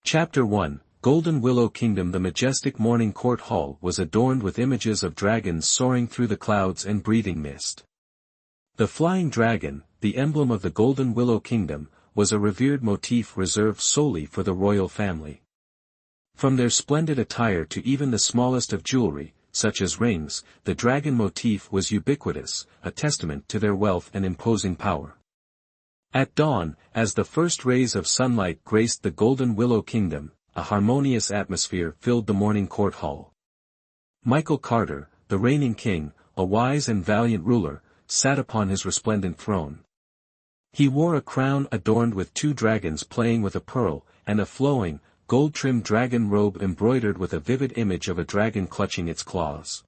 Chapter 1, Golden Willow Kingdom. The majestic morning court hall was adorned with images of dragons soaring through the clouds and breathing mist. The flying dragon, the emblem of the Golden Willow Kingdom, was a revered motif reserved solely for the royal family. From their splendid attire to even the smallest of jewelry, such as rings, the dragon motif was ubiquitous, a testament to their wealth and imposing power. At dawn, as the first rays of sunlight graced the Golden Willow Kingdom, a harmonious atmosphere filled the morning court hall. Michael Carter, the reigning king, a wise and valiant ruler, sat upon his resplendent throne. He wore a crown adorned with two dragons playing with a pearl, and a flowing, gold-trimmed dragon robe embroidered with a vivid image of a dragon clutching its claws.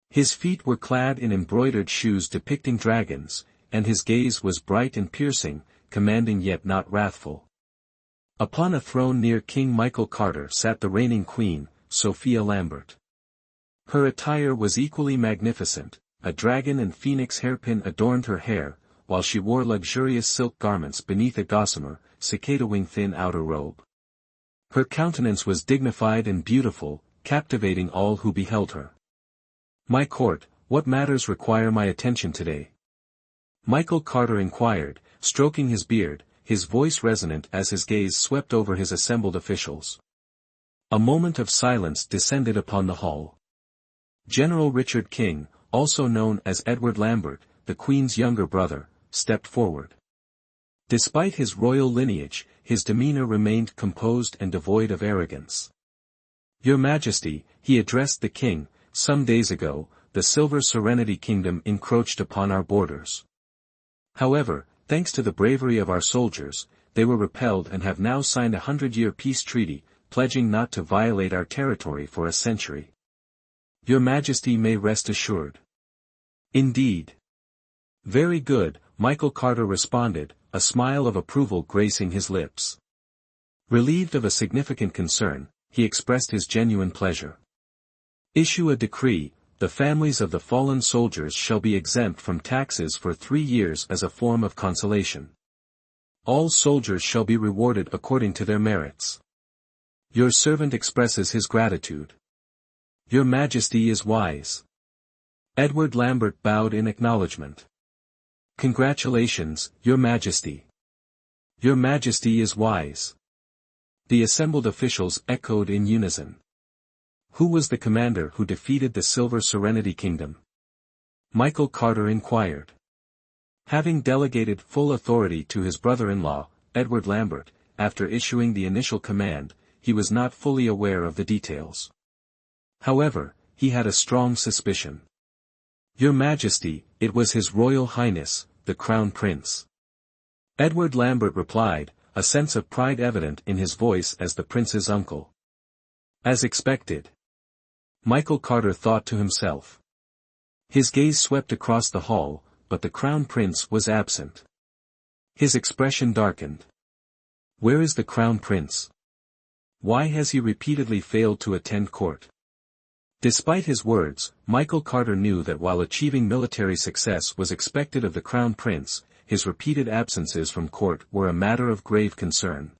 His feet were clad in embroidered shoes depicting dragons, and his gaze was bright and piercing, commanding yet not wrathful. Upon a throne near King Michael Carter sat the reigning queen, Sophia Lambert. Her attire was equally magnificent, a dragon and phoenix hairpin adorned her hair, while she wore luxurious silk garments beneath a gossamer, cicada-wing thin outer robe. Her countenance was dignified and beautiful, captivating all who beheld her. "My court, what matters require my attention today?" Michael Carter inquired, stroking his beard, his voice resonant as his gaze swept over his assembled officials. A moment of silence descended upon the hall. General Richard King, also known as Edward Lambert, the Queen's younger brother, stepped forward. Despite his royal lineage, his demeanor remained composed and devoid of arrogance. "Your Majesty," he addressed the king, "some days ago, the Silver Serenity Kingdom encroached upon our borders. However, thanks to the bravery of our soldiers, they were repelled and have now signed a 100-year peace treaty, pledging not to violate our territory for a century. Your Majesty may rest assured." "Indeed." "Very good," Michael Carter responded, a smile of approval gracing his lips. Relieved of a significant concern, he expressed his genuine pleasure. "Issue a decree, the families of the fallen soldiers shall be exempt from taxes for 3 years as a form of consolation. All soldiers shall be rewarded according to their merits. Your servant expresses his gratitude." "Your Majesty is wise." Edward Lambert bowed in acknowledgement. "Congratulations, Your Majesty." "Your Majesty is wise." The assembled officials echoed in unison. "Who was the commander who defeated the Silver Serenity Kingdom?" Michael Carter inquired. Having delegated full authority to his brother-in-law, Edward Lambert, after issuing the initial command, he was not fully aware of the details. However, he had a strong suspicion. "Your Majesty, it was His Royal Highness, the Crown Prince." Edward Lambert replied, a sense of pride evident in his voice as the prince's uncle. "As expected." Michael Carter thought to himself. His gaze swept across the hall, but the Crown Prince was absent. His expression darkened. Where is the Crown Prince? Why has he repeatedly failed to attend court? Despite his words, Michael Carter knew that while achieving military success was expected of the Crown Prince, his repeated absences from court were a matter of grave concern.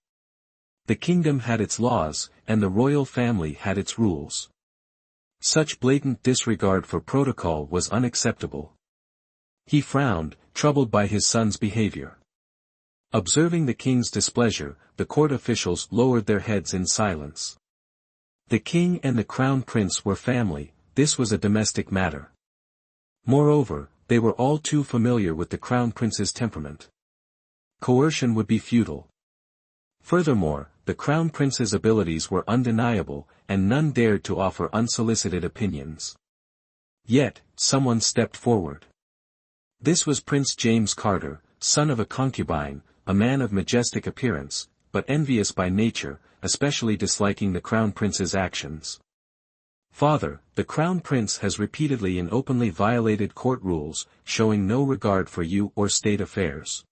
The kingdom had its laws, and the royal family had its rules. Such blatant disregard for protocol was unacceptable. He frowned, troubled by his son's behavior. Observing the king's displeasure, the court officials lowered their heads in silence. The king and the crown prince were family, this was a domestic matter. Moreover, they were all too familiar with the crown prince's temperament. Coercion would be futile. Furthermore, the crown prince's abilities were undeniable, and none dared to offer unsolicited opinions. Yet, someone stepped forward. This was Prince James Carter, son of a concubine, a man of majestic appearance, but envious by nature, especially disliking the crown prince's actions. "Father, the crown prince has repeatedly and openly violated court rules, showing no regard for you or state affairs.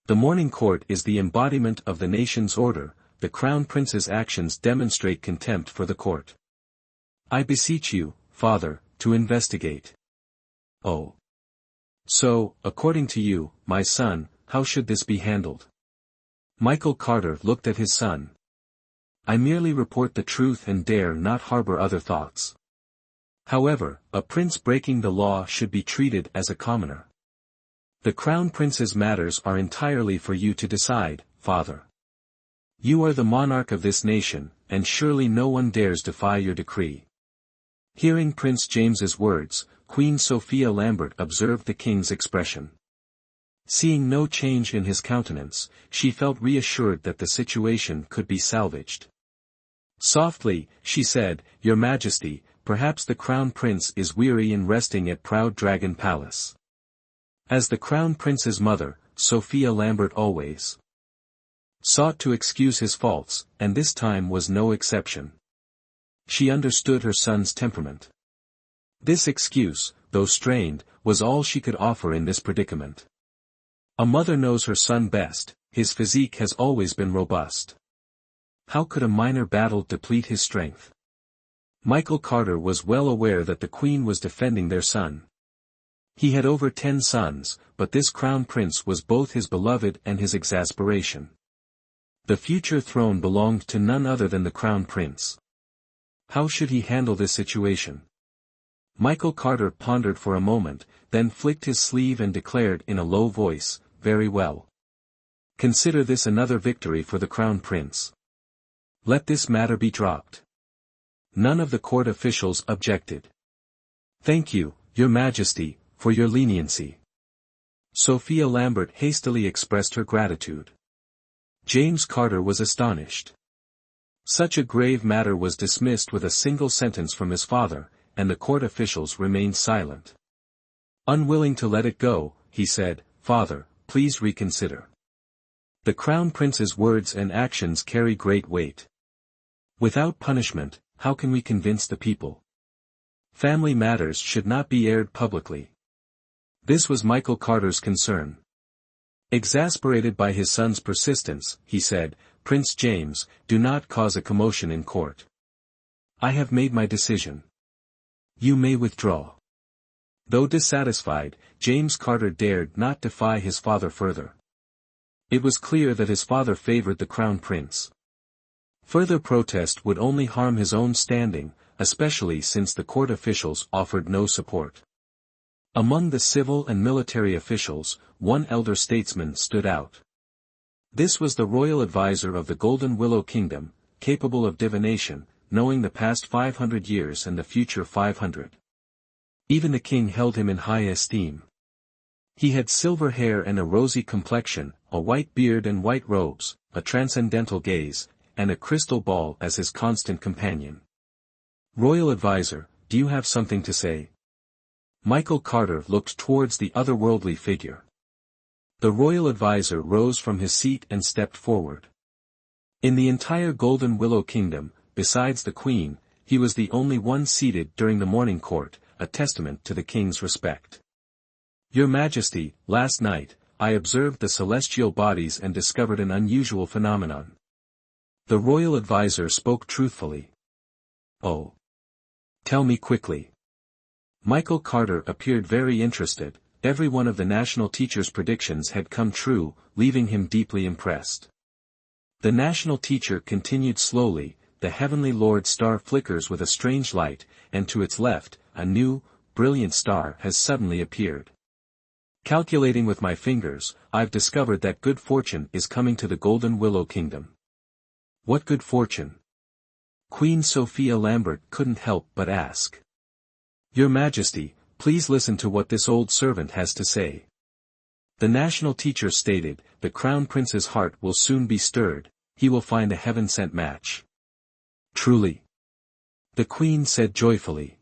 The morning court is the embodiment of the nation's order, the crown prince's actions demonstrate contempt for the court. I beseech you, father, to investigate." "Oh. So, according to you, my son, how should this be handled?" Michael Carter looked at his son. I merely report the truth and dare not harbor other thoughts. However, a prince breaking the law should be treated as a commoner. The crown prince's matters are entirely for you to decide, father. You are the monarch of this nation, and surely no one dares defy your decree. Hearing Prince James's words, Queen Sophia Lambert observed the king's expression. Seeing no change in his countenance, she felt reassured that the situation could be salvaged. Softly, she said, Your Majesty, perhaps the crown prince is weary in resting at Proud Dragon Palace. As the crown prince's mother, Sophia Lambert always sought to excuse his faults, and this time was no exception. She understood her son's temperament. This excuse, though strained, was all she could offer in this predicament. A mother knows her son best, his physique has always been robust. How could a minor battle deplete his strength? Michael Carter was well aware that the Queen was defending their son. He had over 10 sons, but this crown prince was both his beloved and his exasperation. The future throne belonged to none other than the crown prince. How should he handle this situation? Michael Carter pondered for a moment, then flicked his sleeve and declared in a low voice, Very well. Consider this another victory for the crown prince. Let this matter be dropped. None of the court officials objected. Thank you, Your Majesty, for your leniency. Sophia Lambert hastily expressed her gratitude. James Carter was astonished. Such a grave matter was dismissed with a single sentence from his father, and the court officials remained silent. Unwilling to let it go, he said, Father, please reconsider. The crown prince's words and actions carry great weight. Without punishment, how can we convince the people? Family matters should not be aired publicly. This was Michael Carter's concern. Exasperated by his son's persistence, he said, Prince James, do not cause a commotion in court. I have made my decision. You may withdraw. Though dissatisfied, James Carter dared not defy his father further. It was clear that his father favored the crown prince. Further protest would only harm his own standing, especially since the court officials offered no support. Among the civil and military officials, one elder statesman stood out. This was the royal advisor of the Golden Willow Kingdom, capable of divination, knowing the past 500 years and the future 500. Even the king held him in high esteem. He had silver hair and a rosy complexion, a white beard and white robes, a transcendental gaze, and a crystal ball as his constant companion. Royal advisor, do you have something to say? Michael Carter looked towards the otherworldly figure. The royal advisor rose from his seat and stepped forward. In the entire Golden Willow Kingdom, besides the Queen, he was the only one seated during the morning court, a testament to the king's respect. Your Majesty, last night, I observed the celestial bodies and discovered an unusual phenomenon. The royal advisor spoke truthfully. Oh. Tell me quickly. Michael Carter appeared very interested. Every one of the national teacher's predictions had come true, leaving him deeply impressed. The national teacher continued slowly, the heavenly Lord star flickers with a strange light, and to its left, a new, brilliant star has suddenly appeared. Calculating with my fingers, I've discovered that good fortune is coming to the Golden Willow Kingdom. What good fortune? Queen Sophia Lambert couldn't help but ask. Your Majesty, please listen to what this old servant has to say. The national teacher stated, the crown prince's heart will soon be stirred, he will find a heaven-sent match. Truly. The Queen said joyfully.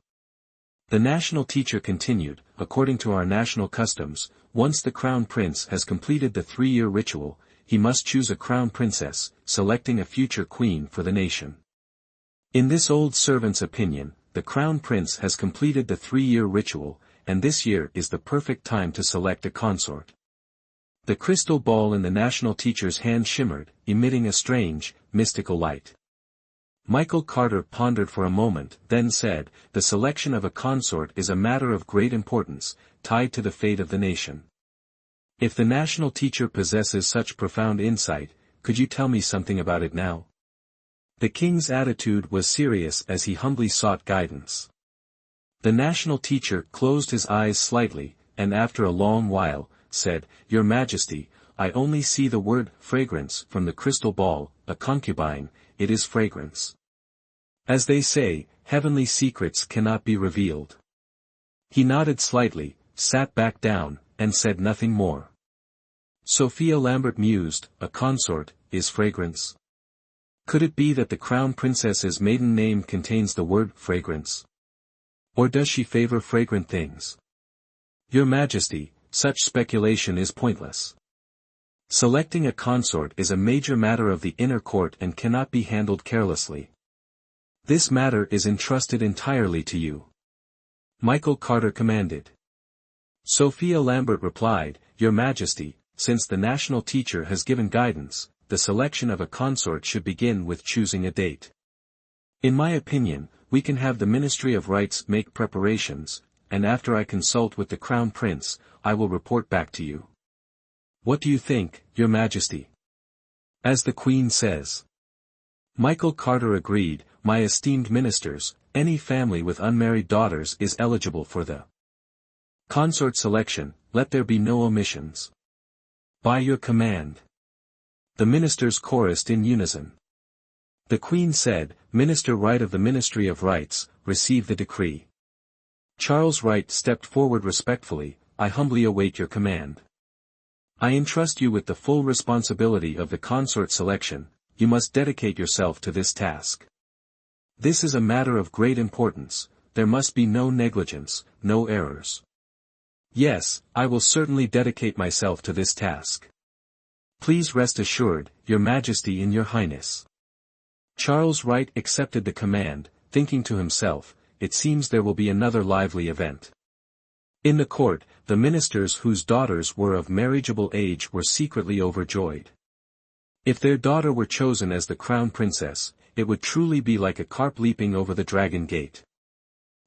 The national teacher continued, according to our national customs, once the crown prince has completed the 3-year ritual, he must choose a crown princess, selecting a future queen for the nation. In this old servant's opinion, the crown prince has completed the 3-year ritual, and this year is the perfect time to select a consort. The crystal ball in the national teacher's hand shimmered, emitting a strange, mystical light. Michael Carter pondered for a moment, then said, the selection of a consort is a matter of great importance, tied to the fate of the nation. If the national teacher possesses such profound insight, could you tell me something about it now? The king's attitude was serious as he humbly sought guidance. The national teacher closed his eyes slightly, and after a long while, said, "Your Majesty, I only see the word fragrance from the crystal ball, a concubine, it is fragrance. As they say, heavenly secrets cannot be revealed." He nodded slightly, sat back down, and said nothing more. Sophia Lambert mused, a consort, is fragrance? Could it be that the crown princess's maiden name contains the word fragrance? Or does she favor fragrant things? Your Majesty, such speculation is pointless. Selecting a consort is a major matter of the inner court and cannot be handled carelessly. This matter is entrusted entirely to you. Michael Carter commanded. Sophia Lambert replied, Your Majesty, since the national teacher has given guidance, the selection of a consort should begin with choosing a date. In my opinion, we can have the Ministry of Rights make preparations, and after I consult with the Crown Prince, I will report back to you. What do you think, Your Majesty? As the Queen says. Michael Carter agreed, My esteemed ministers, any family with unmarried daughters is eligible for the consort selection, let there be no omissions. By your command. The ministers chorused in unison. The Queen said, Minister Wright of the Ministry of Rights, receive the decree. Charles Wright stepped forward respectfully, I humbly await your command. I entrust you with the full responsibility of the consort selection, you must dedicate yourself to this task. This is a matter of great importance, there must be no negligence, no errors. Yes, I will certainly dedicate myself to this task. Please rest assured, Your Majesty and Your Highness. Charles Wright accepted the command, thinking to himself, it seems there will be another lively event. In the court, the ministers whose daughters were of marriageable age were secretly overjoyed. If their daughter were chosen as the crown princess, it would truly be like a carp leaping over the dragon gate.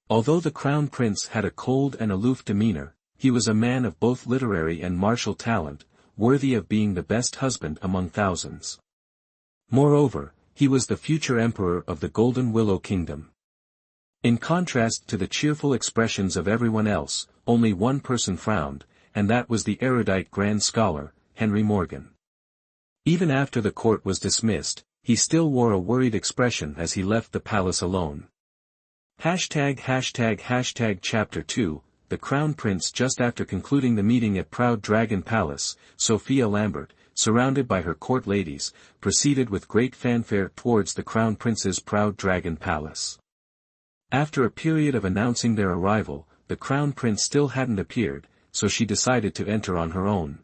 Although the crown prince had a cold and aloof demeanor, he was a man of both literary and martial talent, worthy of being the best husband among thousands. Moreover, he was the future emperor of the Golden Willow Kingdom. In contrast to the cheerful expressions of everyone else, only one person frowned, and that was the erudite grand scholar, Henry Morgan. Even after the court was dismissed, he still wore a worried expression as he left the palace alone. Chapter 2, The Crown Prince. Just after concluding the meeting at Proud Dragon Palace, Sophia Lambert, surrounded by her court ladies, proceeded with great fanfare towards the Crown Prince's Proud Dragon Palace. After a period of announcing their arrival, the Crown Prince still hadn't appeared, so she decided to enter on her own.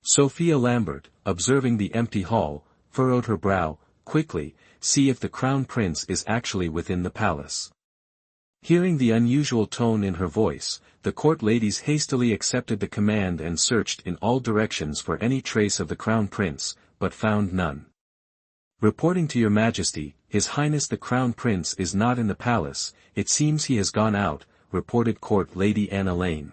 Sophia Lambert, observing the empty hall, furrowed her brow, quickly, see if the Crown Prince is actually within the palace. Hearing the unusual tone in her voice, the court ladies hastily accepted the command and searched in all directions for any trace of the Crown Prince, but found none. Reporting to Your Majesty, His Highness the Crown Prince is not in the palace, it seems he has gone out, reported Court Lady Anna Lane.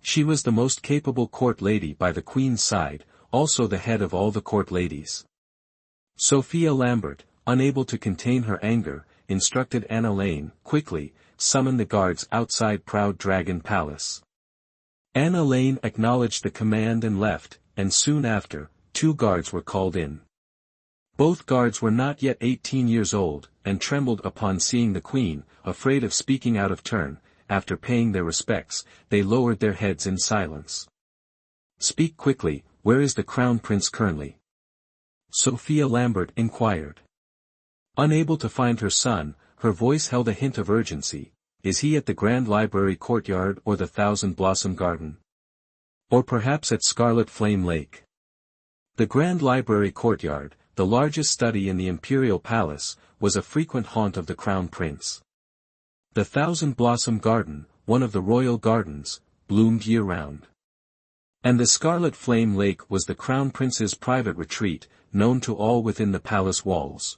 She was the most capable court lady by the Queen's side, also the head of all the court ladies. Sophia Lambert, unable to contain her anger, instructed Anna Lane, quickly, summon the guards outside Proud Dragon Palace. Anna Lane acknowledged the command and left, and soon after, 2 guards were called in. Both guards were not yet 18 years old, and trembled upon seeing the Queen, afraid of speaking out of turn. After paying their respects, they lowered their heads in silence. Speak quickly, where is the Crown Prince currently? Sophia Lambert inquired. Unable to find her son, her voice held a hint of urgency. Is he at the Grand Library Courtyard or the Thousand Blossom Garden? Or perhaps at Scarlet Flame Lake? The Grand Library Courtyard, the largest study in the Imperial Palace, was a frequent haunt of the Crown Prince. The Thousand Blossom Garden, one of the royal gardens, bloomed year-round. And the Scarlet Flame Lake was the Crown Prince's private retreat, known to all within the palace walls.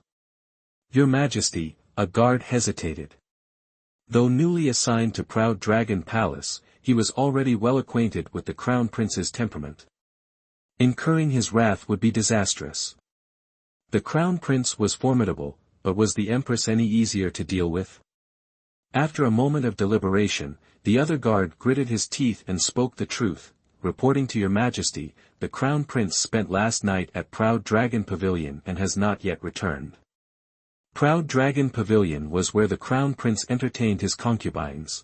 Your Majesty, a guard hesitated. Though newly assigned to Proud Dragon Palace, he was already well acquainted with the Crown Prince's temperament. Incurring his wrath would be disastrous. The crown prince was formidable, but was the empress any easier to deal with? After a moment of deliberation, the other guard gritted his teeth and spoke the truth, reporting to your majesty, the crown prince spent last night at Proud Dragon Pavilion and has not yet returned. Proud Dragon Pavilion was where the crown prince entertained his concubines.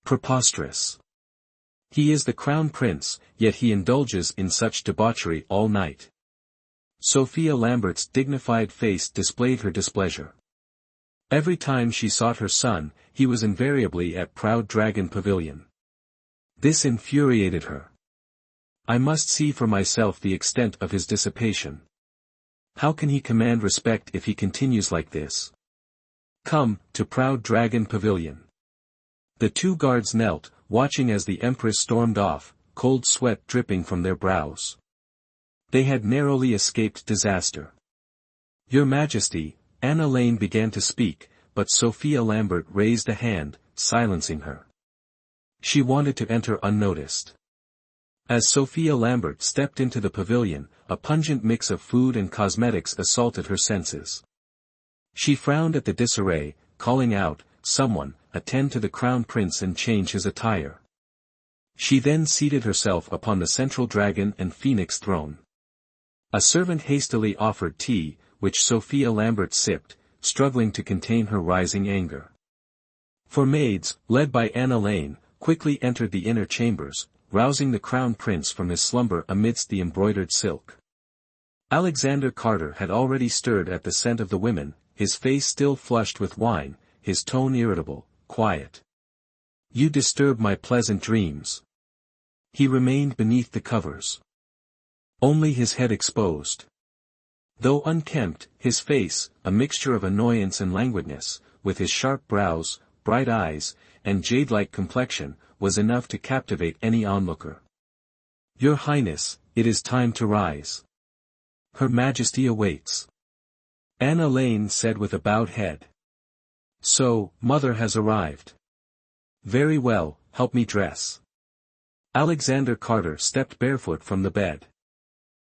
Preposterous. He is the crown prince, yet he indulges in such debauchery all night. Sophia Lambert's dignified face displayed her displeasure. Every time she sought her son, he was invariably at Proud Dragon Pavilion. This infuriated her. I must see for myself the extent of his dissipation. How can he command respect if he continues like this? Come, to Proud Dragon Pavilion. The two guards knelt, watching as the empress stormed off, cold sweat dripping from their brows. They had narrowly escaped disaster. Your Majesty, Anna Lane began to speak, but Sophia Lambert raised a hand, silencing her. She wanted to enter unnoticed. As Sophia Lambert stepped into the pavilion, a pungent mix of food and cosmetics assaulted her senses. She frowned at the disarray, calling out, "Someone, attend to the crown prince and change his attire." She then seated herself upon the central dragon and phoenix throne. A servant hastily offered tea, which Sophia Lambert sipped, struggling to contain her rising anger. Four maids, led by Anna Lane, quickly entered the inner chambers, rousing the crown prince from his slumber amidst the embroidered silk. Alexander Carter had already stirred at the scent of the women, his face still flushed with wine, his tone irritable, quiet. You disturb my pleasant dreams. He remained beneath the covers. Only his head exposed. Though unkempt, his face, a mixture of annoyance and languidness, with his sharp brows, bright eyes, and jade-like complexion, was enough to captivate any onlooker. Your Highness, it is time to rise. Her Majesty awaits. Anna Lane said with a bowed head. So, Mother has arrived. Very well, help me dress. Alexander Carter stepped barefoot from the bed.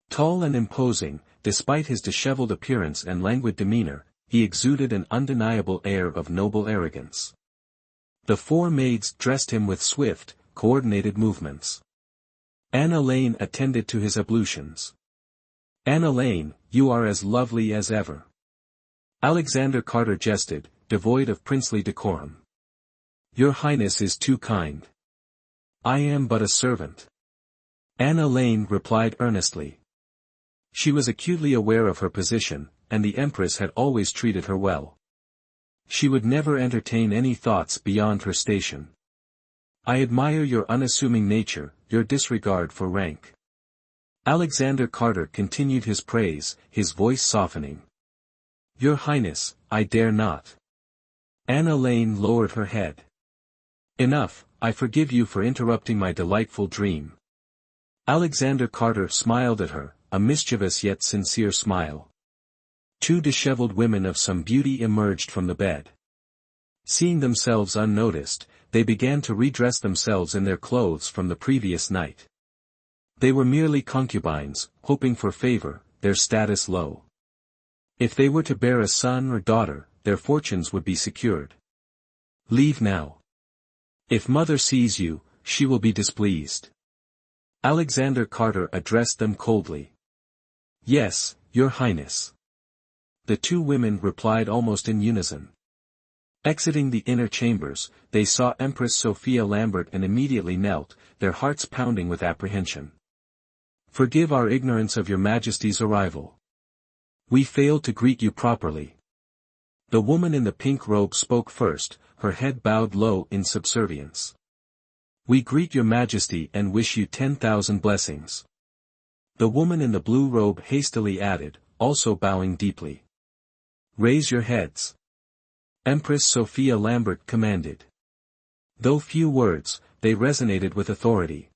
Tall and imposing, despite his disheveled appearance and languid demeanor, he exuded an undeniable air of noble arrogance. The four maids dressed him with swift, coordinated movements. Anna Lane attended to his ablutions. Anna Lane, you are as lovely as ever. Alexander Carter jested, devoid of princely decorum. Your Highness is too kind. I am but a servant. Anna Lane replied earnestly. She was acutely aware of her position, and the Empress had always treated her well. She would never entertain any thoughts beyond her station. I admire your unassuming nature, your disregard for rank. Alexander Carter continued his praise, his voice softening. Your Highness, I dare not. Anna Lane lowered her head. Enough, I forgive you for interrupting my delightful dream. Alexander Carter smiled at her, a mischievous yet sincere smile. Two disheveled women of some beauty emerged from the bed. Seeing themselves unnoticed, they began to redress themselves in their clothes from the previous night. They were merely concubines, hoping for favor, their status low. If they were to bear a son or daughter, their fortunes would be secured. Leave now. If Mother sees you, she will be displeased. Alexander Carter addressed them coldly. Yes, Your Highness. The two women replied almost in unison. Exiting the inner chambers, they saw Empress Sophia Lambert and immediately knelt, their hearts pounding with apprehension. Forgive our ignorance of your Majesty's arrival. We failed to greet you properly. The woman in the pink robe spoke first, her head bowed low in subservience. We greet your Majesty and wish you 10,000 blessings. The woman in the blue robe hastily added, also bowing deeply. Raise your heads. Empress Sophia Lambert commanded. Though few words, they resonated with authority.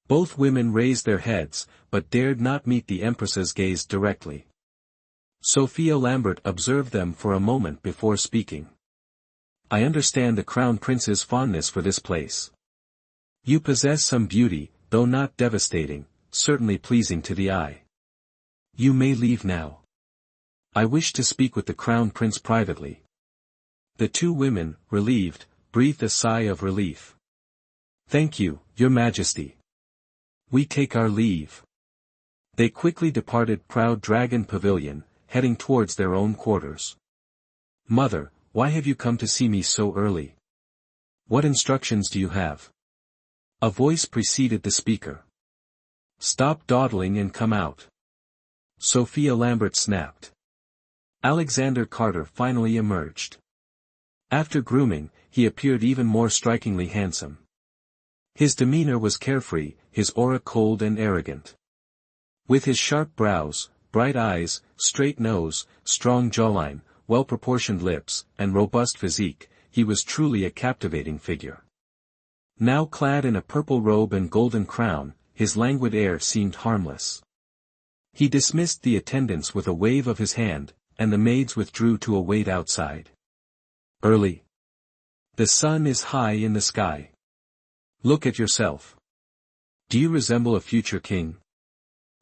Both women raised their heads, but dared not meet the Empress's gaze directly. Sophia Lambert observed them for a moment before speaking. I understand the Crown Prince's fondness for this place. You possess some beauty, though not devastating, certainly pleasing to the eye. You may leave now. I wish to speak with the Crown Prince privately. The two women, relieved, breathed a sigh of relief. Thank you, Your Majesty. We take our leave. They quickly departed Proud Dragon Pavilion, heading towards their own quarters. Mother, why have you come to see me so early? What instructions do you have? A voice preceded the speaker. Stop dawdling and come out. Sophia Lambert snapped. Alexander Carter finally emerged. After grooming, he appeared even more strikingly handsome. His demeanor was carefree, his aura cold and arrogant. With his sharp brows, bright eyes, straight nose, strong jawline, well-proportioned lips, and robust physique, he was truly a captivating figure. Now clad in a purple robe and golden crown, his languid air seemed harmless. He dismissed the attendants with a wave of his hand, and the maids withdrew to await outside. Early. The sun is high in the sky. Look at yourself. Do you resemble a future king?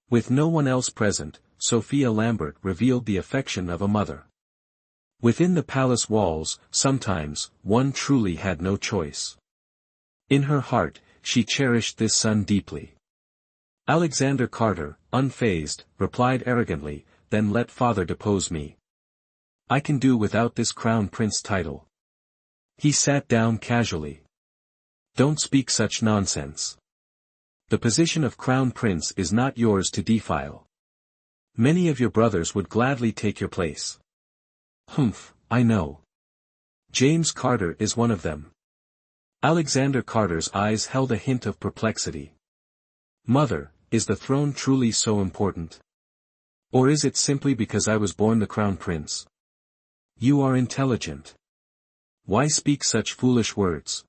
With no one else present, Sophia Lambert revealed the affection of a mother. Within the palace walls, sometimes, one truly had no choice. In her heart, she cherished this son deeply. Alexander Carter, unfazed, replied arrogantly, then let father depose me. I can do without this crown prince title. He sat down casually. Don't speak such nonsense. The position of crown prince is not yours to defile. Many of your brothers would gladly take your place. Humph, I know. James Carter is one of them. Alexander Carter's eyes held a hint of perplexity. Mother, is the throne truly so important? Or is it simply because I was born the crown prince? You are intelligent. Why speak such foolish words?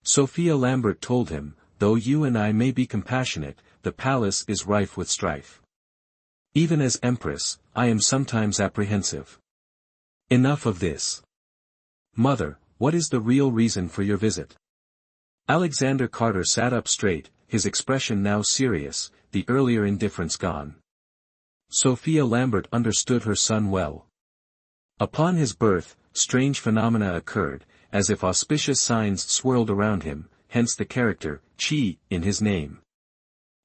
Sophia Lambert told him, though you and I may be compassionate, the palace is rife with strife. Even as empress, I am sometimes apprehensive. Enough of this. Mother, what is the real reason for your visit? Alexander Carter sat up straight, his expression now serious, the earlier indifference gone. Sophia Lambert understood her son well. Upon his birth, strange phenomena occurred, as if auspicious signs swirled around him, hence the character, Chi, in his name.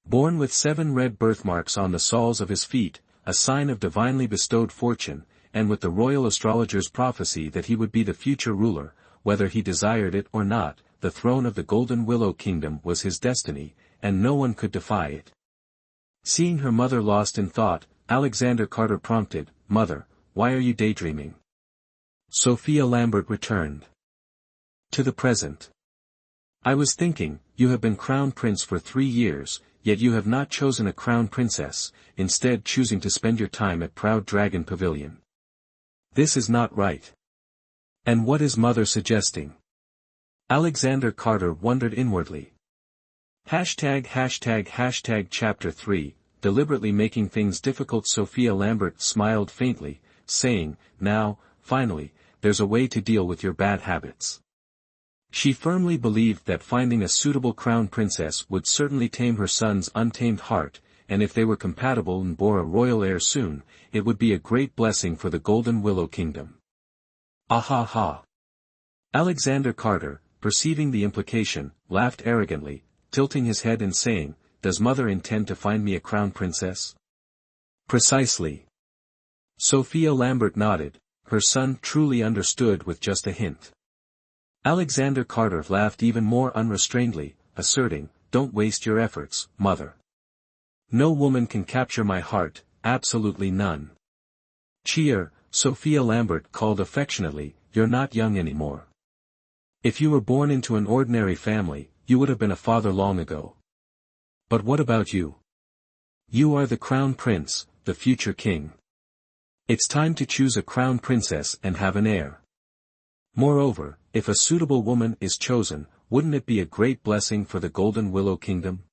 Born with 7 red birthmarks on the soles of his feet, a sign of divinely bestowed fortune, and with the royal astrologer's prophecy that he would be the future ruler, whether he desired it or not, the throne of the Golden Willow Kingdom was his destiny, and no one could defy it. Seeing her mother lost in thought, Alexander Carter prompted, Mother, why are you daydreaming? Sophia Lambert returned. To the present. I was thinking, you have been crown prince for 3 years, yet you have not chosen a crown princess, instead choosing to spend your time at Proud Dragon Pavilion. This is not right. And what is mother suggesting? Alexander Carter wondered inwardly. Hashtag Chapter 3, deliberately making things difficult. Sophia Lambert smiled faintly, saying, Now, finally, there's a way to deal with your bad habits. She firmly believed that finding a suitable crown princess would certainly tame her son's untamed heart, and if they were compatible and bore a royal heir soon, it would be a great blessing for the Golden Willow Kingdom. Ah ha ha. Alexander Carter, perceiving the implication, laughed arrogantly, tilting his head and saying, Does mother intend to find me a crown princess? Precisely. Sophia Lambert nodded, her son truly understood with just a hint. Alexander Carter laughed even more unrestrainedly, asserting, Don't waste your efforts, mother. No woman can capture my heart, absolutely none. Cheer, Sophia Lambert called affectionately, You're not young anymore. If you were born into an ordinary family, you would have been a father long ago. But what about you? You are the crown prince, the future king. It's time to choose a crown princess and have an heir. Moreover, if a suitable woman is chosen, wouldn't it be a great blessing for the Golden Willow Kingdom?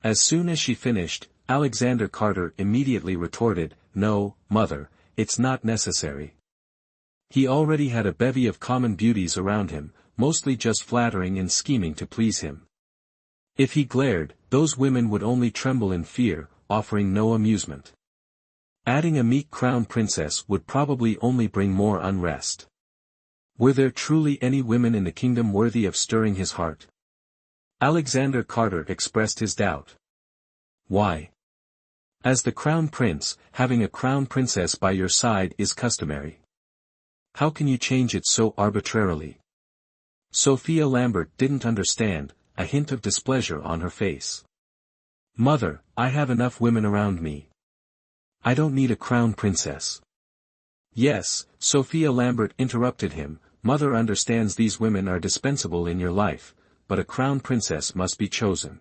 As soon as she finished, Alexander Carter immediately retorted, No, mother, it's not necessary. He already had a bevy of common beauties around him, mostly just flattering and scheming to please him. If he glared, those women would only tremble in fear, offering no amusement. Adding a meek crown princess would probably only bring more unrest. Were there truly any women in the kingdom worthy of stirring his heart? Alexander Carter expressed his doubt. Why? As the crown prince, having a crown princess by your side is customary. How can you change it so arbitrarily? Sophia Lambert didn't understand, a hint of displeasure on her face. Mother, I have enough women around me. I don't need a crown princess. Yes, Sophia Lambert interrupted him, Mother understands these women are dispensable in your life, but a crown princess must be chosen.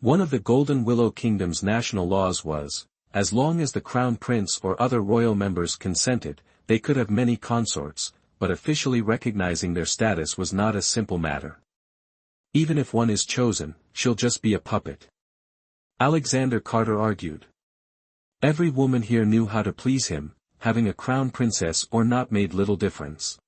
One of the Golden Willow Kingdom's national laws was, as long as the crown prince or other royal members consented, they could have many consorts, but officially recognizing their status was not a simple matter. Even if one is chosen, she'll just be a puppet. Alexander Carter argued. Every woman here knew how to please him, having a crown princess or not made little difference.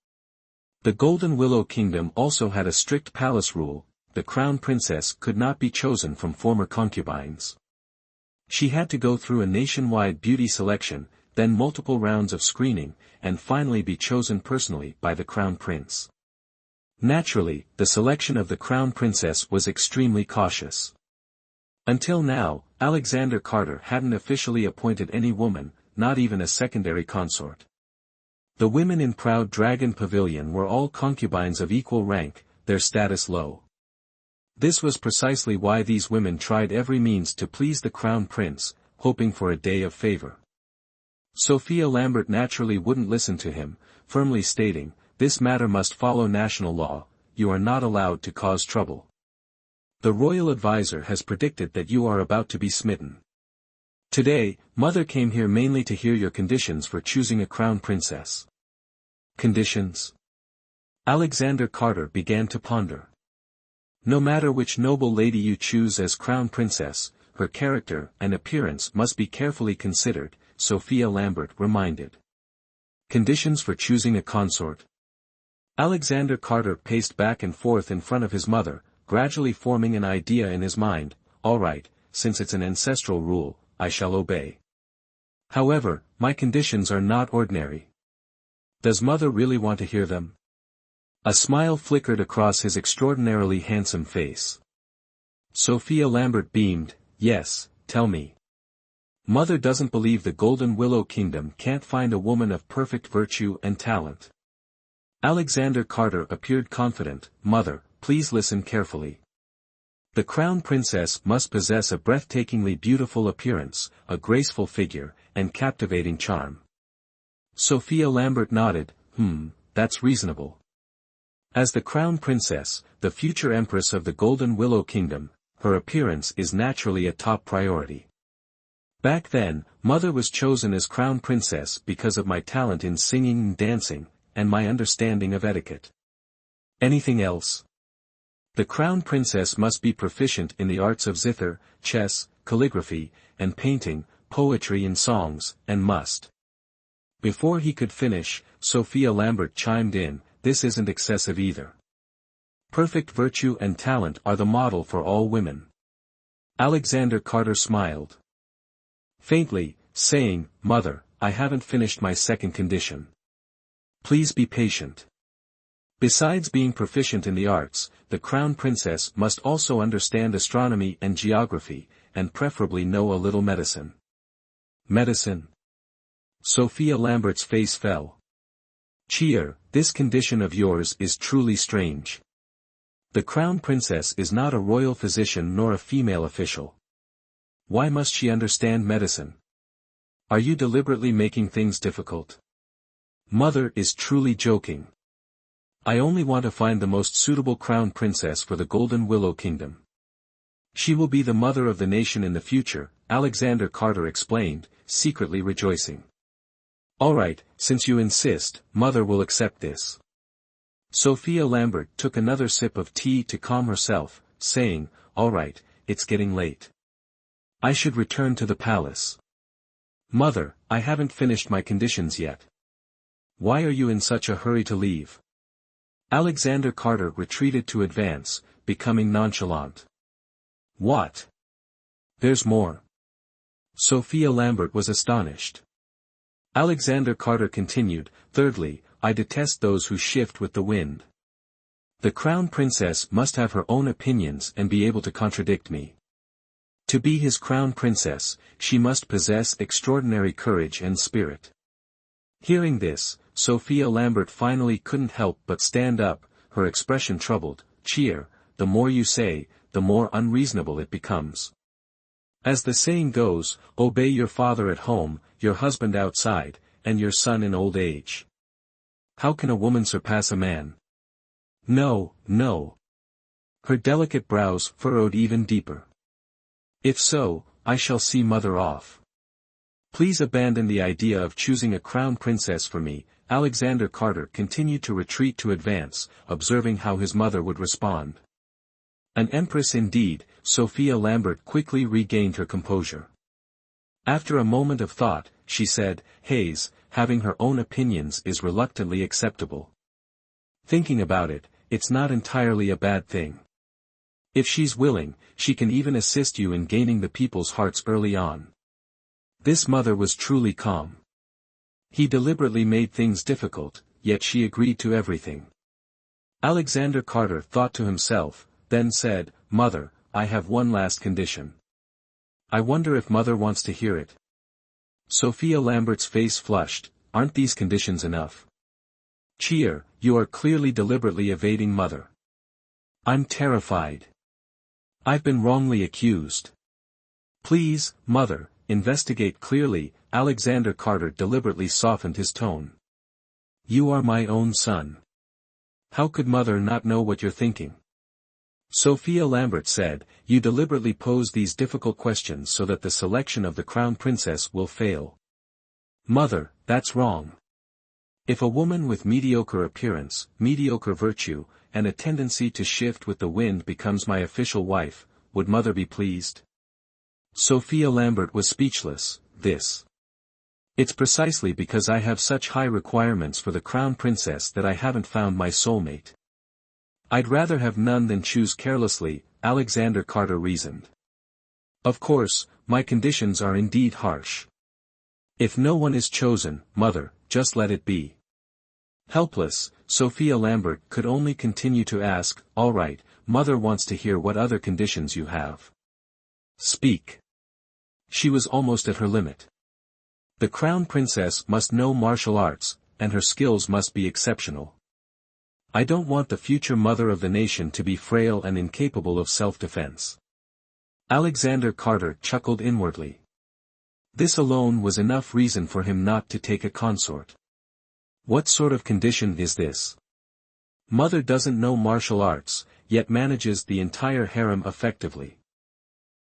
The Golden Willow Kingdom also had a strict palace rule, the crown princess could not be chosen from former concubines. She had to go through a nationwide beauty selection, then multiple rounds of screening, and finally be chosen personally by the crown prince. Naturally, the selection of the crown princess was extremely cautious. Until now, Alexander Carter hadn't officially appointed any woman, not even a secondary consort. The women in Proud Dragon Pavilion were all concubines of equal rank, their status low. This was precisely why these women tried every means to please the crown prince, hoping for a day of favor. Sophia Lambert naturally wouldn't listen to him, firmly stating, this matter must follow national law, you are not allowed to cause trouble. The royal advisor has predicted that you are about to be smitten. Today, Mother came here mainly to hear your conditions for choosing a crown princess. Conditions? Alexander Carter began to ponder. No matter which noble lady you choose as crown princess, her character and appearance must be carefully considered, Sophia Lambert reminded. Conditions for choosing a consort. Alexander Carter paced back and forth in front of his mother, gradually forming an idea in his mind, all right, since it's an ancestral rule, I shall obey. However, my conditions are not ordinary. Does Mother really want to hear them? A smile flickered across his extraordinarily handsome face. Sophia Lambert beamed, yes, tell me. Mother doesn't believe the Golden Willow Kingdom can't find a woman of perfect virtue and talent. Alexander Carter appeared confident, Mother, please listen carefully. The crown princess must possess a breathtakingly beautiful appearance, a graceful figure, and captivating charm. Sophia Lambert nodded, that's reasonable. As the crown princess, the future empress of the Golden Willow Kingdom, her appearance is naturally a top priority. Back then, Mother was chosen as crown princess because of my talent in singing and dancing, and my understanding of etiquette. Anything else? The crown princess must be proficient in the arts of zither, chess, calligraphy, and painting, poetry and songs, and must. Before he could finish, Sophia Lambert chimed in, this isn't excessive either. Perfect virtue and talent are the model for all women. Alexander Carter smiled. Faintly, saying, Mother, I haven't finished my second condition. Please be patient. Besides being proficient in the arts, the crown princess must also understand astronomy and geography, and preferably know a little medicine. Medicine? Sophia Lambert's face fell. Cheer, this condition of yours is truly strange. The crown princess is not a royal physician nor a female official. Why must she understand medicine? Are you deliberately making things difficult? Mother is truly joking. I only want to find the most suitable crown princess for the Golden Willow Kingdom. She will be the mother of the nation in the future, Alexander Carter explained, secretly rejoicing. All right, since you insist, Mother will accept this. Sophia Lambert took another sip of tea to calm herself, saying, all right, it's getting late. I should return to the palace. Mother, I haven't finished my conditions yet. Why are you in such a hurry to leave? Alexander Carter retreated to advance, becoming nonchalant. What? There's more. Sophia Lambert was astonished. Alexander Carter continued, thirdly, I detest those who shift with the wind. The crown princess must have her own opinions and be able to contradict me. To be his crown princess, she must possess extraordinary courage and spirit. Hearing this, Sophia Lambert finally couldn't help but stand up, her expression troubled. Cheer, the more you say, the more unreasonable it becomes. As the saying goes, obey your father at home, your husband outside, and your son in old age. How can a woman surpass a man? No, no. Her delicate brows furrowed even deeper. If so, I shall see mother off. Please abandon the idea of choosing a crown princess for me. Alexander Carter continued to retreat to advance, observing how his mother would respond. An empress indeed, Sophia Lambert quickly regained her composure. After a moment of thought, she said, Hayes, having her own opinions is reluctantly acceptable. Thinking about it, it's not entirely a bad thing. If she's willing, she can even assist you in gaining the people's hearts early on. This mother was truly calm. He deliberately made things difficult, yet she agreed to everything. Alexander Carter thought to himself, then said, Mother, I have one last condition. I wonder if Mother wants to hear it. Sophia Lambert's face flushed. Aren't these conditions enough? Cheer, you are clearly deliberately evading Mother. I'm terrified. I've been wrongly accused. Please, Mother, investigate clearly. Alexander Carter deliberately softened his tone. You are my own son. How could Mother not know what you're thinking? Sophia Lambert said, You deliberately pose these difficult questions so that the selection of the crown princess will fail. Mother, that's wrong. If a woman with mediocre appearance, mediocre virtue, and a tendency to shift with the wind becomes my official wife, would Mother be pleased? Sophia Lambert was speechless. It's precisely because I have such high requirements for the crown princess that I haven't found my soulmate. I'd rather have none than choose carelessly, Alexander Carter reasoned. Of course, my conditions are indeed harsh. If no one is chosen, Mother, just let it be. Helpless, Sophia Lambert could only continue to ask, All right, Mother wants to hear what other conditions you have. Speak. She was almost at her limit. The crown princess must know martial arts, and her skills must be exceptional. I don't want the future mother of the nation to be frail and incapable of self-defense. Alexander Carter chuckled inwardly. This alone was enough reason for him not to take a consort. What sort of condition is this? Mother doesn't know martial arts, yet manages the entire harem effectively.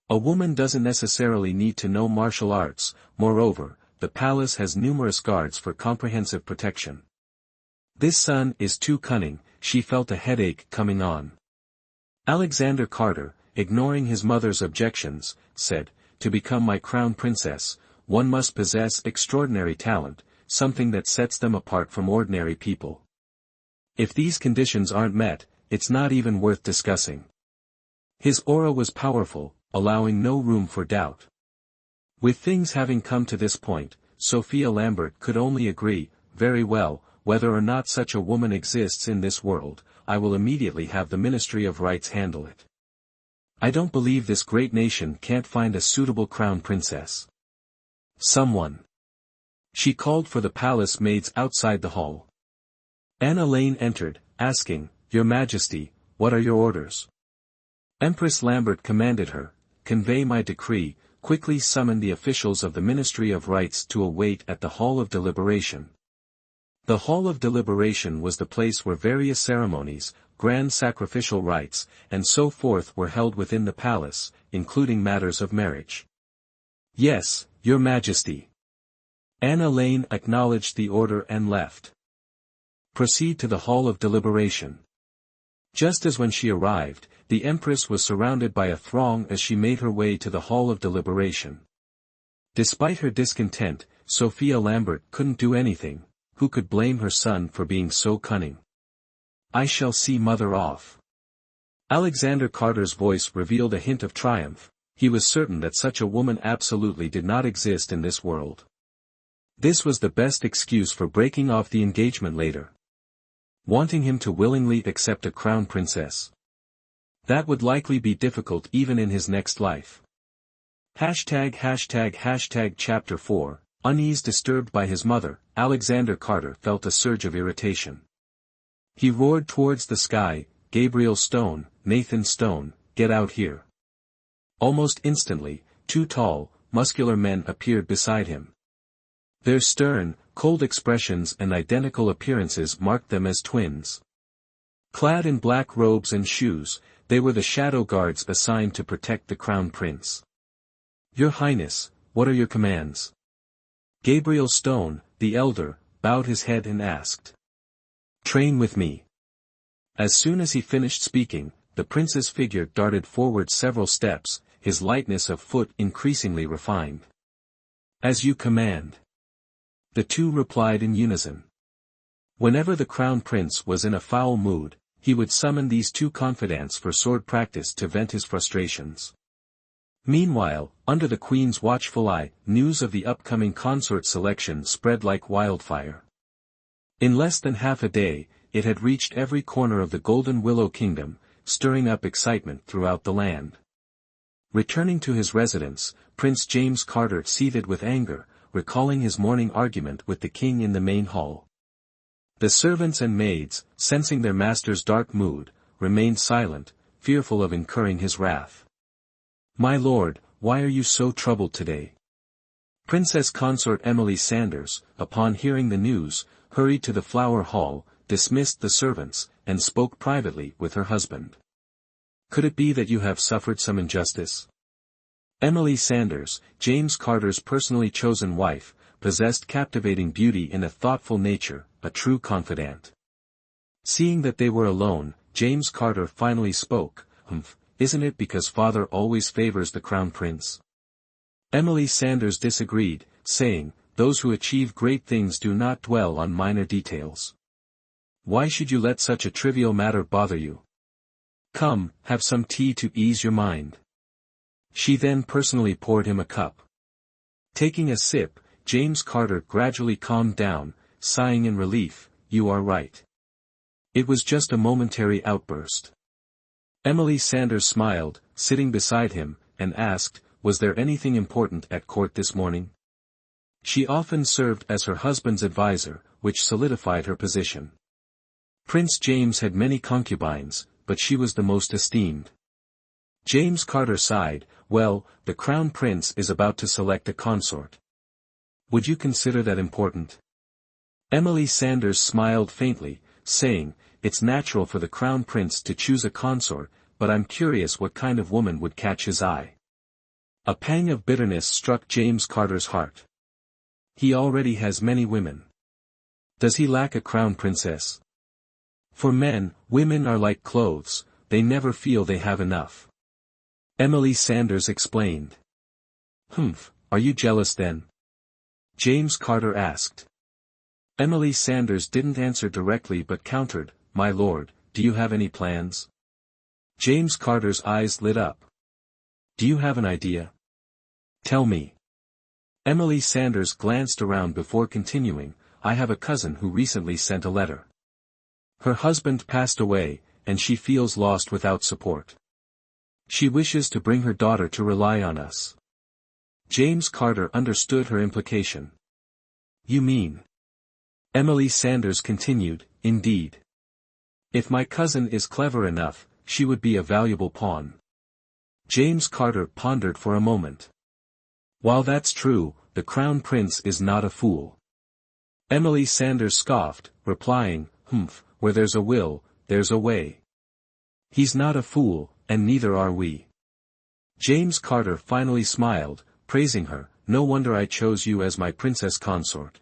A woman doesn't necessarily need to know martial arts, moreover, the palace has numerous guards for comprehensive protection. This son is too cunning, she felt a headache coming on. Alexander Carter, ignoring his mother's objections, said, To become my crown princess, one must possess extraordinary talent, something that sets them apart from ordinary people. If these conditions aren't met, it's not even worth discussing. His aura was powerful, allowing no room for doubt. With things having come to this point, Sophia Lambert could only agree, very well, whether or not such a woman exists in this world, I will immediately have the Ministry of Rights handle it. I don't believe this great nation can't find a suitable crown princess. Someone. She called for the palace maids outside the hall. Anna Lane entered, asking, Your Majesty, what are your orders? Empress Lambert commanded her, Convey my decree, quickly summon the officials of the Ministry of Rights to await at the Hall of Deliberation. The Hall of Deliberation was the place where various ceremonies, grand sacrificial rites, and so forth were held within the palace, including matters of marriage. Yes, Your Majesty. Anna Lane acknowledged the order and left. Proceed to the Hall of Deliberation. Just as when she arrived, the Empress was surrounded by a throng as she made her way to the Hall of Deliberation. Despite her discontent, Sophia Lambert couldn't do anything. Who could blame her son for being so cunning? I shall see Mother off. Alexander Carter's voice revealed a hint of triumph. He was certain that such a woman absolutely did not exist in this world. This was the best excuse for breaking off the engagement later. Wanting him to willingly accept a crown princess. That would likely be difficult even in his next life. Chapter 4, Unease. Disturbed by his mother, Alexander Carter felt a surge of irritation. He roared towards the sky, "Gabriel Stone, Nathan Stone, get out here." Almost instantly, two tall, muscular men appeared beside him. Their stern, cold expressions and identical appearances marked them as twins. Clad in black robes and shoes, they were the shadow guards assigned to protect the crown prince. "Your Highness, what are your commands?" Gabriel Stone, the elder, bowed his head and asked. "Train with me." As soon as he finished speaking, the prince's figure darted forward several steps, his lightness of foot increasingly refined. "As you command." The two replied in unison. Whenever the crown prince was in a foul mood, he would summon these two confidants for sword practice to vent his frustrations. Meanwhile, under the queen's watchful eye, news of the upcoming consort selection spread like wildfire. In less than half a day, it had reached every corner of the Golden Willow Kingdom, stirring up excitement throughout the land. Returning to his residence, Prince James Carter seethed with anger, recalling his morning argument with the king in the main hall. The servants and maids, sensing their master's dark mood, remained silent, fearful of incurring his wrath. "My lord, why are you so troubled today?" Princess Consort Emily Sanders, upon hearing the news, hurried to the flower hall, dismissed the servants, and spoke privately with her husband. "Could it be that you have suffered some injustice?" Emily Sanders, James Carter's personally chosen wife, possessed captivating beauty and a thoughtful nature, a true confidant. Seeing that they were alone, James Carter finally spoke. "Isn't it because father always favors the crown prince?" Emily Sanders disagreed, saying, "Those who achieve great things do not dwell on minor details. Why should you let such a trivial matter bother you? Come, have some tea to ease your mind." She then personally poured him a cup. Taking a sip, James Carter gradually calmed down, sighing in relief, "You are right. It was just a momentary outburst." Emily Sanders smiled, sitting beside him, and asked, "Was there anything important at court this morning?" She often served as her husband's advisor, which solidified her position. Prince James had many concubines, but she was the most esteemed. James Carter sighed, "Well, the crown prince is about to select a consort. Would you consider that important?" Emily Sanders smiled faintly, saying, "It's natural for the crown prince to choose a consort, but I'm curious what kind of woman would catch his eye." A pang of bitterness struck James Carter's heart. He already has many women. Does he lack a crown princess? For men, women are like clothes, they never feel they have enough. Emily Sanders explained. Are you jealous then?" James Carter asked. Emily Sanders didn't answer directly but countered, "My lord, do you have any plans?" James Carter's eyes lit up. "Do you have an idea? Tell me." Emily Sanders glanced around before continuing, "I have a cousin who recently sent a letter. Her husband passed away, and she feels lost without support. She wishes to bring her daughter to rely on us." James Carter understood her implication. "You mean?" Emily Sanders continued, "Indeed. If my cousin is clever enough, she would be a valuable pawn." James Carter pondered for a moment. "While that's true, the crown prince is not a fool." Emily Sanders scoffed, replying, "Where there's a will, there's a way. He's not a fool, and neither are we." James Carter finally smiled, praising her, "No wonder I chose you as my princess consort.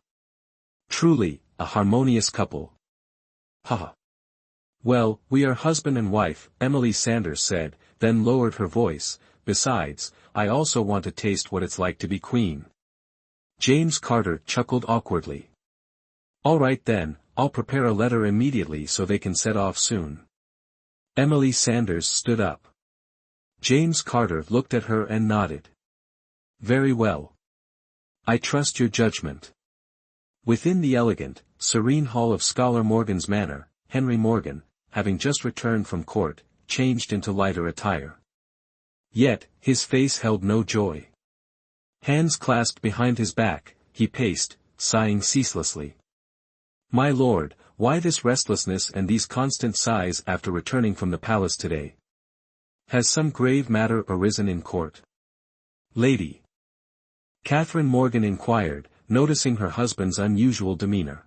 Truly, a harmonious couple." "Ha! Well, we are husband and wife," Emily Sanders said, then lowered her voice, "Besides, I also want to taste what it's like to be queen." James Carter chuckled awkwardly. "All right then, I'll prepare a letter immediately so they can set off soon." Emily Sanders stood up. James Carter looked at her and nodded. Very well. I trust your judgment. Within the elegant, serene hall of Scholar Morgan's manor, Henry Morgan, having just returned from court, changed into lighter attire. Yet, his face held no joy. Hands clasped behind his back, he paced, sighing ceaselessly. My lord, why this restlessness and these constant sighs after returning from the palace today? Has some grave matter arisen in court? Lady Catherine Morgan inquired, noticing her husband's unusual demeanor.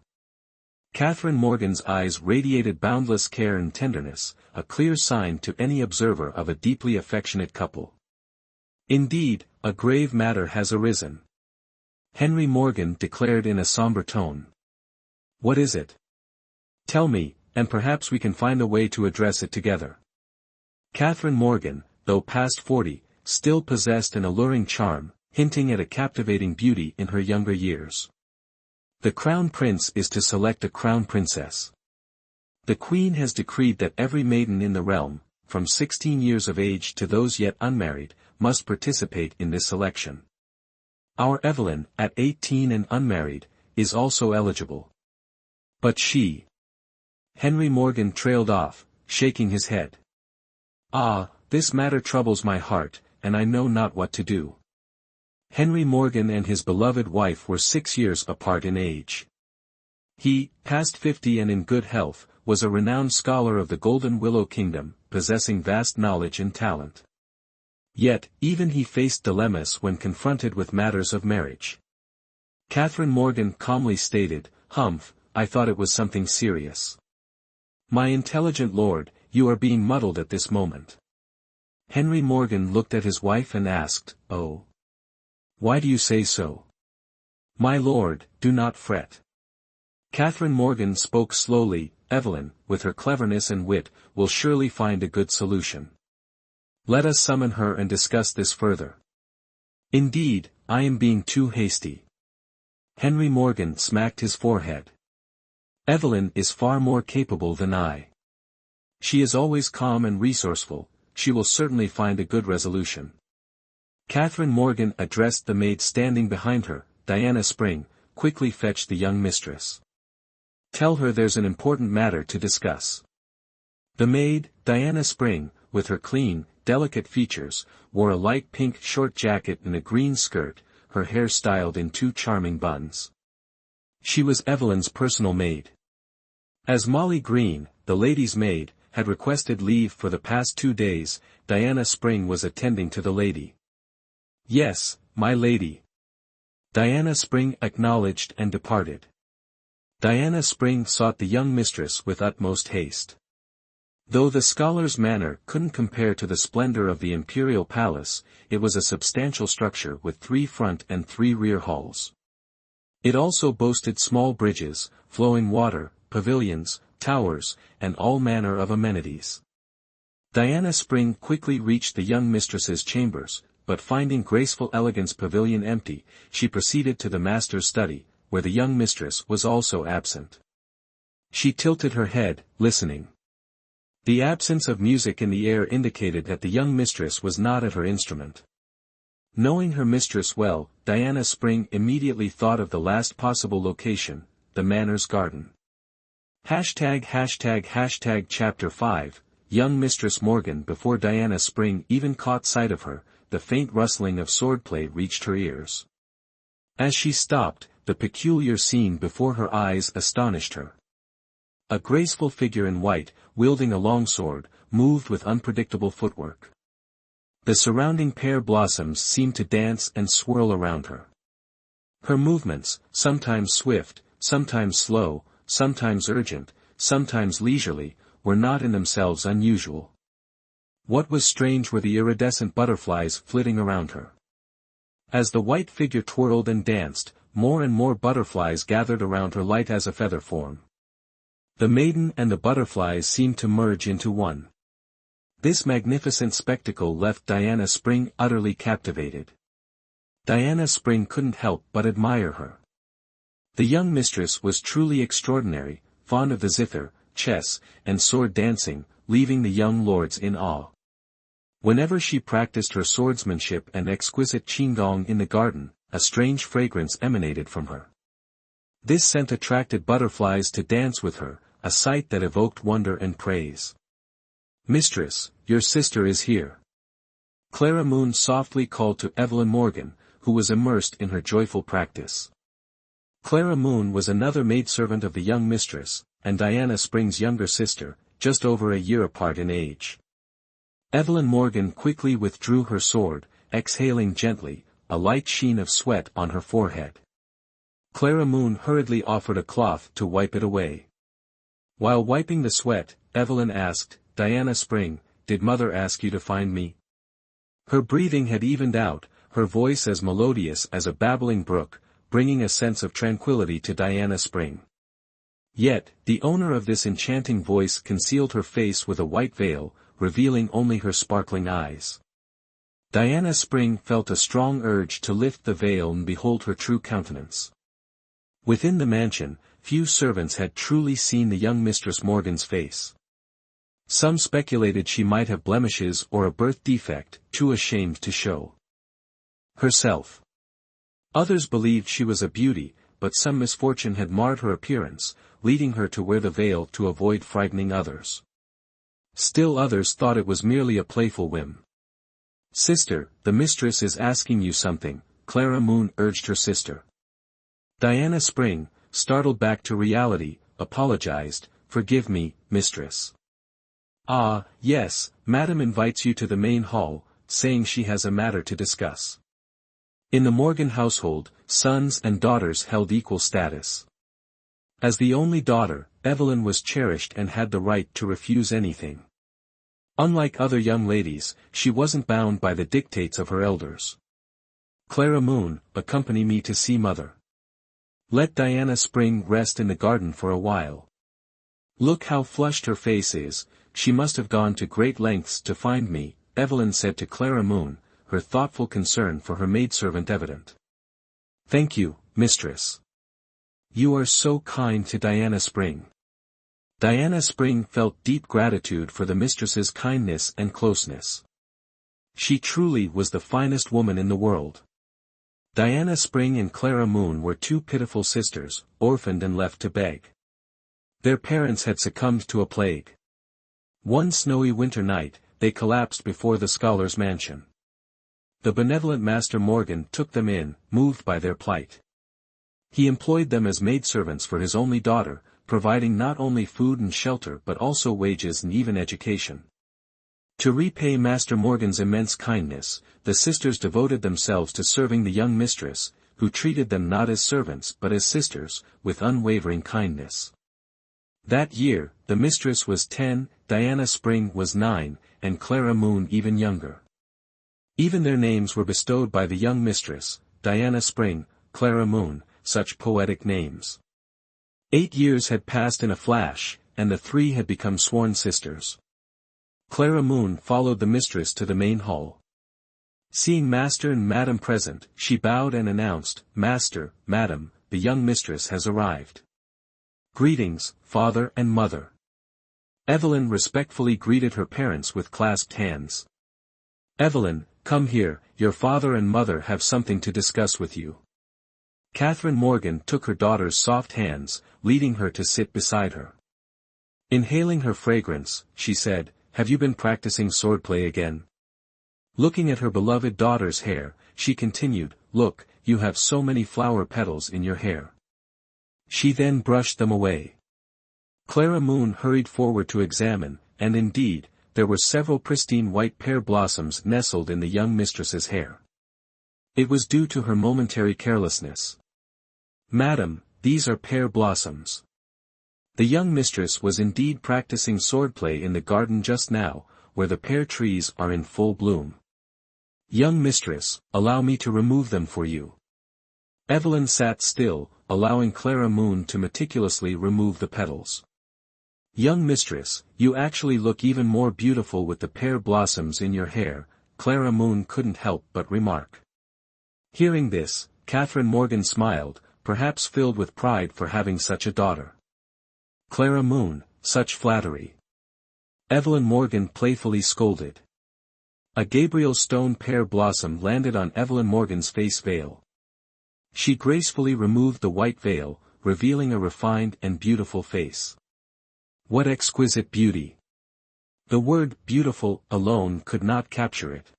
Catherine Morgan's eyes radiated boundless care and tenderness, a clear sign to any observer of a deeply affectionate couple. Indeed, a grave matter has arisen. Henry Morgan declared in a somber tone. What is it? Tell me, and perhaps we can find a way to address it together. Catherine Morgan, though past 40, still possessed an alluring charm, hinting at a captivating beauty in her younger years. The crown prince is to select a crown princess. The queen has decreed that every maiden in the realm, from 16 years of age to those yet unmarried, must participate in this selection. Our Evelyn, at 18 and unmarried, is also eligible. But she. Henry Morgan trailed off, shaking his head. Ah, this matter troubles my heart, and I know not what to do. Henry Morgan and his beloved wife were 6 years apart in age. He, past 50 and in good health, was a renowned scholar of the Golden Willow Kingdom, possessing vast knowledge and talent. Yet, even he faced dilemmas when confronted with matters of marriage. Catherine Morgan calmly stated, "Humph, I thought it was something serious." My intelligent lord, you are being muddled at this moment. Henry Morgan looked at his wife and asked, "Oh? Why do you say so?" My lord, do not fret. Catherine Morgan spoke slowly. Evelyn, with her cleverness and wit, will surely find a good solution. Let us summon her and discuss this further. Indeed, I am being too hasty. Henry Morgan smacked his forehead. Evelyn is far more capable than I. She is always calm and resourceful, she will certainly find a good resolution. Catherine Morgan addressed the maid standing behind her, Diana Spring, quickly fetch the young mistress. Tell her there's an important matter to discuss. The maid, Diana Spring, with her clean, delicate features, wore a light pink short jacket and a green skirt, her hair styled in 2 charming buns. She was Evelyn's personal maid. As Molly Green, the lady's maid, had requested leave for the past 2 days, Diana Spring was attending to the lady. Yes, my lady. Diana Spring acknowledged and departed. Diana Spring sought the young mistress with utmost haste. Though the scholar's manor couldn't compare to the splendor of the imperial palace, it was a substantial structure with 3 front and 3 rear halls. It also boasted small bridges, flowing water, pavilions, towers, and all manner of amenities. Diana Spring quickly reached the young mistress's chambers, but finding graceful elegance pavilion empty, she proceeded to the master's study, where the young mistress was also absent. She tilted her head, listening. The absence of music in the air indicated that the young mistress was not at her instrument. Knowing her mistress well, Diana Spring immediately thought of the last possible location, the manor's garden. Chapter 5, Young Mistress Morgan. Before Diana Spring even caught sight of her, the faint rustling of swordplay reached her ears. As she stopped, the peculiar scene before her eyes astonished her. A graceful figure in white, wielding a long sword, moved with unpredictable footwork. The surrounding pear blossoms seemed to dance and swirl around her. Her movements, sometimes swift, sometimes slow, sometimes urgent, sometimes leisurely, were not in themselves unusual. What was strange were the iridescent butterflies flitting around her. As the white figure twirled and danced, more and more butterflies gathered around her light as a feather form. The maiden and the butterflies seemed to merge into one. This magnificent spectacle left Diana Spring utterly captivated. Diana Spring couldn't help but admire her. The young mistress was truly extraordinary, fond of the zither, chess, and sword dancing, leaving the young lords in awe. Whenever she practiced her swordsmanship and exquisite qigong in the garden, a strange fragrance emanated from her. This scent attracted butterflies to dance with her, a sight that evoked wonder and praise. "Mistress, your sister is here." Clara Moon softly called to Evelyn Morgan, who was immersed in her joyful practice. Clara Moon was another maidservant of the young mistress, and Diana Spring's younger sister, just over a year apart in age. Evelyn Morgan quickly withdrew her sword, exhaling gently, a light sheen of sweat on her forehead. Clara Moon hurriedly offered a cloth to wipe it away. While wiping the sweat, Evelyn asked, "Diana Spring, did mother ask you to find me?" Her breathing had evened out, her voice as melodious as a babbling brook, bringing a sense of tranquility to Diana Spring. Yet, the owner of this enchanting voice concealed her face with a white veil, revealing only her sparkling eyes. Diana Spring felt a strong urge to lift the veil and behold her true countenance. Within the mansion, few servants had truly seen the young Mistress Morgan's face. Some speculated she might have blemishes or a birth defect, too ashamed to show herself. Others believed she was a beauty, but some misfortune had marred her appearance, leading her to wear the veil to avoid frightening others. Still others thought it was merely a playful whim. "Sister, the mistress is asking you something," Clara Moon urged her sister. Diana Spring, startled back to reality, apologized, "Forgive me, mistress. Ah, yes, madam invites you to the main hall, saying she has a matter to discuss." In the Morgan household, sons and daughters held equal status. As the only daughter, Evelyn was cherished and had the right to refuse anything. Unlike other young ladies, she wasn't bound by the dictates of her elders. "Clara Moon, accompany me to see mother. Let Diana Spring rest in the garden for a while. Look how flushed her face is, she must have gone to great lengths to find me," Evelyn said to Clara Moon, her thoughtful concern for her maidservant evident. "Thank you, mistress. You are so kind to Diana Spring." Diana Spring felt deep gratitude for the mistress's kindness and closeness. She truly was the finest woman in the world. Diana Spring and Clara Moon were two pitiful sisters, orphaned and left to beg. Their parents had succumbed to a plague. One snowy winter night, they collapsed before the scholar's mansion. The benevolent Master Morgan took them in, moved by their plight. He employed them as maidservants for his only daughter, providing not only food and shelter but also wages and even education. To repay Master Morgan's immense kindness, the sisters devoted themselves to serving the young mistress, who treated them not as servants but as sisters, with unwavering kindness. That year, the mistress was 10, Diana Spring was 9, and Clara Moon even younger. Even their names were bestowed by the young mistress, Diana Spring, Clara Moon, such poetic names. 8 years had passed in a flash, and the three had become sworn sisters. Clara Moon followed the mistress to the main hall. Seeing Master and Madam present, she bowed and announced, "Master, Madam, the young mistress has arrived. Greetings, father and mother." Evelyn respectfully greeted her parents with clasped hands. "Evelyn, come here, your father and mother have something to discuss with you." Catherine Morgan took her daughter's soft hands, leading her to sit beside her. Inhaling her fragrance, she said, "Have you been practicing swordplay again?" Looking at her beloved daughter's hair, she continued, "Look, you have so many flower petals in your hair." She then brushed them away. Clara Moon hurried forward to examine, and indeed, there were several pristine white pear blossoms nestled in the young mistress's hair. It was due to her momentary carelessness. "Madam, these are pear blossoms." The young mistress was indeed practicing swordplay in the garden just now, where the pear trees are in full bloom. "Young mistress, allow me to remove them for you." Evelyn sat still, allowing Clara Moon to meticulously remove the petals. "Young mistress, you actually look even more beautiful with the pear blossoms in your hair," Clara Moon couldn't help but remark. Hearing this, Catherine Morgan smiled, perhaps filled with pride for having such a daughter. "Clara Moon, such flattery." Evelyn Morgan playfully scolded. A Gabriel stone pear blossom landed on Evelyn Morgan's face veil. She gracefully removed the white veil, revealing a refined and beautiful face. What exquisite beauty! The word beautiful alone could not capture it.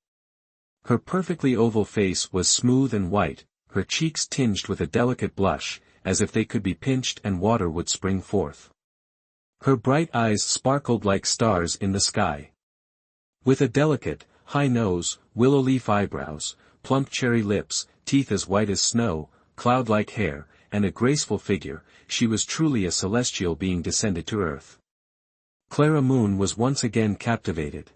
Her perfectly oval face was smooth and white, her cheeks tinged with a delicate blush, as if they could be pinched and water would spring forth. Her bright eyes sparkled like stars in the sky. With a delicate, high nose, willow-leaf eyebrows, plump cherry lips, teeth as white as snow, cloud-like hair, and a graceful figure, she was truly a celestial being descended to earth. Clara Moon was once again captivated.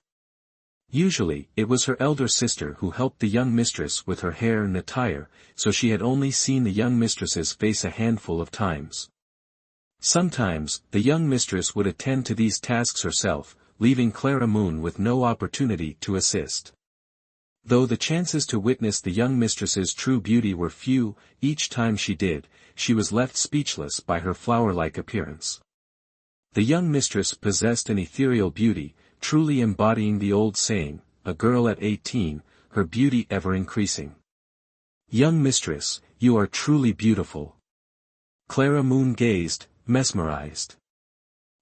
Usually, it was her elder sister who helped the young mistress with her hair and attire, so she had only seen the young mistress's face a handful of times. Sometimes, the young mistress would attend to these tasks herself, leaving Clara Moon with no opportunity to assist. Though the chances to witness the young mistress's true beauty were few, each time she did, she was left speechless by her flower-like appearance. The young mistress possessed an ethereal beauty, truly embodying the old saying, a girl at 18, her beauty ever increasing. Young mistress, you are truly beautiful. Clara Moon gazed, mesmerized.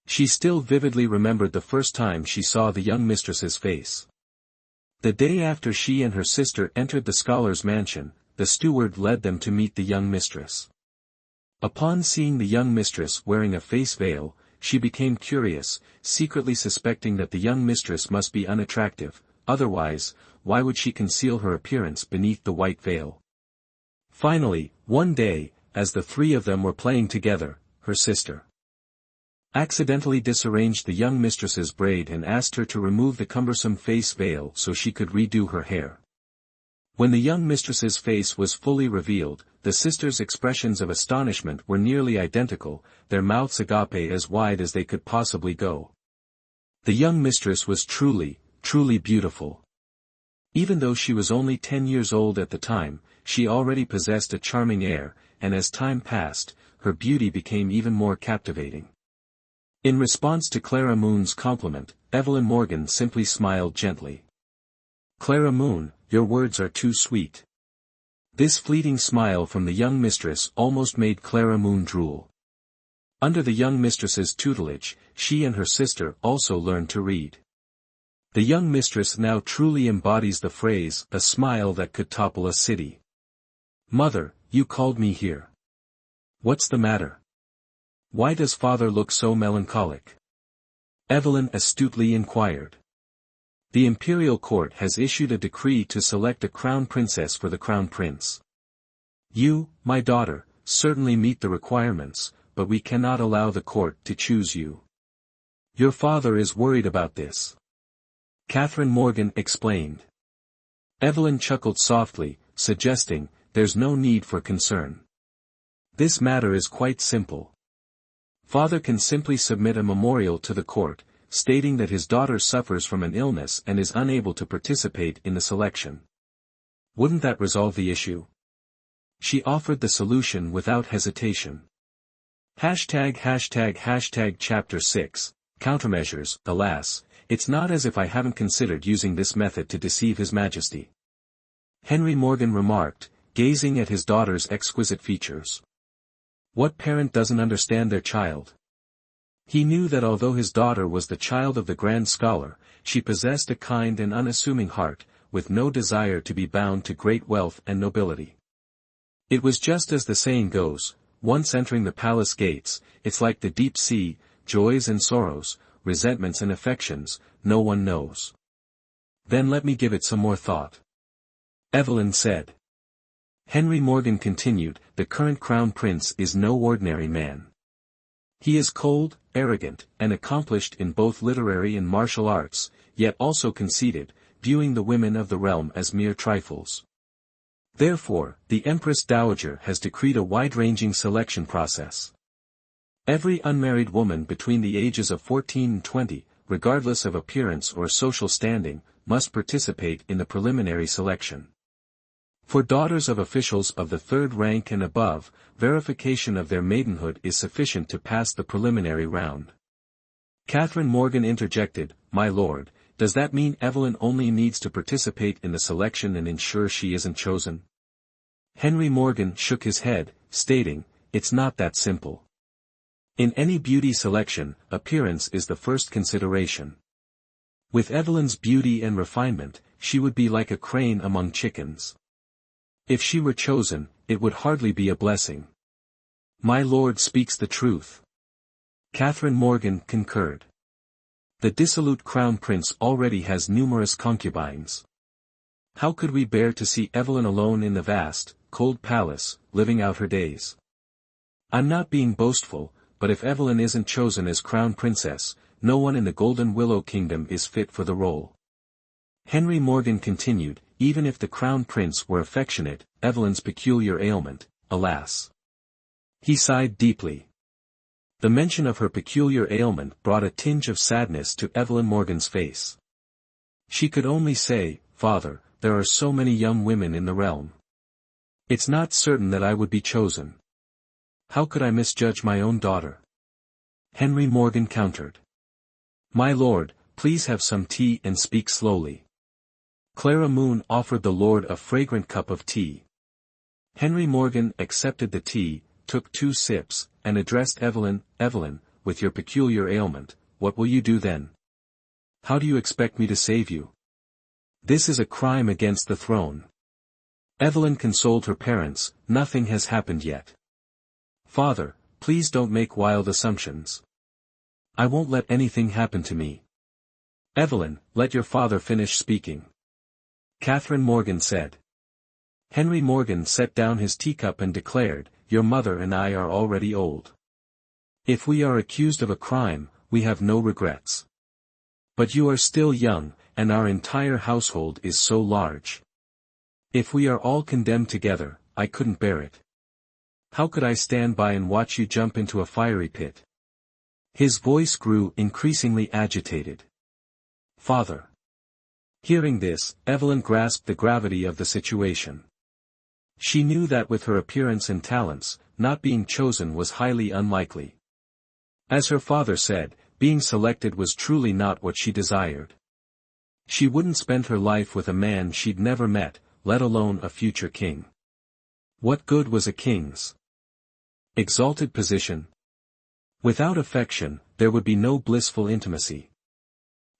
She still vividly remembered the first time she saw the young mistress's face. The day after she and her sister entered the scholar's mansion, the steward led them to meet the young mistress. Upon seeing the young mistress wearing a face veil, she became curious, secretly suspecting that the young mistress must be unattractive, otherwise, why would she conceal her appearance beneath the white veil? Finally, one day, as the three of them were playing together, her sister accidentally disarranged the young mistress's braid and asked her to remove the cumbersome face veil so she could redo her hair. When the young mistress's face was fully revealed, the sisters' expressions of astonishment were nearly identical, their mouths agape as wide as they could possibly go. The young mistress was truly beautiful. Even though she was only 10 years old at the time, she already possessed a charming air, and as time passed, her beauty became even more captivating. In response to Clara Moon's compliment, Evelyn Morgan simply smiled gently. Clara Moon, your words are too sweet. This fleeting smile from the young mistress almost made Clara Moon drool. Under the young mistress's tutelage, she and her sister also learned to read. The young mistress now truly embodies the phrase, a smile that could topple a city. Mother, you called me here. What's the matter? Why does father look so melancholic? Evelyn astutely inquired. The imperial court has issued a decree to select a crown princess for the crown prince. You, my daughter, certainly meet the requirements, but we cannot allow the court to choose you. Your father is worried about this. Catherine Morgan explained. Evelyn chuckled softly, suggesting, there's no need for concern. This matter is quite simple. Father can simply submit a memorial to the court, stating that his daughter suffers from an illness and is unable to participate in the selection. Wouldn't that resolve the issue? She offered the solution without hesitation. ### Chapter 6, Countermeasures. Alas, it's not as if I haven't considered using this method to deceive His Majesty. Henry Morgan remarked, gazing at his daughter's exquisite features. What parent doesn't understand their child? He knew that although his daughter was the child of the grand scholar, she possessed a kind and unassuming heart, with no desire to be bound to great wealth and nobility. It was just as the saying goes, once entering the palace gates, it's like the deep sea, joys and sorrows, resentments and affections, no one knows. Then let me give it some more thought. Evelyn said. Henry Morgan continued, the current crown prince is no ordinary man. He is cold, arrogant, and accomplished in both literary and martial arts, yet also conceited, viewing the women of the realm as mere trifles. Therefore, the Empress Dowager has decreed a wide-ranging selection process. Every unmarried woman between the ages of 14 and 20, regardless of appearance or social standing, must participate in the preliminary selection. For daughters of officials of the third rank and above, verification of their maidenhood is sufficient to pass the preliminary round. Catherine Morgan interjected, My lord, Does that mean Evelyn only needs to participate in the selection and ensure she isn't chosen? Henry Morgan shook his head, stating, "It's not that simple. In any beauty selection, appearance is the first consideration. With Evelyn's beauty and refinement, she would be like a crane among chickens. If she were chosen, it would hardly be a blessing." "My lord speaks the truth." Catherine Morgan concurred. "The dissolute crown prince already has numerous concubines. How could we bear to see Evelyn alone in the vast, cold palace, living out her days? I'm not being boastful, but if Evelyn isn't chosen as crown princess, no one in the Golden Willow Kingdom is fit for the role." Henry Morgan continued, "Even if the crown prince were affectionate, Evelyn's peculiar ailment, alas." He sighed deeply. The mention of her peculiar ailment brought a tinge of sadness to Evelyn Morgan's face. She could only say, "Father, there are so many young women in the realm. It's not certain that I would be chosen. How could I misjudge my own daughter?" Henry Morgan countered. "My lord, please have some tea and speak slowly." Clara Moon offered the lord a fragrant cup of tea. Henry Morgan accepted the tea, took 2 sips, and addressed Evelyn. "Evelyn, with your peculiar ailment, what will you do then? How do you expect me to save you? This is a crime against the throne." Evelyn consoled her parents, "Nothing has happened yet. Father, please don't make wild assumptions. I won't let anything happen to me." "Evelyn, let your father finish speaking," Catherine Morgan said. Henry Morgan set down his teacup and declared, "Your mother and I are already old. If we are accused of a crime, we have no regrets. But you are still young, and our entire household is so large. If we are all condemned together, I couldn't bear it. How could I stand by and watch you jump into a fiery pit?" His voice grew increasingly agitated. "Father." Hearing this, Evelyn grasped the gravity of the situation. She knew that with her appearance and talents, not being chosen was highly unlikely. As her father said, being selected was truly not what she desired. She wouldn't spend her life with a man she'd never met, let alone a future king. What good was a king's exalted position? Without affection, there would be no blissful intimacy.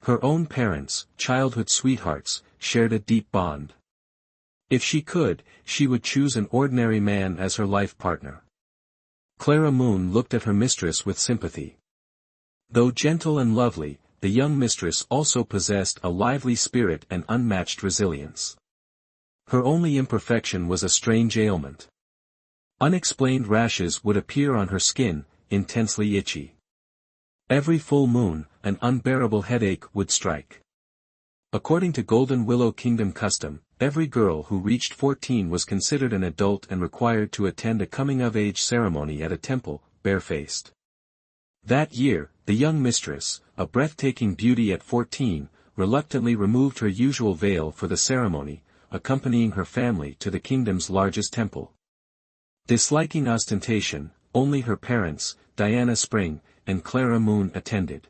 Her own parents, childhood sweethearts, shared a deep bond. If she could, she would choose an ordinary man as her life partner. Clara Moon looked at her mistress with sympathy. Though gentle and lovely, the young mistress also possessed a lively spirit and unmatched resilience. Her only imperfection was a strange ailment. Unexplained rashes would appear on her skin, intensely itchy. Every full moon, an unbearable headache would strike. According to Golden Willow Kingdom custom, every girl who reached 14 was considered an adult and required to attend a coming-of-age ceremony at a temple, barefaced. That year, the young mistress, a breathtaking beauty at 14, reluctantly removed her usual veil for the ceremony, accompanying her family to the kingdom's largest temple. Disliking ostentation, only her parents, Diana Spring, and Clara Moon attended.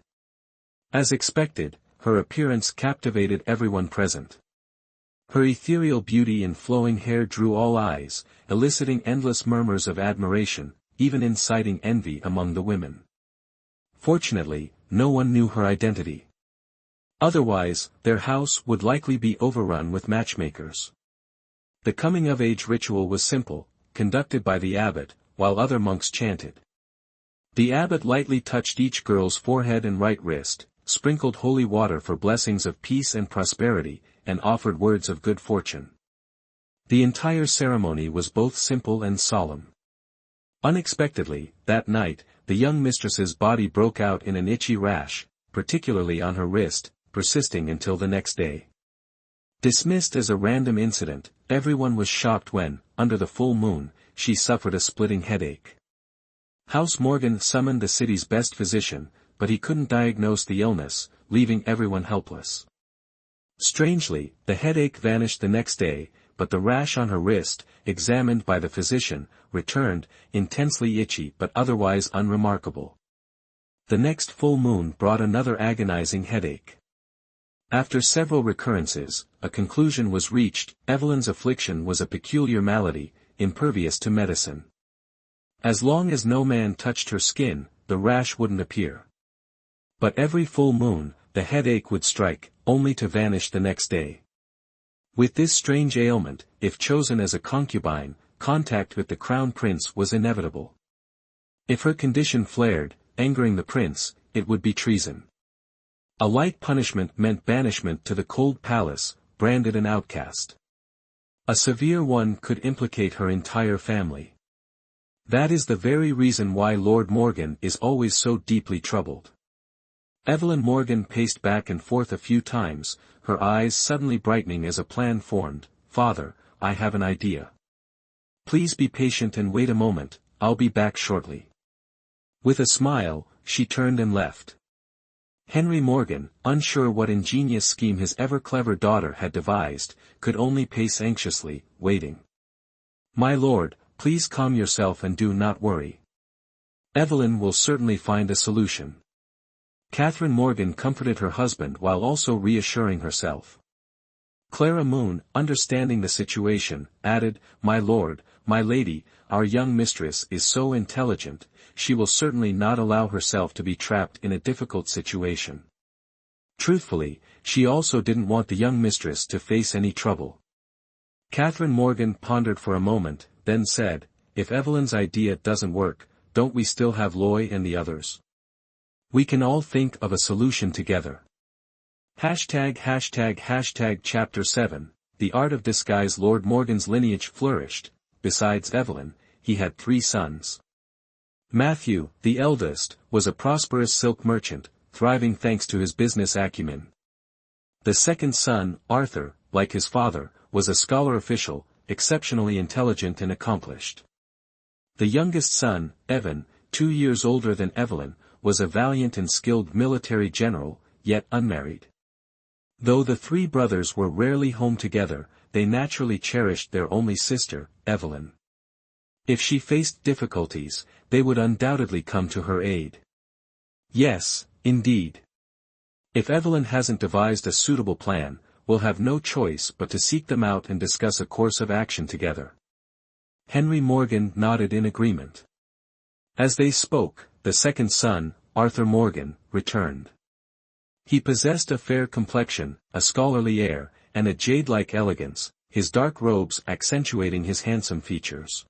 As expected, her appearance captivated everyone present. Her ethereal beauty and flowing hair drew all eyes, eliciting endless murmurs of admiration, even inciting envy among the women. Fortunately, no one knew her identity. Otherwise, their house would likely be overrun with matchmakers. The coming-of-age ritual was simple, conducted by the abbot, while other monks chanted. The abbot lightly touched each girl's forehead and right wrist, sprinkled holy water for blessings of peace and prosperity, and offered words of good fortune. The entire ceremony was both simple and solemn. Unexpectedly, that night, the young mistress's body broke out in an itchy rash, particularly on her wrist, persisting until the next day. Dismissed as a random incident, everyone was shocked when, under the full moon, she suffered a splitting headache. House Morgan summoned the city's best physician, but he couldn't diagnose the illness, leaving everyone helpless. Strangely, the headache vanished the next day, but the rash on her wrist, examined by the physician, returned, intensely itchy but otherwise unremarkable. The next full moon brought another agonizing headache. After several recurrences, a conclusion was reached. Evelyn's affliction was a peculiar malady, impervious to medicine. As long as no man touched her skin, the rash wouldn't appear. But every full moon, the headache would strike, only to vanish the next day. With this strange ailment, if chosen as a concubine, contact with the crown prince was inevitable. If her condition flared, angering the prince, it would be treason. A light punishment meant banishment to the cold palace, branded an outcast. A severe one could implicate her entire family. That is the very reason why Lord Morgan is always so deeply troubled. Evelyn Morgan paced back and forth a few times, her eyes suddenly brightening as a plan formed. "Father, I have an idea. Please be patient and wait a moment, I'll be back shortly." With a smile, she turned and left. Henry Morgan, unsure what ingenious scheme his ever-clever daughter had devised, could only pace anxiously, waiting. "My lord, please calm yourself and do not worry. Evelyn will certainly find a solution." Catherine Morgan comforted her husband while also reassuring herself. Clara Moon, understanding the situation, added, "My lord, my lady, our young mistress is so intelligent, she will certainly not allow herself to be trapped in a difficult situation." Truthfully, she also didn't want the young mistress to face any trouble. Catherine Morgan pondered for a moment, then said, "If Evelyn's idea doesn't work, don't we still have Loy and the others? We can all think of a solution together." Chapter 7, The Art of Disguise. Lord Morgan's lineage flourished. Besides Evelyn, he had 3 sons. Matthew, the eldest, was a prosperous silk merchant, thriving thanks to his business acumen. The second son, Arthur, like his father, was a scholar official, exceptionally intelligent and accomplished. The youngest son, Evan, 2 years older than Evelyn, was a valiant and skilled military general, yet unmarried. Though the 3 brothers were rarely home together, they naturally cherished their only sister, Evelyn. If she faced difficulties, they would undoubtedly come to her aid. Yes, indeed. If Evelyn hasn't devised a suitable plan, we'll have no choice but to seek them out and discuss a course of action together. Henry Morgan nodded in agreement. As they spoke, the second son, Arthur Morgan, returned. He possessed a fair complexion, a scholarly air, and a jade-like elegance, his dark robes accentuating his handsome features.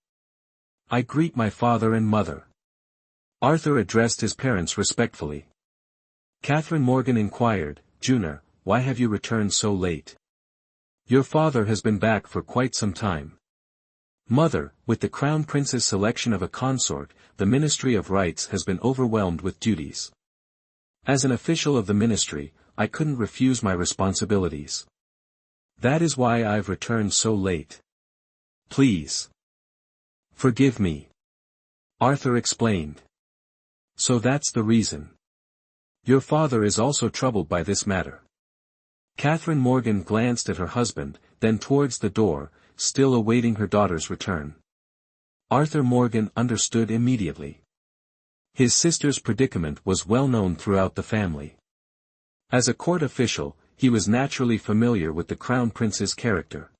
"I greet my father and mother." Arthur addressed his parents respectfully. Catherine Morgan inquired, "Junior, why have you returned so late? Your father has been back for quite some time." "Mother, with the Crown Prince's selection of a consort, the Ministry of Rights has been overwhelmed with duties. As an official of the ministry, I couldn't refuse my responsibilities. That is why I've returned so late. Please forgive me," Arthur explained. "So that's the reason. Your father is also troubled by this matter." Catherine Morgan glanced at her husband, then towards the door, still awaiting her daughter's return. Arthur Morgan understood immediately. His sister's predicament was well known throughout the family. As a court official, he was naturally familiar with the Crown Prince's character.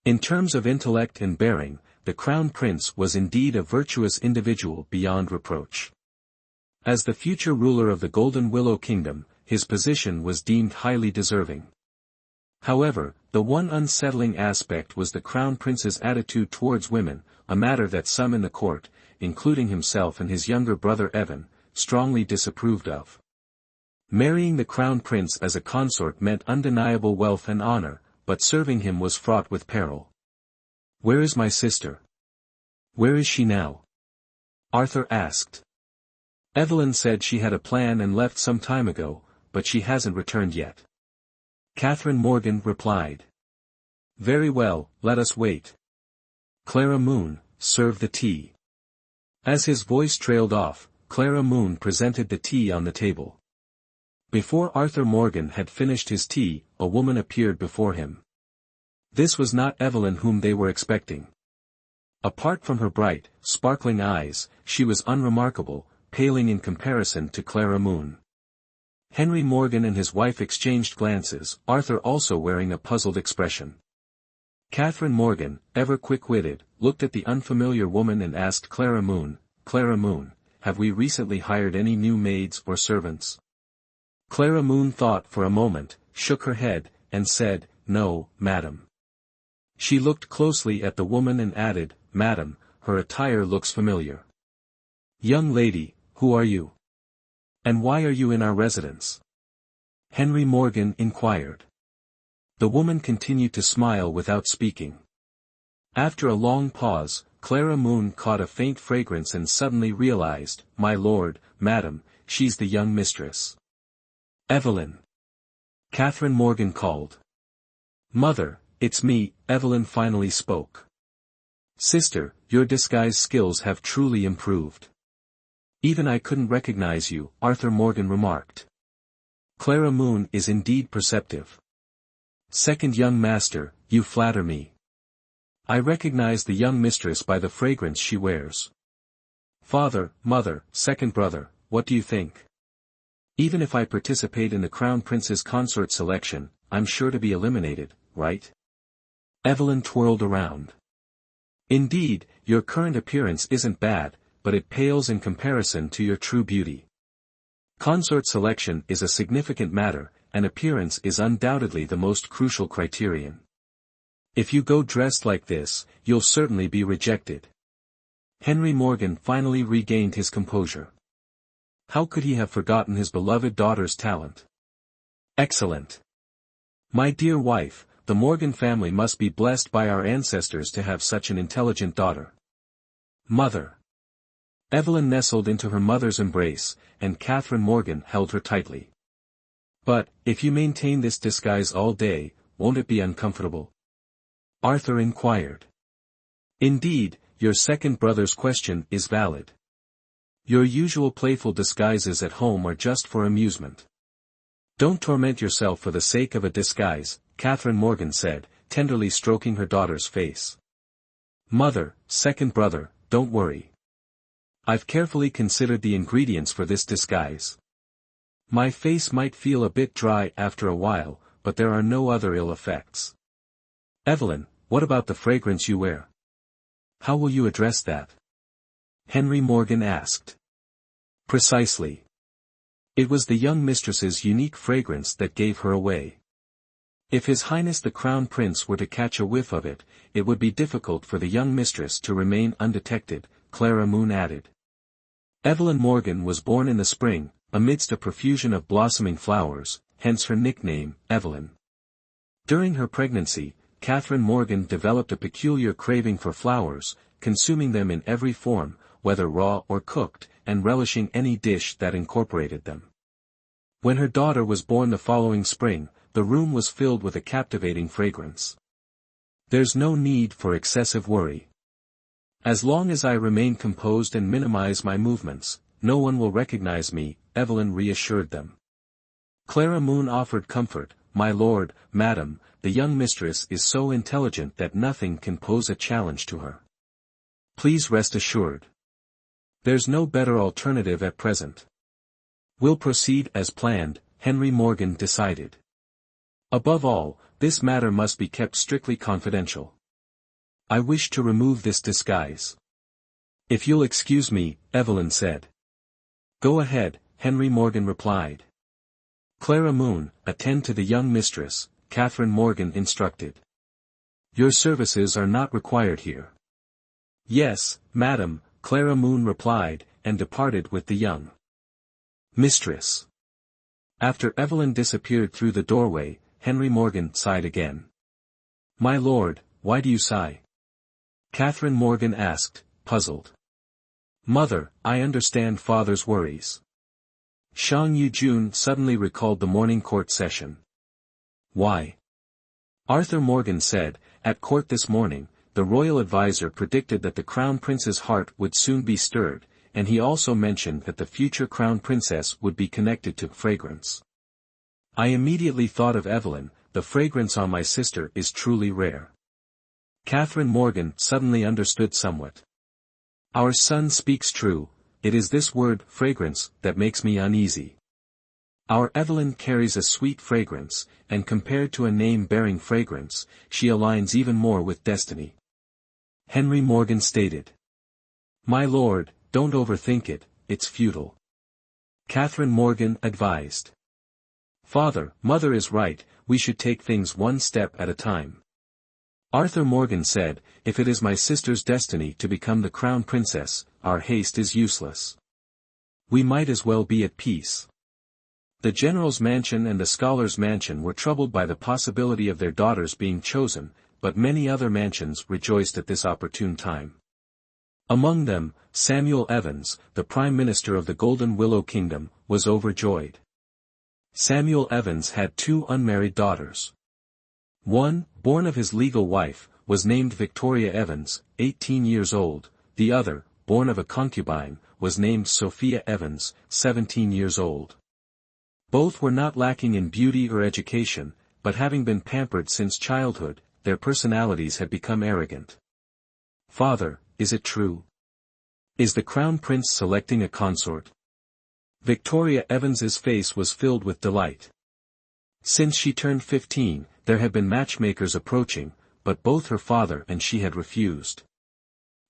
In terms of intellect and bearing, the Crown Prince was indeed a virtuous individual beyond reproach. As the future ruler of the Golden Willow Kingdom, his position was deemed highly deserving. However, the one unsettling aspect was the Crown Prince's attitude towards women, a matter that some in the court, including himself and his younger brother Evan, strongly disapproved of. Marrying the Crown Prince as a consort meant undeniable wealth and honor, but serving him was fraught with peril. "Where is my sister? Where is she now?" Arthur asked. "Evelyn said she had a plan and left some time ago, but she hasn't returned yet," Catherine Morgan replied. "Very well, let us wait. Clara Moon, serve the tea." As his voice trailed off, Clara Moon presented the tea on the table. Before Arthur Morgan had finished his tea, a woman appeared before him. This was not Evelyn whom they were expecting. Apart from her bright, sparkling eyes, she was unremarkable, paling in comparison to Clara Moon. Henry Morgan and his wife exchanged glances, Arthur also wearing a puzzled expression. Catherine Morgan, ever quick-witted, looked at the unfamiliar woman and asked Clara Moon, have we recently hired any new maids or servants? Clara Moon thought for a moment, shook her head, and said, no, madam. She looked closely at the woman and added, madam, her attire looks familiar. Young lady, who are you? And why are you in our residence? Henry Morgan inquired. The woman continued to smile without speaking. After a long pause, Clara Moon caught a faint fragrance and suddenly realized, my lord, madam, she's the young mistress. Evelyn. Catherine Morgan called. Mother, it's me, Evelyn finally spoke. Sister, your disguise skills have truly improved. Even I couldn't recognize you, Arthur Morgan remarked. Clara Moon is indeed perceptive. Second young master, you flatter me. I recognize the young mistress by the fragrance she wears. Father, mother, second brother, what do you think? Even if I participate in the Crown Prince's consort selection, I'm sure to be eliminated, right? Evelyn twirled around. Indeed, your current appearance isn't bad, but it pales in comparison to your true beauty. Consort selection is a significant matter, and appearance is undoubtedly the most crucial criterion. If you go dressed like this, you'll certainly be rejected. Henry Morgan finally regained his composure. How could he have forgotten his beloved daughter's talent? Excellent. My dear wife, the Morgan family must be blessed by our ancestors to have such an intelligent daughter. Mother. Evelyn nestled into her mother's embrace, and Catherine Morgan held her tightly. But, if you maintain this disguise all day, won't it be uncomfortable? Arthur inquired. Indeed, your second brother's question is valid. Your usual playful disguises at home are just for amusement. Don't torment yourself for the sake of a disguise, Catherine Morgan said, tenderly stroking her daughter's face. Mother, second brother, don't worry. I've carefully considered the ingredients for this disguise. My face might feel a bit dry after a while, but there are no other ill effects. Evelyn, what about the fragrance you wear? How will you address that? Henry Morgan asked. Precisely. It was the young mistress's unique fragrance that gave her away. If His Highness the Crown Prince were to catch a whiff of it, it would be difficult for the young mistress to remain undetected, Clara Moon added. Evelyn Morgan was born in the spring, amidst a profusion of blossoming flowers, hence her nickname, Evelyn. During her pregnancy, Catherine Morgan developed a peculiar craving for flowers, consuming them in every form, whether raw or cooked, and relishing any dish that incorporated them. When her daughter was born the following spring, the room was filled with a captivating fragrance. There's no need for excessive worry. As long as I remain composed and minimize my movements, no one will recognize me, Evelyn reassured them. Clara Moon offered comfort, my lord, madam, the young mistress is so intelligent that nothing can pose a challenge to her. Please rest assured. There's no better alternative at present. We'll proceed as planned, Henry Morgan decided. Above all, this matter must be kept strictly confidential. I wish to remove this disguise. If you'll excuse me, Evelyn said. Go ahead, Henry Morgan replied. Clara Moon, attend to the young mistress, Catherine Morgan instructed. Your services are not required here. Yes, madam, Clara Moon replied, and departed with the young mistress. After Evelyn disappeared through the doorway, Henry Morgan sighed again. My lord, why do you sigh? Catherine Morgan asked, puzzled. Mother, I understand father's worries. Shang Yu-jun suddenly recalled the morning court session. Why? Arthur Morgan said, at court this morning, the royal advisor predicted that the crown prince's heart would soon be stirred, and he also mentioned that the future crown princess would be connected to fragrance. I immediately thought of Evelyn, the fragrance on my sister is truly rare. Catherine Morgan suddenly understood somewhat. Our son speaks true, it is this word, fragrance, that makes me uneasy. Our Evelyn carries a sweet fragrance, and compared to a name-bearing fragrance, she aligns even more with destiny. Henry Morgan stated. My lord, don't overthink it, it's futile. Catherine Morgan advised. Father, mother is right, we should take things one step at a time. Arthur Morgan said, if it is my sister's destiny to become the crown princess, our haste is useless. We might as well be at peace. The general's mansion and the scholar's mansion were troubled by the possibility of their daughters being chosen, but many other mansions rejoiced at this opportune time. Among them, Samuel Evans, the Prime Minister of the Golden Willow Kingdom, was overjoyed. Samuel Evans had 2 unmarried daughters. One, born of his legal wife, was named Victoria Evans, 18 years old, the other, born of a concubine, was named Sophia Evans, 17 years old. Both were not lacking in beauty or education, but having been pampered since childhood, their personalities had become arrogant. Father, is it true? Is the crown prince selecting a consort? Victoria Evans's face was filled with delight. Since she turned 15, there had been matchmakers approaching, but both her father and she had refused.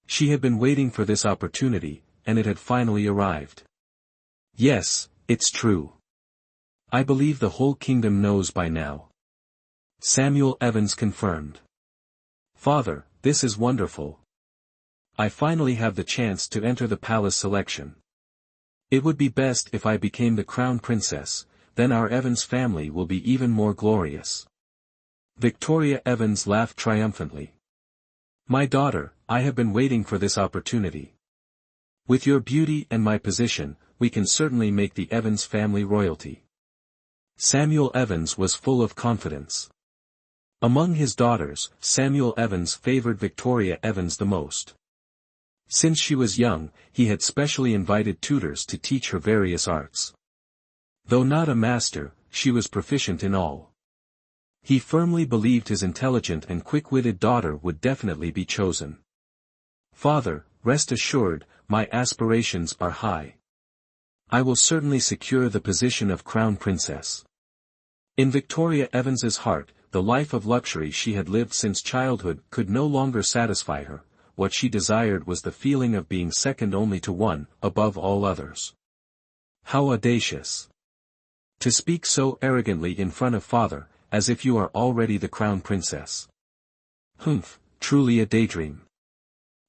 She had been waiting for this opportunity, and it had finally arrived. Yes, it's true. I believe the whole kingdom knows by now. Samuel Evans confirmed. Father, this is wonderful. I finally have the chance to enter the palace selection. It would be best if I became the crown princess, then our Evans family will be even more glorious. Victoria Evans laughed triumphantly. My daughter, I have been waiting for this opportunity. With your beauty and my position, we can certainly make the Evans family royalty. Samuel Evans was full of confidence. Among his daughters, Samuel Evans favored Victoria Evans the most. Since she was young, he had specially invited tutors to teach her various arts. Though not a master, she was proficient in all. He firmly believed his intelligent and quick-witted daughter would definitely be chosen. Father, rest assured, my aspirations are high. I will certainly secure the position of crown princess. In Victoria Evans's heart, the life of luxury she had lived since childhood could no longer satisfy her. What she desired was the feeling of being second only to one, above all others. How audacious! To speak so arrogantly in front of father, as if you are already the crown princess. Humph, truly a daydream.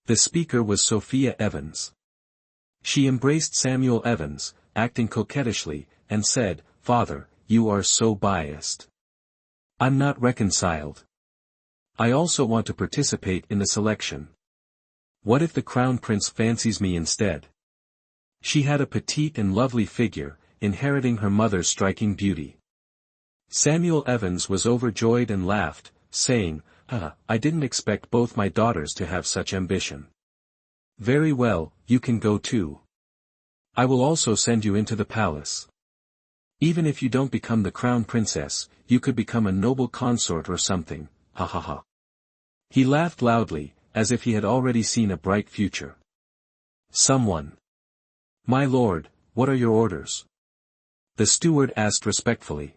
The speaker was Sophia Evans. She embraced Samuel Evans, acting coquettishly, and said, Father, you are so biased. I'm not reconciled. I also want to participate in the selection. What if the crown prince fancies me instead? She had a petite and lovely figure, inheriting her mother's striking beauty. Samuel Evans was overjoyed and laughed, saying, I didn't expect both my daughters to have such ambition. Very well, you can go too. I will also send you into the palace. Even if you don't become the crown princess, you could become a noble consort or something, ha ha ha. He laughed loudly, as if he had already seen a bright future. Someone. My lord, what are your orders? The steward asked respectfully.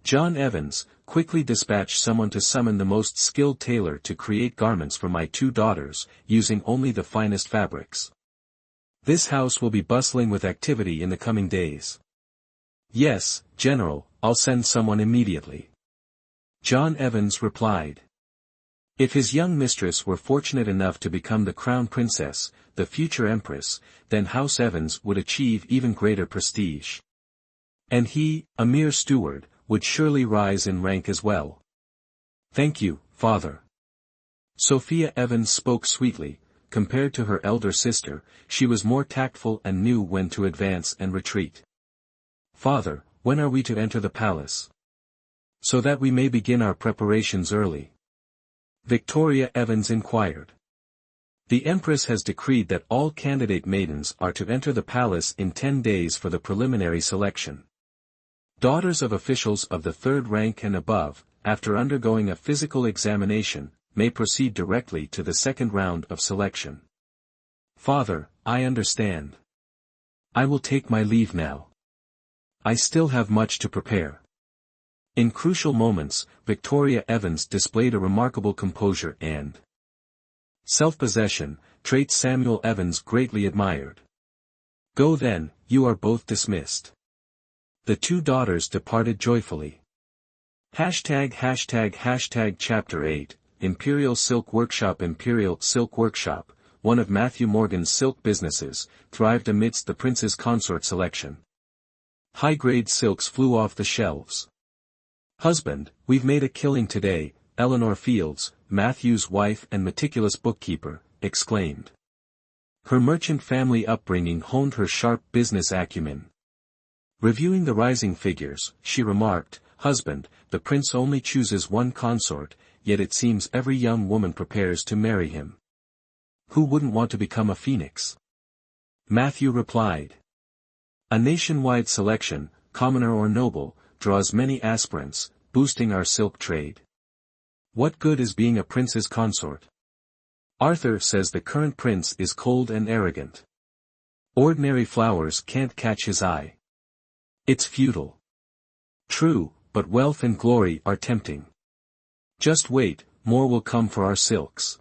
John Evans, quickly dispatch someone to summon the most skilled tailor to create garments for my 2 daughters, using only the finest fabrics. This house will be bustling with activity in the coming days. Yes, General, I'll send someone immediately. John Evans replied. If his young mistress were fortunate enough to become the crown princess, the future empress, then House Evans would achieve even greater prestige. And he, a mere steward, would surely rise in rank as well. Thank you, father. Sophia Evans spoke sweetly. Compared to her elder sister, she was more tactful and knew when to advance and retreat. Father, when are we to enter the palace? So that we may begin our preparations early. Victoria Evans inquired. The Empress has decreed that all candidate maidens are to enter the palace in 10 days for the preliminary selection. Daughters of officials of the 3rd rank and above, after undergoing a physical examination, may proceed directly to the 2nd round of selection. Father, I understand. I will take my leave now. I still have much to prepare. In crucial moments, Victoria Evans displayed a remarkable composure and self-possession, traits Samuel Evans greatly admired. Go then, you are both dismissed. The two daughters departed joyfully. Chapter 8, Imperial Silk Workshop. Imperial Silk Workshop, one of Matthew Morgan's silk businesses, thrived amidst the prince's consort selection. High-grade silks flew off the shelves. Husband, we've made a killing today, Eleanor Fields, Matthew's wife and meticulous bookkeeper, exclaimed. Her merchant family upbringing honed her sharp business acumen. Reviewing the rising figures, she remarked, Husband, the prince only chooses one consort, yet it seems every young woman prepares to marry him. Who wouldn't want to become a phoenix? Matthew replied. A nationwide selection, commoner or noble, draws many aspirants, boosting our silk trade. What good is being a prince's consort? Arthur says the current prince is cold and arrogant. Ordinary flowers can't catch his eye. It's futile. True, but wealth and glory are tempting. Just wait, more will come for our silks.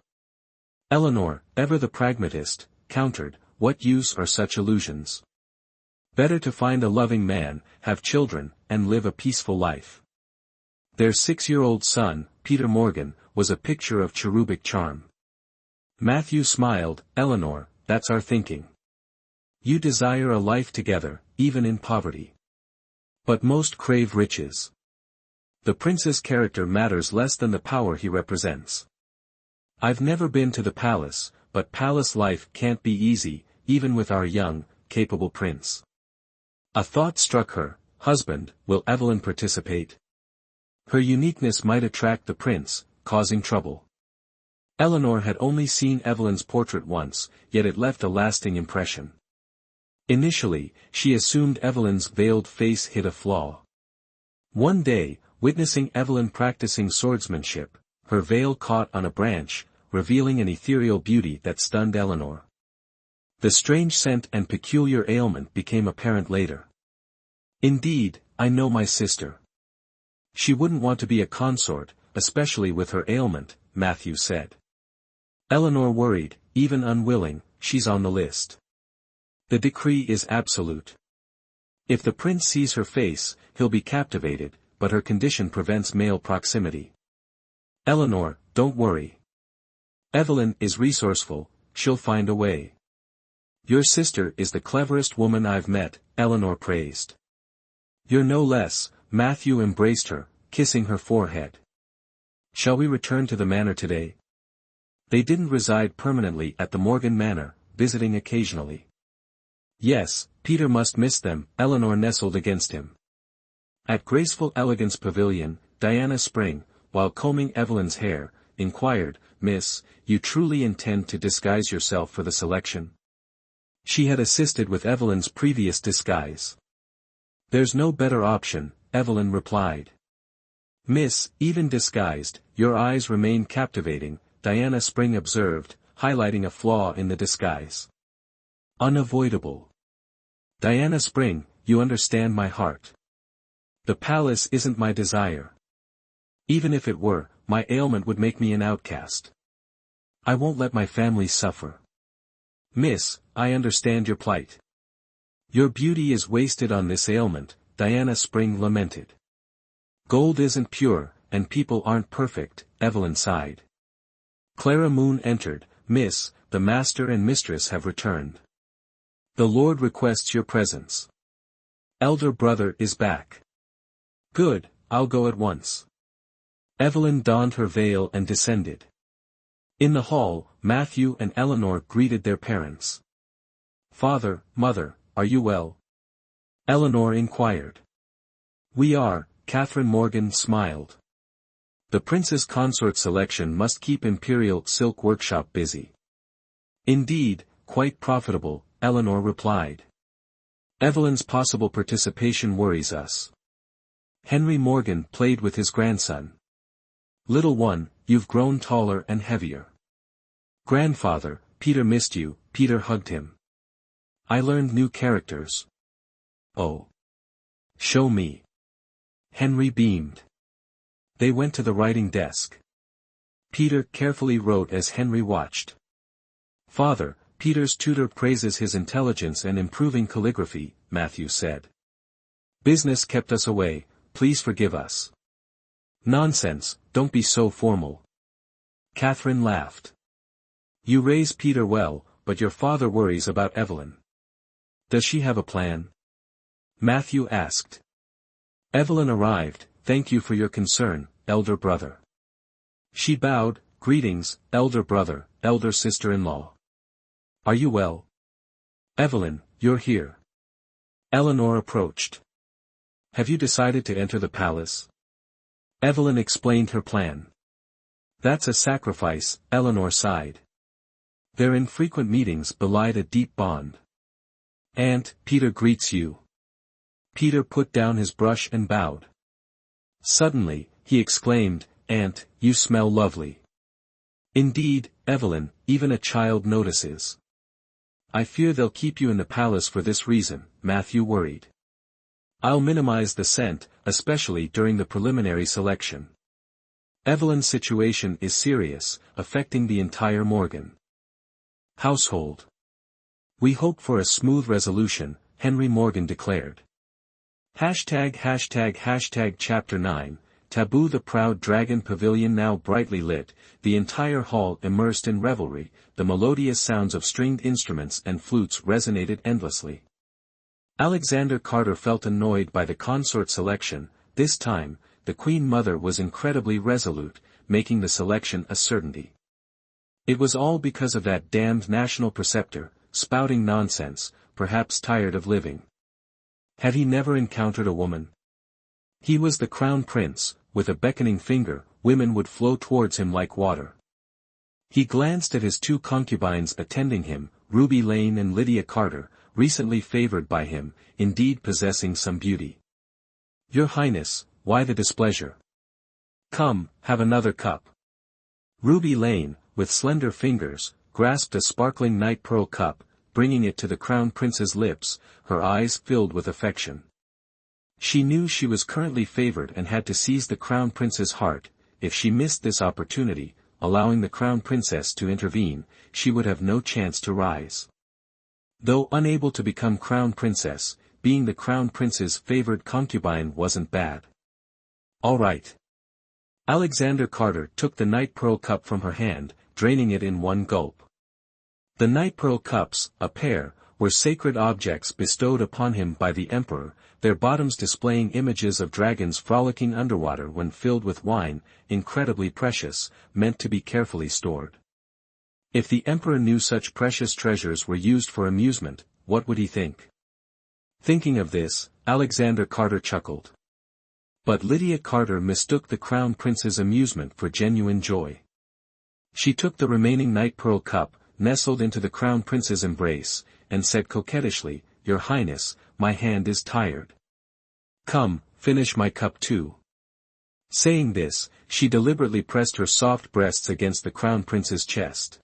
Eleanor, ever the pragmatist, countered, what use are such illusions? Better to find a loving man, have children, and live a peaceful life. Their 6-year-old son, Peter Morgan, was a picture of cherubic charm. Matthew smiled, Eleanor, that's our thinking. You desire a life together, even in poverty. But most crave riches. The prince's character matters less than the power he represents. I've never been to the palace, but palace life can't be easy, even with our young, capable prince. A thought struck her, Husband, will Evelyn participate? Her uniqueness might attract the prince, causing trouble. Eleanor had only seen Evelyn's portrait once, yet it left a lasting impression. Initially, she assumed Evelyn's veiled face hid a flaw. One day, witnessing Evelyn practicing swordsmanship, her veil caught on a branch, revealing an ethereal beauty that stunned Eleanor. The strange scent and peculiar ailment became apparent later. Indeed, I know my sister. She wouldn't want to be a consort, especially with her ailment, Matthew said. Eleanor worried, even unwilling, she's on the list. The decree is absolute. If the prince sees her face, he'll be captivated, but her condition prevents male proximity. Eleanor, don't worry. Evelyn is resourceful, she'll find a way. Your sister is the cleverest woman I've met, Eleanor praised. You're no less, Matthew embraced her, kissing her forehead. Shall we return to the manor today? They didn't reside permanently at the Morgan Manor, visiting occasionally. Yes, Peter must miss them, Eleanor nestled against him. At Graceful Elegance Pavilion, Diana Spring, while combing Evelyn's hair, inquired, Miss, you truly intend to disguise yourself for the selection? She had assisted with Evelyn's previous disguise. There's no better option, Evelyn replied. Miss, even disguised, your eyes remain captivating, Diana Spring observed, highlighting a flaw in the disguise. Unavoidable. Diana Spring, you understand my heart. The palace isn't my desire. Even if it were, my ailment would make me an outcast. I won't let my family suffer. Miss, I understand your plight. Your beauty is wasted on this ailment, Diana Spring lamented. Gold isn't pure, and people aren't perfect, Evelyn sighed. Clara Moon entered, Miss, the master and mistress have returned. The Lord requests your presence. Elder brother is back. Good, I'll go at once. Evelyn donned her veil and descended. In the hall, Matthew and Eleanor greeted their parents. Father, mother, are you well? Eleanor inquired. We are, Catherine Morgan smiled. The prince's consort selection must keep Imperial Silk Workshop busy. Indeed, quite profitable, Eleanor replied. Evelyn's possible participation worries us. Henry Morgan played with his grandson. Little one, you've grown taller and heavier. Grandfather, Peter missed you, Peter hugged him. I learned new characters. Oh. Show me. Henry beamed. They went to the writing desk. Peter carefully wrote as Henry watched. Father, Peter's tutor praises his intelligence and improving calligraphy, Matthew said. Business kept us away, please forgive us. Nonsense, don't be so formal. Catherine laughed. You raise Peter well, but your father worries about Evelyn. Does she have a plan? Matthew asked. Evelyn arrived, thank you for your concern, elder brother. She bowed, greetings, elder brother, elder sister-in-law. Are you well? Evelyn, you're here. Eleanor approached. Have you decided to enter the palace? Evelyn explained her plan. That's a sacrifice, Eleanor sighed. Their infrequent meetings belied a deep bond. Aunt, Peter greets you. Peter put down his brush and bowed. Suddenly, he exclaimed, Aunt, you smell lovely. Indeed, Evelyn, even a child notices. I fear they'll keep you in the palace for this reason, Matthew worried. I'll minimize the scent, especially during the preliminary selection. Evelyn's situation is serious, affecting the entire Morgan household. We hope for a smooth resolution, Henry Morgan declared. Hashtag Chapter 9, Taboo. The proud dragon pavilion now brightly lit, the entire hall immersed in revelry, the melodious sounds of stringed instruments and flutes resonated endlessly. Alexander Carter felt annoyed by the consort selection. This time, the Queen Mother was incredibly resolute, making the selection a certainty. It was all because of that damned national preceptor, spouting nonsense, perhaps tired of living. Had he never encountered a woman? He was the crown prince, with a beckoning finger, women would flow towards him like water. He glanced at his two concubines attending him, Ruby Lane and Lydia Carter, recently favored by him, indeed possessing some beauty. Your Highness, why the displeasure? Come, have another cup. Ruby Lane, with slender fingers, grasped a sparkling night pearl cup, bringing it to the crown prince's lips, her eyes filled with affection. She knew she was currently favored and had to seize the crown prince's heart. If she missed this opportunity, allowing the crown princess to intervene, she would have no chance to rise. Though unable to become crown princess, being the crown prince's favored concubine wasn't bad. All right. Alexander Carter took the night pearl cup from her hand, draining it in one gulp. The night pearl cups, a pair, were sacred objects bestowed upon him by the emperor, their bottoms displaying images of dragons frolicking underwater when filled with wine, incredibly precious, meant to be carefully stored. If the emperor knew such precious treasures were used for amusement, what would he think? Thinking of this, Alexander Carter chuckled. But Lydia Carter mistook the crown prince's amusement for genuine joy. She took the remaining night pearl cup, nestled into the crown prince's embrace, and said coquettishly, Your Highness, my hand is tired. Come, finish my cup too. Saying this, she deliberately pressed her soft breasts against the crown prince's chest.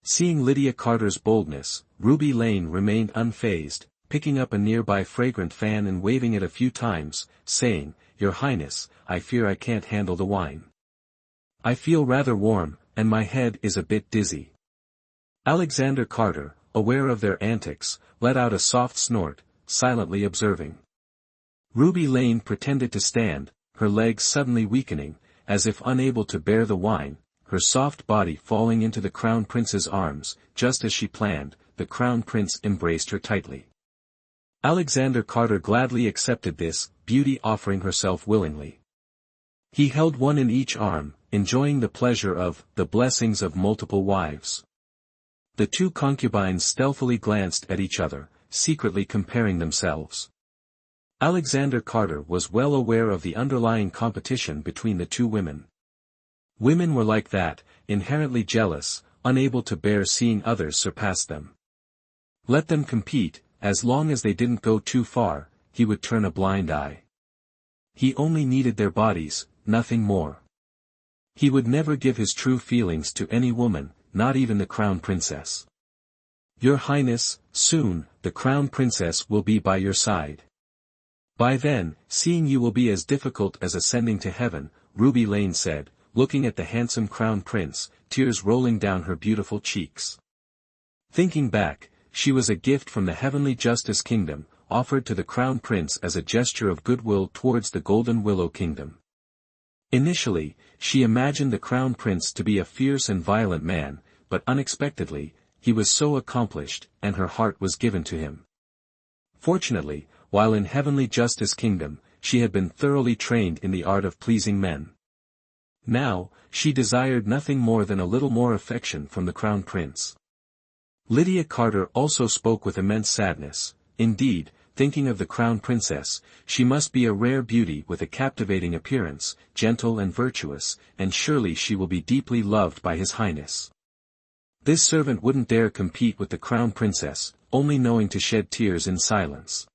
Seeing Lydia Carter's boldness, Ruby Lane remained unfazed, picking up a nearby fragrant fan and waving it a few times, saying, Your Highness, I fear I can't handle the wine. I feel rather warm, and my head is a bit dizzy. Alexander Carter, aware of their antics, let out a soft snort, silently observing. Ruby Lane pretended to stand, her legs suddenly weakening, as if unable to bear the wine, her soft body falling into the crown prince's arms. Just as she planned, the crown prince embraced her tightly. Alexander Carter gladly accepted this, beauty offering herself willingly. He held one in each arm, enjoying the pleasure of the blessings of multiple wives. The two concubines stealthily glanced at each other, secretly comparing themselves. Alexander Carter was well aware of the underlying competition between the two women. Women were like that, inherently jealous, unable to bear seeing others surpass them. Let them compete, as long as they didn't go too far, he would turn a blind eye. He only needed their bodies, nothing more. He would never give his true feelings to any woman, not even the crown princess. Your Highness, soon, the crown princess will be by your side. By then, seeing you will be as difficult as ascending to heaven, Ruby Lane said, looking at the handsome crown prince, tears rolling down her beautiful cheeks. Thinking back, she was a gift from the heavenly justice kingdom, offered to the crown prince as a gesture of goodwill towards the Golden Willow kingdom. Initially, she imagined the crown prince to be a fierce and violent man, but unexpectedly, he was so accomplished, and her heart was given to him. Fortunately, while in heavenly justice kingdom, she had been thoroughly trained in the art of pleasing men. Now, she desired nothing more than a little more affection from the crown prince. Lydia Carter also spoke with immense sadness. Indeed, thinking of the crown princess, she must be a rare beauty with a captivating appearance, gentle and virtuous, and surely she will be deeply loved by His Highness. This servant wouldn't dare compete with the crown princess, only knowing to shed tears in silence.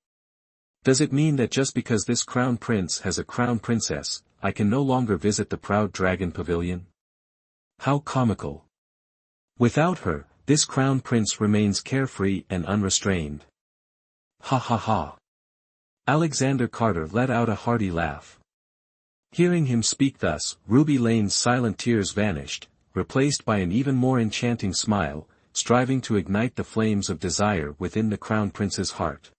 Does it mean that just because this crown prince has a crown princess, I can no longer visit the proud dragon pavilion? How comical. Without her, this crown prince remains carefree and unrestrained. Ha ha ha. Alexander Carter let out a hearty laugh. Hearing him speak thus, Ruby Lane's silent tears vanished, replaced by an even more enchanting smile, striving to ignite the flames of desire within the crown prince's heart.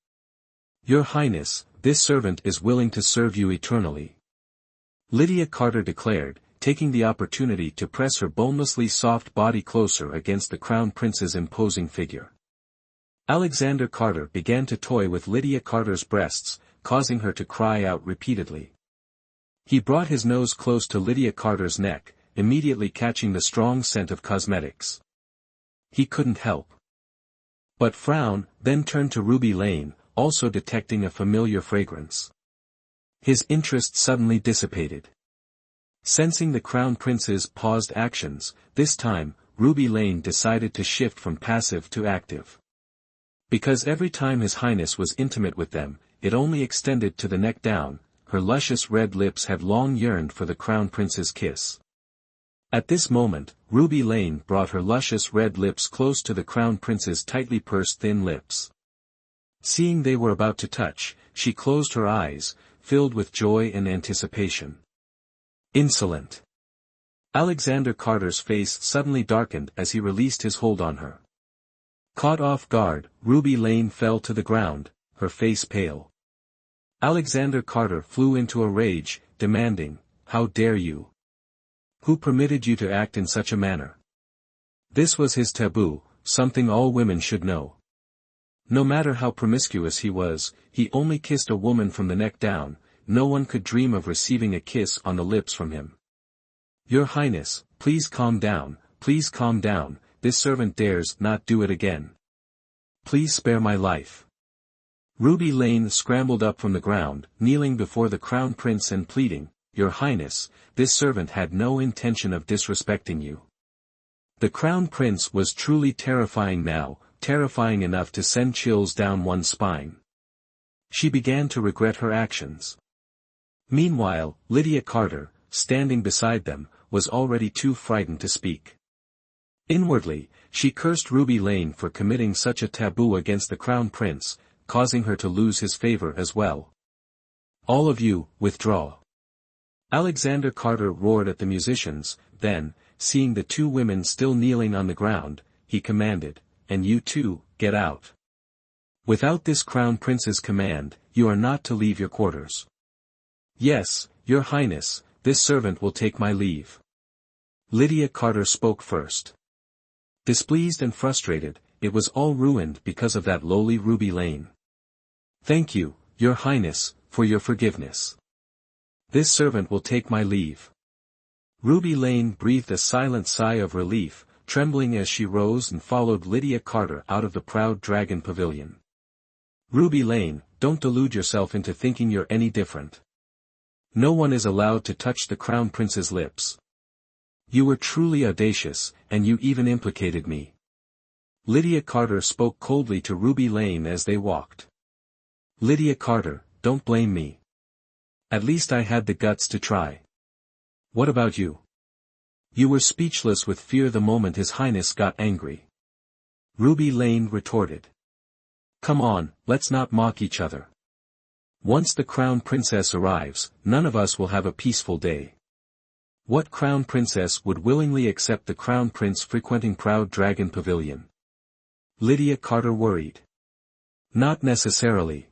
Your Highness, this servant is willing to serve you eternally. Lydia Carter declared, taking the opportunity to press her bonelessly soft body closer against the crown prince's imposing figure. Alexander Carter began to toy with Lydia Carter's breasts, causing her to cry out repeatedly. He brought his nose close to Lydia Carter's neck, immediately catching the strong scent of cosmetics. He couldn't help but frown, then turned to Ruby Lane, also detecting a familiar fragrance. His interest suddenly dissipated. Sensing the crown prince's paused actions, this time, Ruby Lane decided to shift from passive to active. Because every time His Highness was intimate with them, it only extended to the neck down, her luscious red lips had long yearned for the crown prince's kiss. At this moment, Ruby Lane brought her luscious red lips close to the crown prince's tightly pursed thin lips. Seeing they were about to touch, she closed her eyes, filled with joy and anticipation. Insolent. Alexander Carter's face suddenly darkened as he released his hold on her. Caught off guard, Ruby Lane fell to the ground, her face pale. Alexander Carter flew into a rage, demanding, "How dare you? Who permitted you to act in such a manner?" This was his taboo, something all women should know. No matter how promiscuous he was, he only kissed a woman from the neck down, no one could dream of receiving a kiss on the lips from him. Your Highness, please calm down, this servant dares not do it again. Please spare my life. Ruby Lane scrambled up from the ground, kneeling before the crown prince and pleading, Your Highness, this servant had no intention of disrespecting you. The crown prince was truly terrifying now, terrifying enough to send chills down one's spine. She began to regret her actions. Meanwhile, Lydia Carter, standing beside them, was already too frightened to speak. Inwardly, she cursed Ruby Lane for committing such a taboo against the crown prince, causing her to lose his favor as well. All of you, withdraw. Alexander Carter roared at the musicians, then, seeing the two women still kneeling on the ground, he commanded, And you too, get out. Without this crown prince's command, you are not to leave your quarters. Yes, Your Highness, this servant will take my leave. Lydia Carter spoke first. Displeased and frustrated, it was all ruined because of that lowly Ruby Lane. Thank you, Your Highness, for your forgiveness. This servant will take my leave. Ruby Lane breathed a silent sigh of relief, trembling as she rose and followed Lydia Carter out of the proud dragon pavilion. Ruby Lane, don't delude yourself into thinking you're any different. No one is allowed to touch the crown prince's lips. You were truly audacious, and you even implicated me. Lydia Carter spoke coldly to Ruby Lane as they walked. Lydia Carter, don't blame me. At least I had the guts to try. What about you? You were speechless with fear the moment His Highness got angry. Ruby Lane retorted. Come on, let's not mock each other. Once the crown princess arrives, none of us will have a peaceful day. What crown princess would willingly accept the crown prince frequenting Proud Dragon Pavilion? Lydia Carter worried. Not necessarily.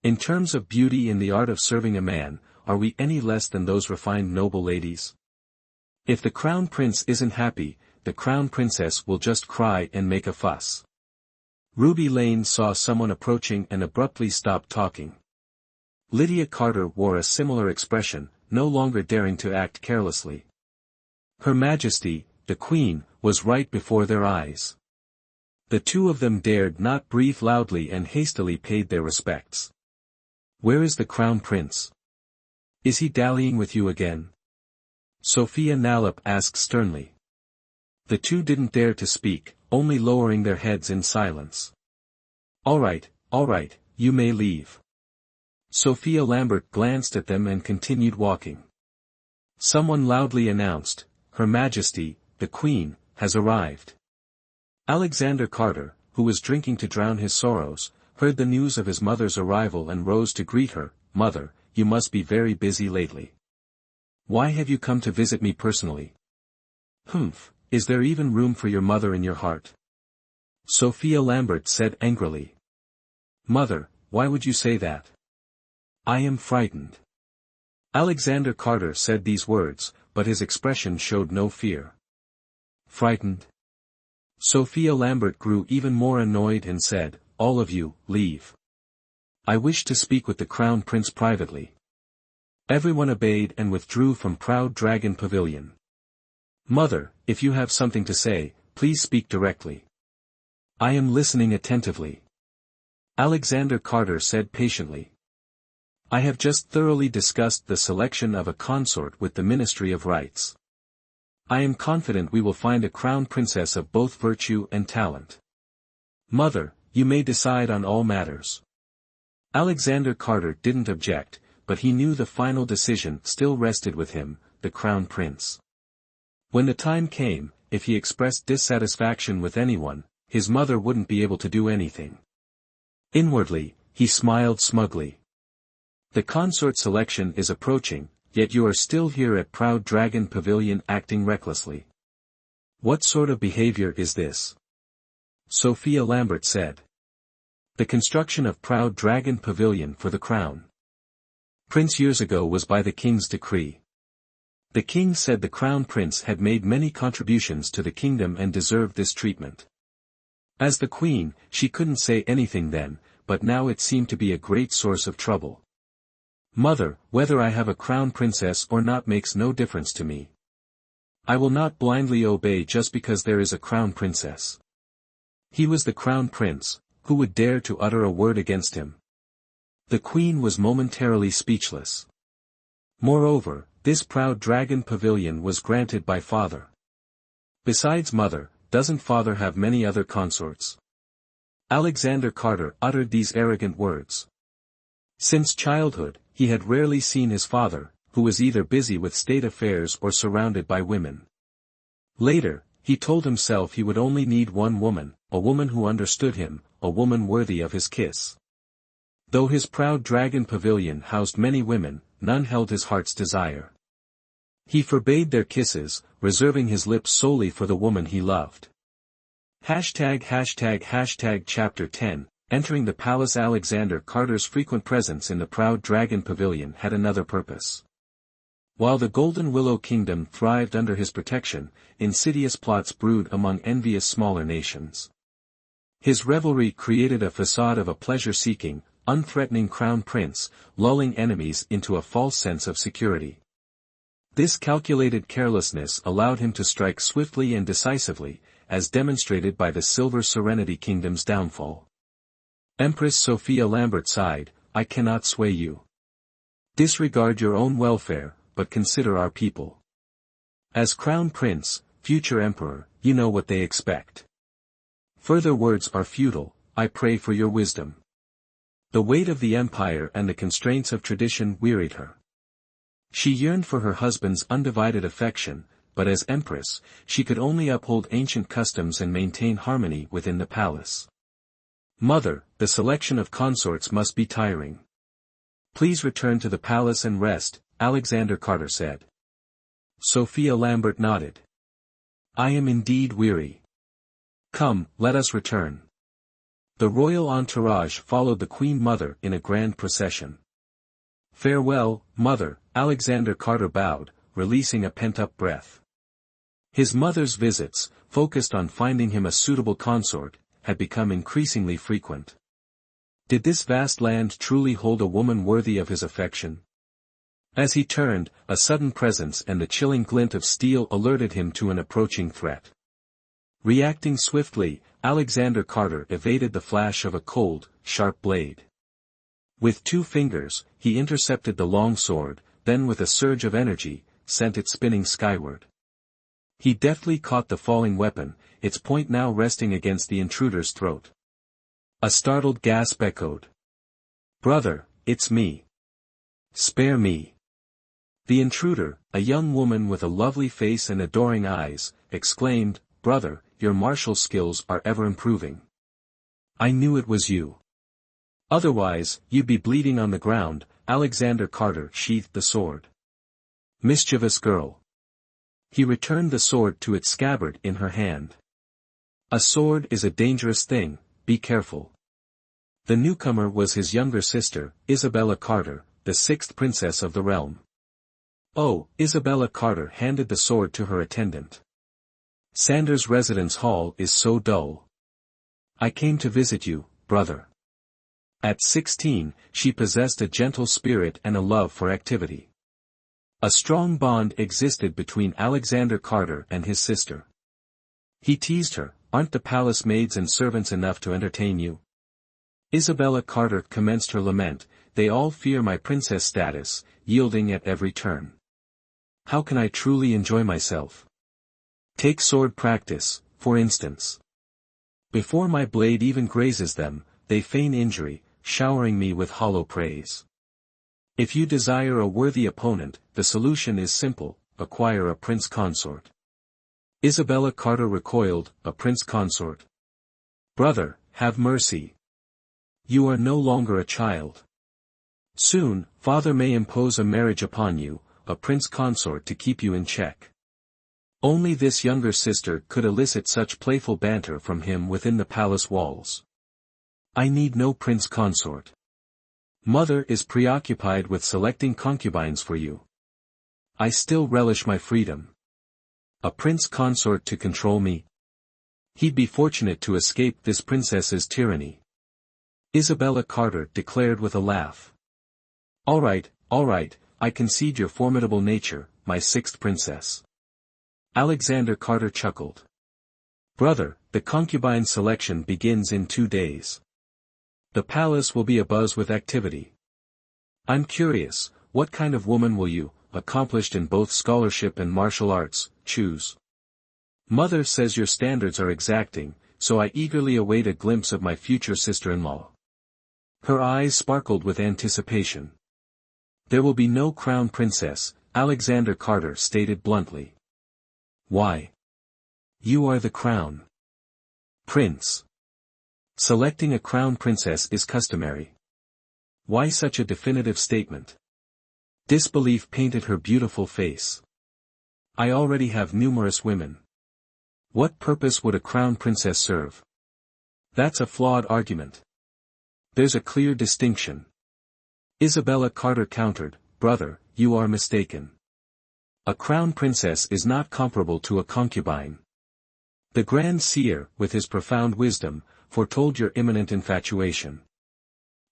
In terms of beauty and the art of serving a man, are we any less than those refined noble ladies? If the crown prince isn't happy, the crown princess will just cry and make a fuss. Ruby Lane saw someone approaching and abruptly stopped talking. Lydia Carter wore a similar expression, no longer daring to act carelessly. Her Majesty, the Queen, was right before their eyes. The two of them dared not breathe loudly and hastily paid their respects. Where is the crown prince? Is he dallying with you again? Sophia Nallop asked sternly. The two didn't dare to speak, only lowering their heads in silence. All right, you may leave. Sophia Lambert glanced at them and continued walking. Someone loudly announced, Her Majesty, the Queen, has arrived. Alexander Carter, who was drinking to drown his sorrows, heard the news of his mother's arrival and rose to greet her. Mother, you must be very busy lately. Why have you come to visit me personally? Humph, is there even room for your mother in your heart? Sophia Lambert said angrily. Mother, why would you say that? I am frightened. Alexander Carter said these words, but his expression showed no fear. Frightened? Sophia Lambert grew even more annoyed and said, All of you, leave. I wish to speak with the Crown Prince privately. Everyone obeyed and withdrew from Proud Dragon Pavilion. Mother, if you have something to say, please speak directly. I am listening attentively. Alexander Carter said patiently. I have just thoroughly discussed the selection of a consort with the Ministry of Rights. I am confident we will find a crown princess of both virtue and talent. Mother, you may decide on all matters. Alexander Carter didn't object, but he knew the final decision still rested with him, the crown prince. When the time came, if he expressed dissatisfaction with anyone, his mother wouldn't be able to do anything. Inwardly, he smiled smugly. The consort selection is approaching, yet you are still here at Proud Dragon Pavilion acting recklessly. What sort of behavior is this? Sophia Lambert said. The construction of Proud Dragon Pavilion for the Crown Prince years ago was by the King's decree. The King said the Crown Prince had made many contributions to the kingdom and deserved this treatment. As the Queen, she couldn't say anything then, but now it seemed to be a great source of trouble. Mother, whether I have a crown princess or not makes no difference to me. I will not blindly obey just because there is a crown princess. He was the crown prince, who would dare to utter a word against him? The Queen was momentarily speechless. Moreover, this Proud Dragon Pavilion was granted by Father. Besides Mother, doesn't Father have many other consorts? Alexander Carter uttered these arrogant words. Since childhood, he had rarely seen his father, who was either busy with state affairs or surrounded by women. Later, he told himself he would only need one woman, a woman who understood him, a woman worthy of his kiss. Though his Proud Dragon Pavilion housed many women, none held his heart's desire. He forbade their kisses, reserving his lips solely for the woman he loved. Chapter 10 Entering the palace. Alexander Carter's frequent presence in the Proud Dragon Pavilion had another purpose. While the Golden Willow Kingdom thrived under his protection, insidious plots brewed among envious smaller nations. His revelry created a facade of a pleasure-seeking, unthreatening crown prince, lulling enemies into a false sense of security. This calculated carelessness allowed him to strike swiftly and decisively, as demonstrated by the Silver Serenity Kingdom's downfall. Empress Sophia Lambert sighed, I cannot sway you. Disregard your own welfare, but consider our people. As Crown Prince, future Emperor, you know what they expect. Further words are futile, I pray for your wisdom. The weight of the empire and the constraints of tradition wearied her. She yearned for her husband's undivided affection, but as Empress, she could only uphold ancient customs and maintain harmony within the palace. Mother, the selection of consorts must be tiring. Please return to the palace and rest, Alexander Carter said. Sophia Lambert nodded. I am indeed weary. Come, let us return. The royal entourage followed the Queen Mother in a grand procession. Farewell, Mother, Alexander Carter bowed, releasing a pent-up breath. His mother's visits, focused on finding him a suitable consort, had become increasingly frequent. Did this vast land truly hold a woman worthy of his affection? As he turned, a sudden presence and the chilling glint of steel alerted him to an approaching threat. Reacting swiftly, Alexander Carter evaded the flash of a cold, sharp blade. With 2 fingers, he intercepted the long sword, then with a surge of energy, sent it spinning skyward. He deftly caught the falling weapon, its point now resting against the intruder's throat. A startled gasp echoed. Brother, it's me. Spare me. The intruder, a young woman with a lovely face and adoring eyes, exclaimed, Brother, your martial skills are ever improving. I knew it was you. Otherwise, you'd be bleeding on the ground. Alexander Carter sheathed the sword. Mischievous girl. He returned the sword to its scabbard in her hand. A sword is a dangerous thing, be careful. The newcomer was his younger sister, Isabella Carter, the 6th princess of the realm. Oh, Isabella Carter handed the sword to her attendant. Sanders' residence hall is so dull. I came to visit you, brother. At 16, she possessed a gentle spirit and a love for activity. A strong bond existed between Alexander Carter and his sister. He teased her, aren't the palace maids and servants enough to entertain you? Isabella Carter commenced her lament, they all fear my princess status, yielding at every turn. How can I truly enjoy myself? Take sword practice, for instance. Before my blade even grazes them, they feign injury, showering me with hollow praise. If you desire a worthy opponent, the solution is simple, acquire a prince consort. Isabella Carter recoiled, a prince consort. Brother, have mercy. You are no longer a child. Soon, father may impose a marriage upon you, a prince consort to keep you in check. Only this younger sister could elicit such playful banter from him within the palace walls. I need no prince consort. Mother is preoccupied with selecting concubines for you. I still relish my freedom. A prince consort to control me? He'd be fortunate to escape this princess's tyranny. Isabella Carter declared with a laugh. All right, I concede your formidable nature, my 6th princess. Alexander Carter chuckled. Brother, the concubine selection begins in 2 days. The palace will be abuzz with activity. I'm curious, what kind of woman will you, accomplished in both scholarship and martial arts, choose? Mother says your standards are exacting, so I eagerly await a glimpse of my future sister-in-law. Her eyes sparkled with anticipation. There will be no crown princess, Alexander Carter stated bluntly. Why? You are the crown prince. Selecting a crown princess is customary. Why such a definitive statement? Disbelief painted her beautiful face. I already have numerous women. What purpose would a crown princess serve? That's a flawed argument. There's a clear distinction. Isabella Carter countered, Brother, you are mistaken. A crown princess is not comparable to a concubine. The Grand Seer, with his profound wisdom, foretold your imminent infatuation.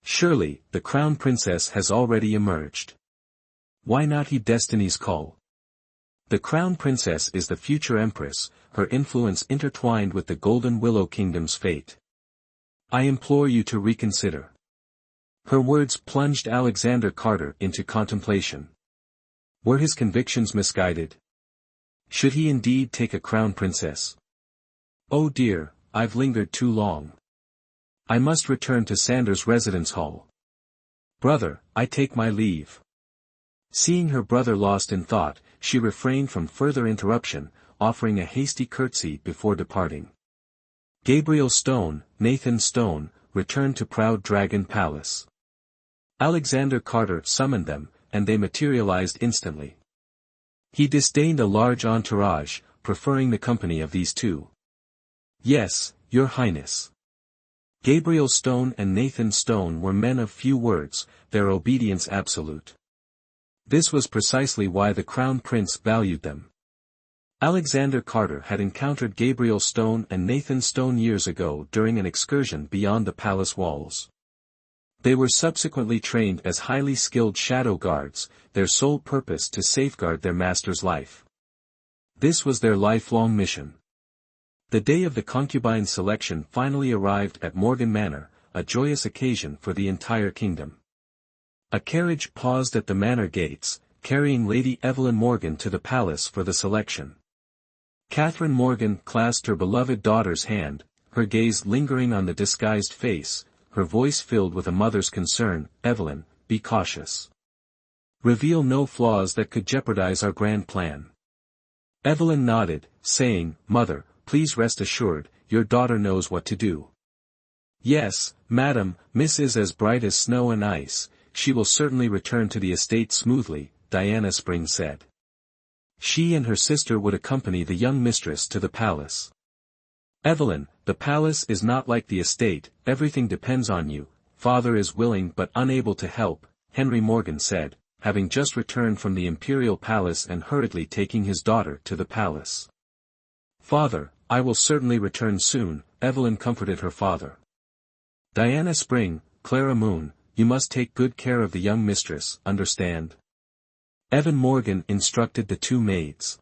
Surely, the crown princess has already emerged. Why not heed destiny's call? The crown princess is the future empress, her influence intertwined with the Golden Willow Kingdom's fate. I implore you to reconsider. Her words plunged Alexander Carter into contemplation. Were his convictions misguided? Should he indeed take a crown princess? Oh dear, I've lingered too long. I must return to Sanders' residence hall. Brother, I take my leave. Seeing her brother lost in thought, she refrained from further interruption, offering a hasty curtsy before departing. Gabriel Stone, Nathan Stone, returned to Proud Dragon Palace. Alexander Carter summoned them, and they materialized instantly. He disdained a large entourage, preferring the company of these two. Yes, Your Highness. Gabriel Stone and Nathan Stone were men of few words, their obedience absolute. This was precisely why the Crown Prince valued them. Alexander Carter had encountered Gabriel Stone and Nathan Stone years ago during an excursion beyond the palace walls. They were subsequently trained as highly skilled shadow guards, their sole purpose to safeguard their master's life. This was their lifelong mission. The day of the concubine selection finally arrived at Morgan Manor, a joyous occasion for the entire kingdom. A carriage paused at the manor gates, carrying Lady Evelyn Morgan to the palace for the selection. Catherine Morgan clasped her beloved daughter's hand, her gaze lingering on the disguised face, her voice filled with a mother's concern. "Evelyn, be cautious. Reveal no flaws that could jeopardize our grand plan." Evelyn nodded, saying, "Mother, please rest assured, your daughter knows what to do." "Yes, madam, Miss is as bright as snow and ice, she will certainly return to the estate smoothly," Diana Spring said. She and her sister would accompany the young mistress to the palace. "Evelyn, the palace is not like the estate, everything depends on you, father is willing but unable to help," Henry Morgan said, having just returned from the imperial palace and hurriedly taking his daughter to the palace. "Father, I will certainly return soon," Evelyn comforted her father. "Diana Spring, Clara Moon, you must take good care of the young mistress, understand?" Evan Morgan instructed the two maids.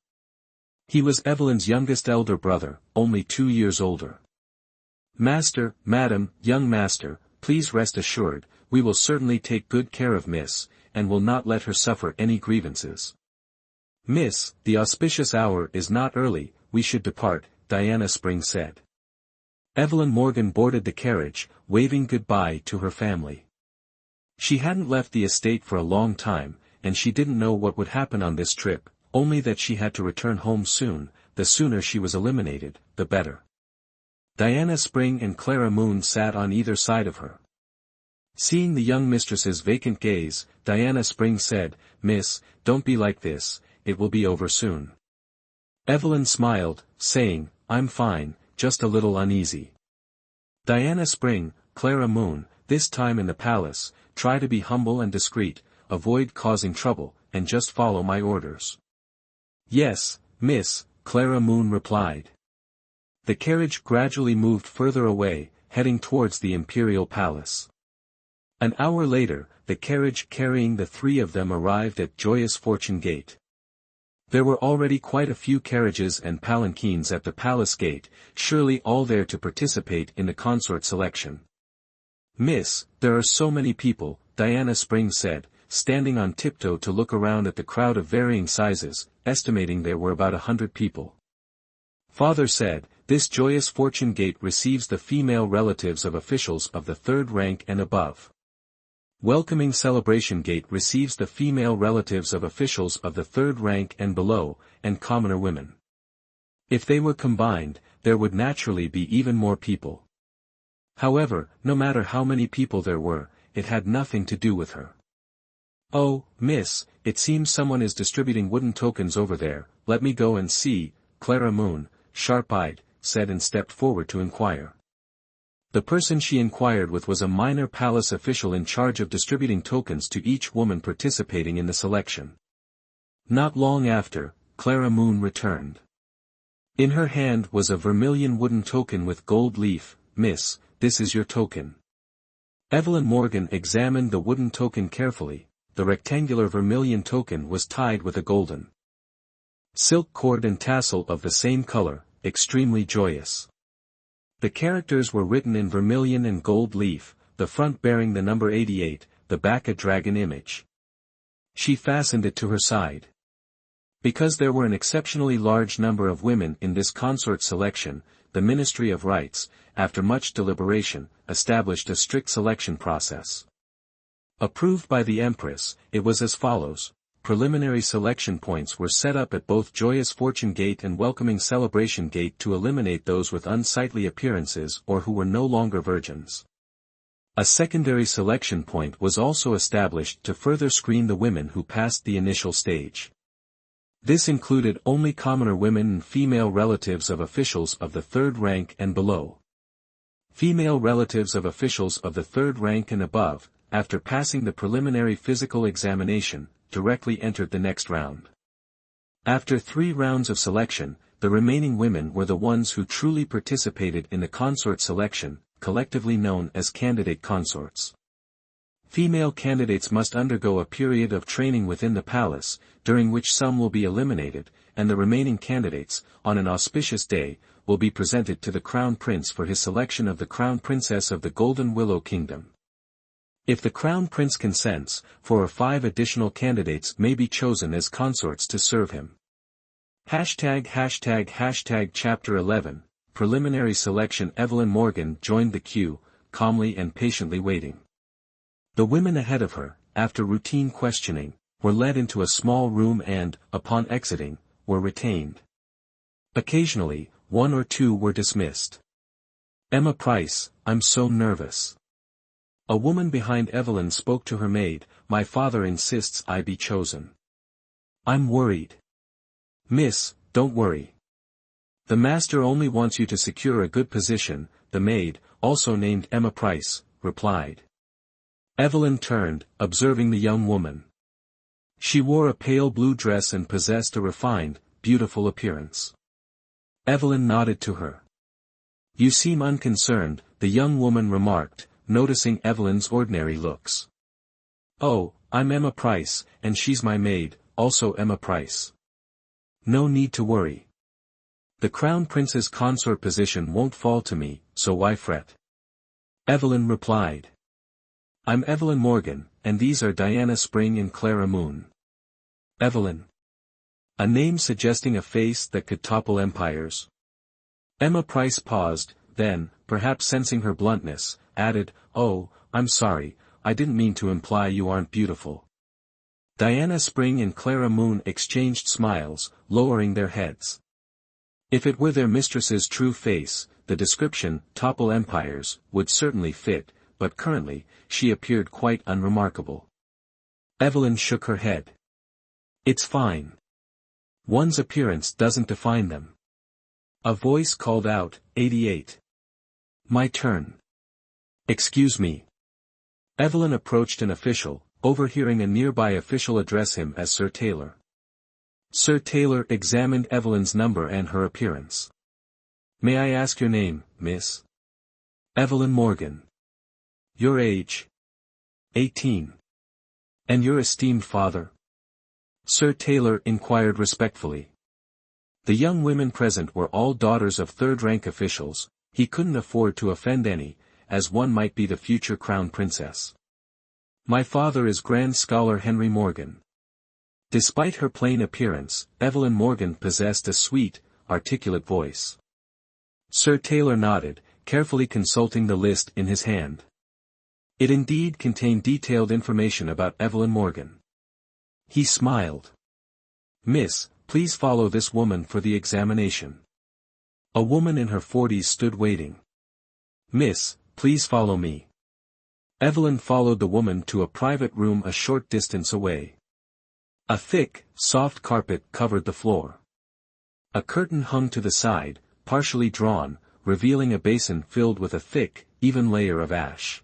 He was Evelyn's youngest elder brother, only 2 years older. "Master, madam, young master, please rest assured, we will certainly take good care of Miss, and will not let her suffer any grievances." "Miss, the auspicious hour is not early, we should depart," Diana Spring said. Evelyn Morgan boarded the carriage, waving goodbye to her family. She hadn't left the estate for a long time, and she didn't know what would happen on this trip, only that she had to return home soon. The sooner she was eliminated, the better. Diana Spring and Clara Moon sat on either side of her. Seeing the young mistress's vacant gaze, Diana Spring said, "Miss, don't be like this, it will be over soon." Evelyn smiled, saying, "I'm fine, just a little uneasy." Diana Spring, Clara Moon, this time in the palace, try to be humble and discreet, avoid causing trouble, and just follow my orders. "Yes, Miss," Clara Moon replied. The carriage gradually moved further away, heading towards the imperial palace. An hour later, the carriage carrying the three of them arrived at Joyous Fortune Gate. There were already quite a few carriages and palanquins at the palace gate, surely all there to participate in the consort selection. "Miss, there are so many people," Diana Spring said, standing on tiptoe to look around at the crowd of varying sizes, estimating there were about 100 people. "Father said, this Joyous Fortune Gate receives the female relatives of officials of the 3rd rank and above. Welcoming Celebration Gate receives the female relatives of officials of the 3rd rank and below, and commoner women. If they were combined, there would naturally be even more people. However, no matter how many people there were, it had nothing to do with her." "Oh, Miss, it seems someone is distributing wooden tokens over there, let me go and see," Clara Moon, sharp-eyed, said and stepped forward to inquire. The person she inquired with was a minor palace official in charge of distributing tokens to each woman participating in the selection. Not long after, Clara Moon returned. In her hand was a vermilion wooden token with gold leaf. "Miss, this is your token." Evelyn Morgan examined the wooden token carefully. The rectangular vermilion token was tied with a golden silk cord and tassel of the same color, extremely joyous. The characters were written in vermilion and gold leaf, the front bearing the number 88, the back a dragon image. She fastened it to her side. Because there were an exceptionally large number of women in this consort selection, the Ministry of Rights, after much deliberation, established a strict selection process. Approved by the Empress, it was as follows. Preliminary selection points were set up at both Joyous Fortune Gate and Welcoming Celebration Gate to eliminate those with unsightly appearances or who were no longer virgins. A secondary selection point was also established to further screen the women who passed the initial stage. This included only commoner women and female relatives of officials of the third rank and below. Female relatives of officials of the third rank and above, after passing the preliminary physical examination, directly entered the next round. After 3 rounds of selection, the remaining women were the ones who truly participated in the consort selection, collectively known as candidate consorts. Female candidates must undergo a period of training within the palace, during which some will be eliminated, and the remaining candidates, on an auspicious day, will be presented to the Crown Prince for his selection of the Crown Princess of the Golden Willow Kingdom. If the Crown Prince consents, 4 or 5 additional candidates may be chosen as consorts to serve him. Chapter 11, Preliminary Selection. Evelyn Morgan joined the queue, calmly and patiently waiting. The women ahead of her, after routine questioning, were led into a small room and, upon exiting, were retained. Occasionally, 1 or 2 were dismissed. "Emma Price, I'm so nervous." A woman behind Evelyn spoke to her maid, "My father insists I be chosen." "I'm worried." "Miss, don't worry. The master only wants you to secure a good position," the maid, also named Emma Price, replied. Evelyn turned, observing the young woman. She wore a pale blue dress and possessed a refined, beautiful appearance. Evelyn nodded to her. "You seem unconcerned," the young woman remarked, noticing Evelyn's ordinary looks. "Oh, I'm Emma Price, and she's my maid, also Emma Price. No need to worry. The Crown Prince's consort position won't fall to me, so why fret?" Evelyn replied. "I'm Evelyn Morgan, and these are Diana Spring and Clara Moon." Evelyn. A name suggesting a face that could topple empires. Emma Price paused, then, perhaps sensing her bluntness, added, "Oh, I'm sorry, I didn't mean to imply you aren't beautiful." Diana Spring and Clara Moon exchanged smiles, lowering their heads. If it were their mistress's true face, the description, "topple empires," would certainly fit, but currently, she appeared quite unremarkable. Evelyn shook her head. "It's fine. One's appearance doesn't define them." A voice called out, 88. "My turn." "Excuse me." Evelyn approached an official, overhearing a nearby official address him as Sir Taylor. Sir Taylor examined Evelyn's number and her appearance. "May I ask your name, miss?" "Evelyn Morgan." "Your age?" 18. "And your esteemed father?" Sir Taylor inquired respectfully. The young women present were all daughters of third-rank officials. He couldn't afford to offend any, as one might be the future Crown Princess. "My father is Grand Scholar Henry Morgan." Despite her plain appearance, Evelyn Morgan possessed a sweet, articulate voice. Sir Taylor nodded, carefully consulting the list in his hand. It indeed contained detailed information about Evelyn Morgan. He smiled. "Miss, please follow this woman for the examination." A woman in her 40s stood waiting. "Miss, please follow me." Evelyn followed the woman to a private room a short distance away. A thick, soft carpet covered the floor. A curtain hung to the side, partially drawn, revealing a basin filled with a thick, even layer of ash.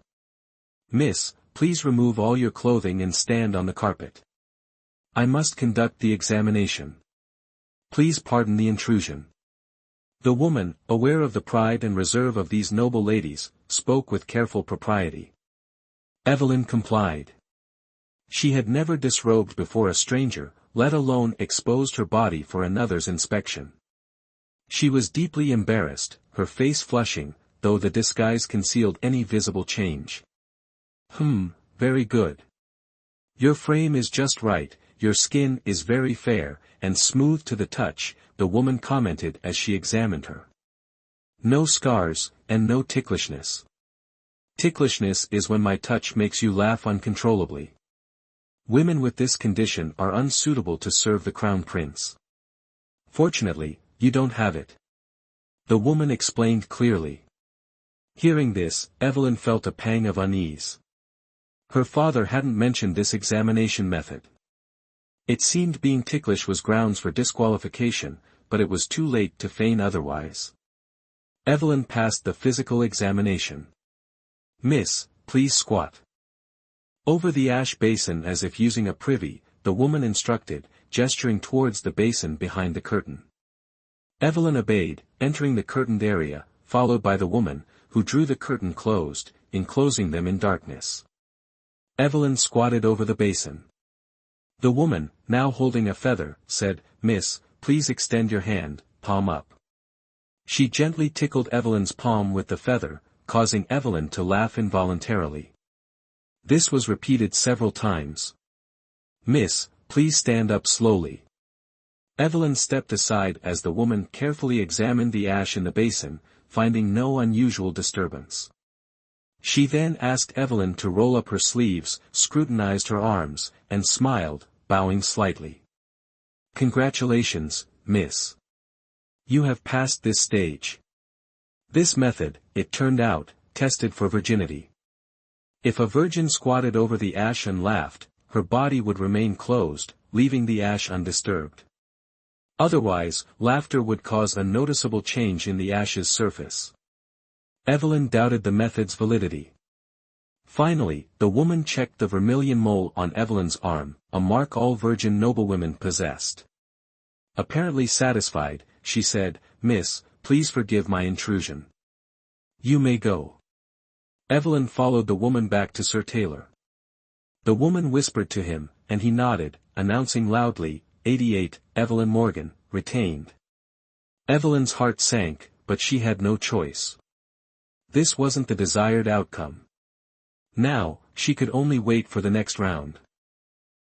"Miss, please remove all your clothing and stand on the carpet. I must conduct the examination. Please pardon the intrusion." The woman, aware of the pride and reserve of these noble ladies, spoke with careful propriety. Evelyn complied. She had never disrobed before a stranger, let alone exposed her body for another's inspection. She was deeply embarrassed, her face flushing, though the disguise concealed any visible change. Very good. Your frame is just right, your skin is very fair, and smooth to the touch, the woman commented as she examined her. No scars, and no ticklishness. Ticklishness is when my touch makes you laugh uncontrollably. Women with this condition are unsuitable to serve the Crown Prince. Fortunately, you don't have it. The woman explained clearly. Hearing this, Evelyn felt a pang of unease. Her father hadn't mentioned this examination method. It seemed being ticklish was grounds for disqualification, but it was too late to feign otherwise. Evelyn passed the physical examination. "Miss, please squat." Over the ash basin as if using a privy, the woman instructed, gesturing towards the basin behind the curtain. Evelyn obeyed, entering the curtained area, followed by the woman, who drew the curtain closed, enclosing them in darkness. Evelyn squatted over the basin. The woman, now holding a feather, said, "Miss, please extend your hand, palm up." She gently tickled Evelyn's palm with the feather, causing Evelyn to laugh involuntarily. This was repeated several times. "Miss, please stand up slowly." Evelyn stepped aside as the woman carefully examined the ash in the basin, finding no unusual disturbance. She then asked Evelyn to roll up her sleeves, scrutinized her arms, and smiled, bowing slightly. "Congratulations, miss. You have passed this stage." This method, it turned out, tested for virginity. If a virgin squatted over the ash and laughed, her body would remain closed, leaving the ash undisturbed. Otherwise, laughter would cause a noticeable change in the ash's surface. Evelyn doubted the method's validity. Finally, the woman checked the vermilion mole on Evelyn's arm, a mark all virgin noblewomen possessed. Apparently satisfied, she said, "Miss, please forgive my intrusion. You may go." Evelyn followed the woman back to Sir Taylor. The woman whispered to him, and he nodded, announcing loudly, 88, Evelyn Morgan, retained. Evelyn's heart sank, but she had no choice. This wasn't the desired outcome. Now, she could only wait for the next round.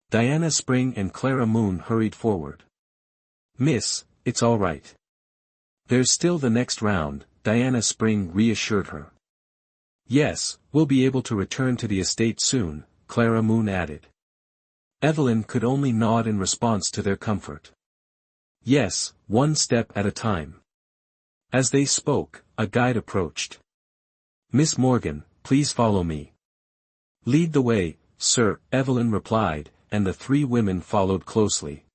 Diana Spring and Clara Moon hurried forward. "Miss, it's all right. There's still the next round," Diana Spring reassured her. "Yes, we'll be able to return to the estate soon," Clara Moon added. Evelyn could only nod in response to their comfort. "Yes, one step at a time." As they spoke, a guide approached. "Miss Morgan, please follow me." "Lead the way, sir," Evelyn replied, and the three women followed closely.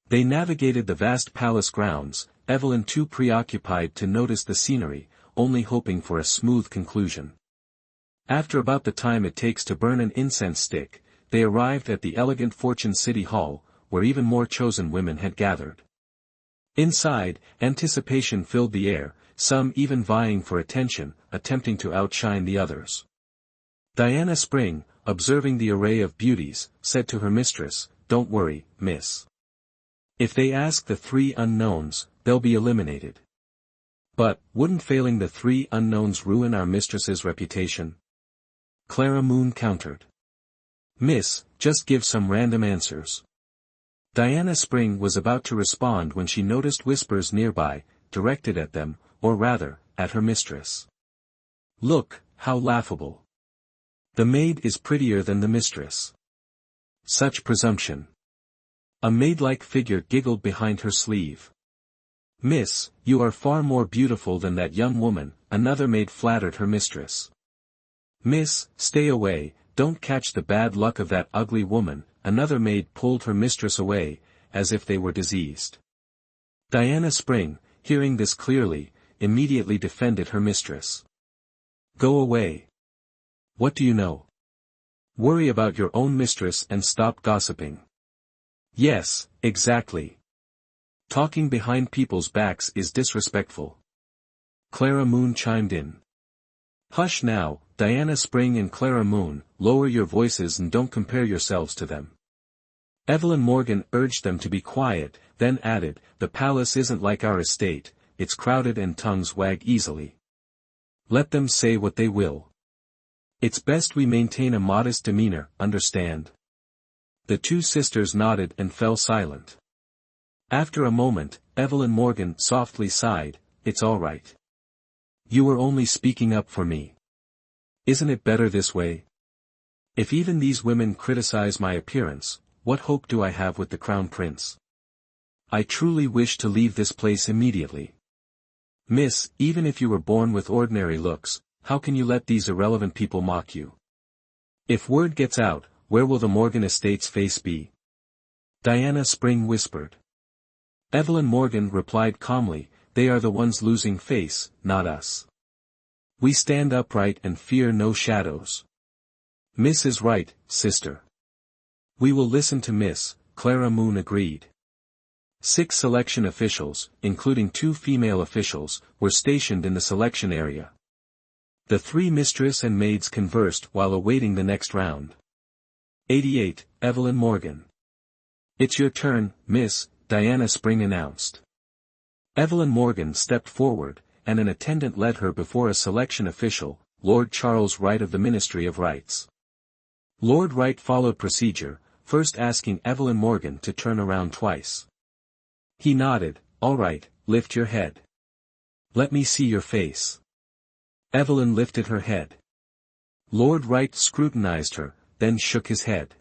They navigated the vast palace grounds, Evelyn too preoccupied to notice the scenery, only hoping for a smooth conclusion. After about the time it takes to burn an incense stick, they arrived at the elegant Fortune City Hall, where even more chosen women had gathered. Inside, anticipation filled the air, some even vying for attention, attempting to outshine the others. Diana Spring, observing the array of beauties, said to her mistress, "Don't worry, miss. If they ask the three unknowns, they'll be eliminated." "But, wouldn't failing the three unknowns ruin our mistress's reputation?" Clara Moon countered. "Miss, just give some random answers." Diana Spring was about to respond when she noticed whispers nearby, directed at them, or rather, at her mistress. "Look, how laughable. The maid is prettier than the mistress. Such presumption." A maid-like figure giggled behind her sleeve. "Miss, you are far more beautiful than that young woman," another maid flattered her mistress. "Miss, stay away, don't catch the bad luck of that ugly woman," another maid pulled her mistress away, as if they were diseased. Diana Spring, hearing this clearly, immediately defended her mistress. "Go away. What do you know? Worry about your own mistress and stop gossiping." "Yes, exactly. Talking behind people's backs is disrespectful." Clara Moon chimed in. "Hush now, Diana Spring and Clara Moon, lower your voices and don't compare yourselves to them." Evelyn Morgan urged them to be quiet, then added, "The palace isn't like our estate, it's crowded and tongues wag easily. Let them say what they will. It's best we maintain a modest demeanor, understand?" The two sisters nodded and fell silent. After a moment, Evelyn Morgan softly sighed, "It's all right. You were only speaking up for me. Isn't it better this way? If even these women criticize my appearance, what hope do I have with the Crown Prince? I truly wish to leave this place immediately. Miss, even if you were born with ordinary looks, how can you let these irrelevant people mock you? If word gets out, where will the Morgan estate's face be? Diana Spring whispered. Evelyn Morgan replied calmly, they are the ones losing face, not us. We stand upright and fear no shadows. Miss is right, sister. We will listen to Miss, Clara Moon agreed. 6 selection officials, including 2 female officials, were stationed in the selection area. The 3 mistress and maids conversed while awaiting the next round. 88, Evelyn Morgan. It's your turn, Miss, Diana Spring announced. Evelyn Morgan stepped forward, and an attendant led her before a selection official, Lord Charles Wright of the Ministry of Rights. Lord Wright followed procedure, first asking Evelyn Morgan to turn around twice. He nodded, all right, lift your head. Let me see your face. Evelyn lifted her head. Lord Wright scrutinized her, then shook his head.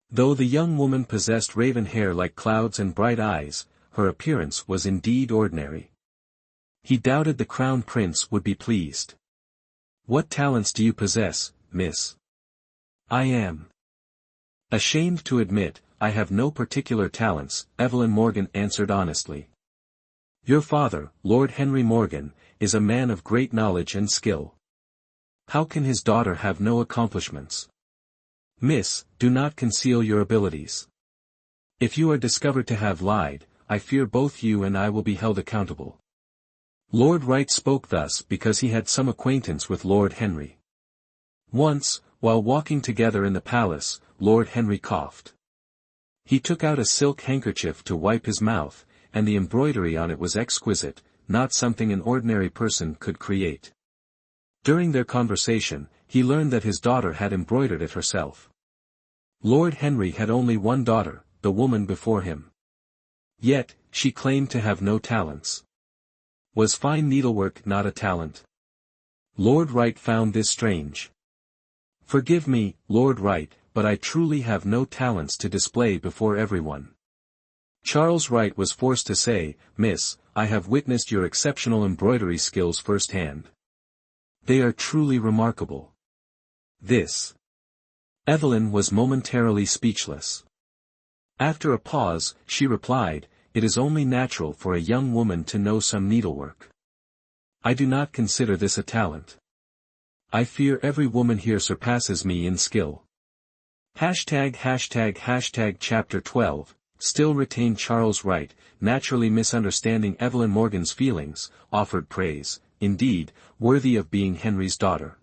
Though the young woman possessed raven hair like clouds and bright eyes, her appearance was indeed ordinary. He doubted the Crown Prince would be pleased. What talents do you possess, miss? I am ashamed to admit, I have no particular talents, Evelyn Morgan answered honestly. Your father, Lord Henry Morgan, is a man of great knowledge and skill. How can his daughter have no accomplishments? Miss, do not conceal your abilities. If you are discovered to have lied, I fear both you and I will be held accountable. Lord Wright spoke thus because he had some acquaintance with Lord Henry. Once, while walking together in the palace, Lord Henry coughed. He took out a silk handkerchief to wipe his mouth, and the embroidery on it was exquisite, not something an ordinary person could create. During their conversation, he learned that his daughter had embroidered it herself. Lord Henry had only one daughter, the woman before him. Yet, she claimed to have no talents. Was fine needlework not a talent? Lord Wright found this strange. Forgive me, Lord Wright, but I truly have no talents to display before everyone. Charles Wright was forced to say, Miss, I have witnessed your exceptional embroidery skills firsthand. They are truly remarkable. This. Evelyn was momentarily speechless. After a pause, she replied, it is only natural for a young woman to know some needlework. I do not consider this a talent. I fear every woman here surpasses me in skill. Chapter 12, still retained Charles Wright, naturally misunderstanding Evelyn Morgan's feelings, offered praise, indeed, worthy of being Henry's daughter.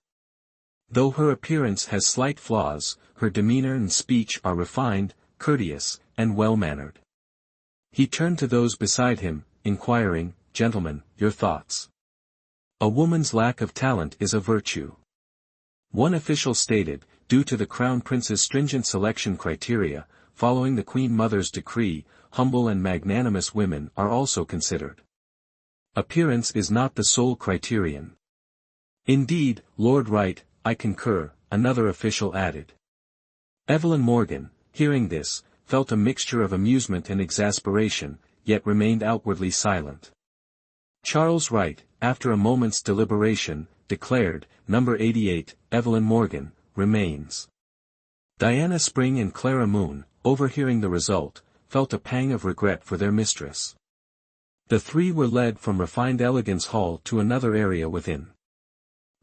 Though her appearance has slight flaws, her demeanor and speech are refined, courteous, and well-mannered. He turned to those beside him, inquiring, Gentlemen, your thoughts. A woman's lack of talent is a virtue. One official stated, due to the Crown Prince's stringent selection criteria, following the Queen Mother's decree, humble and magnanimous women are also considered. Appearance is not the sole criterion. Indeed, Lord Wright, I concur, another official added. Evelyn Morgan, hearing this, felt a mixture of amusement and exasperation, yet remained outwardly silent. Charles Wright, after a moment's deliberation, declared, Number 88, Evelyn Morgan, remains. Diana Spring and Clara Moon, overhearing the result, felt a pang of regret for their mistress. The 3 were led from refined elegance hall to another area within.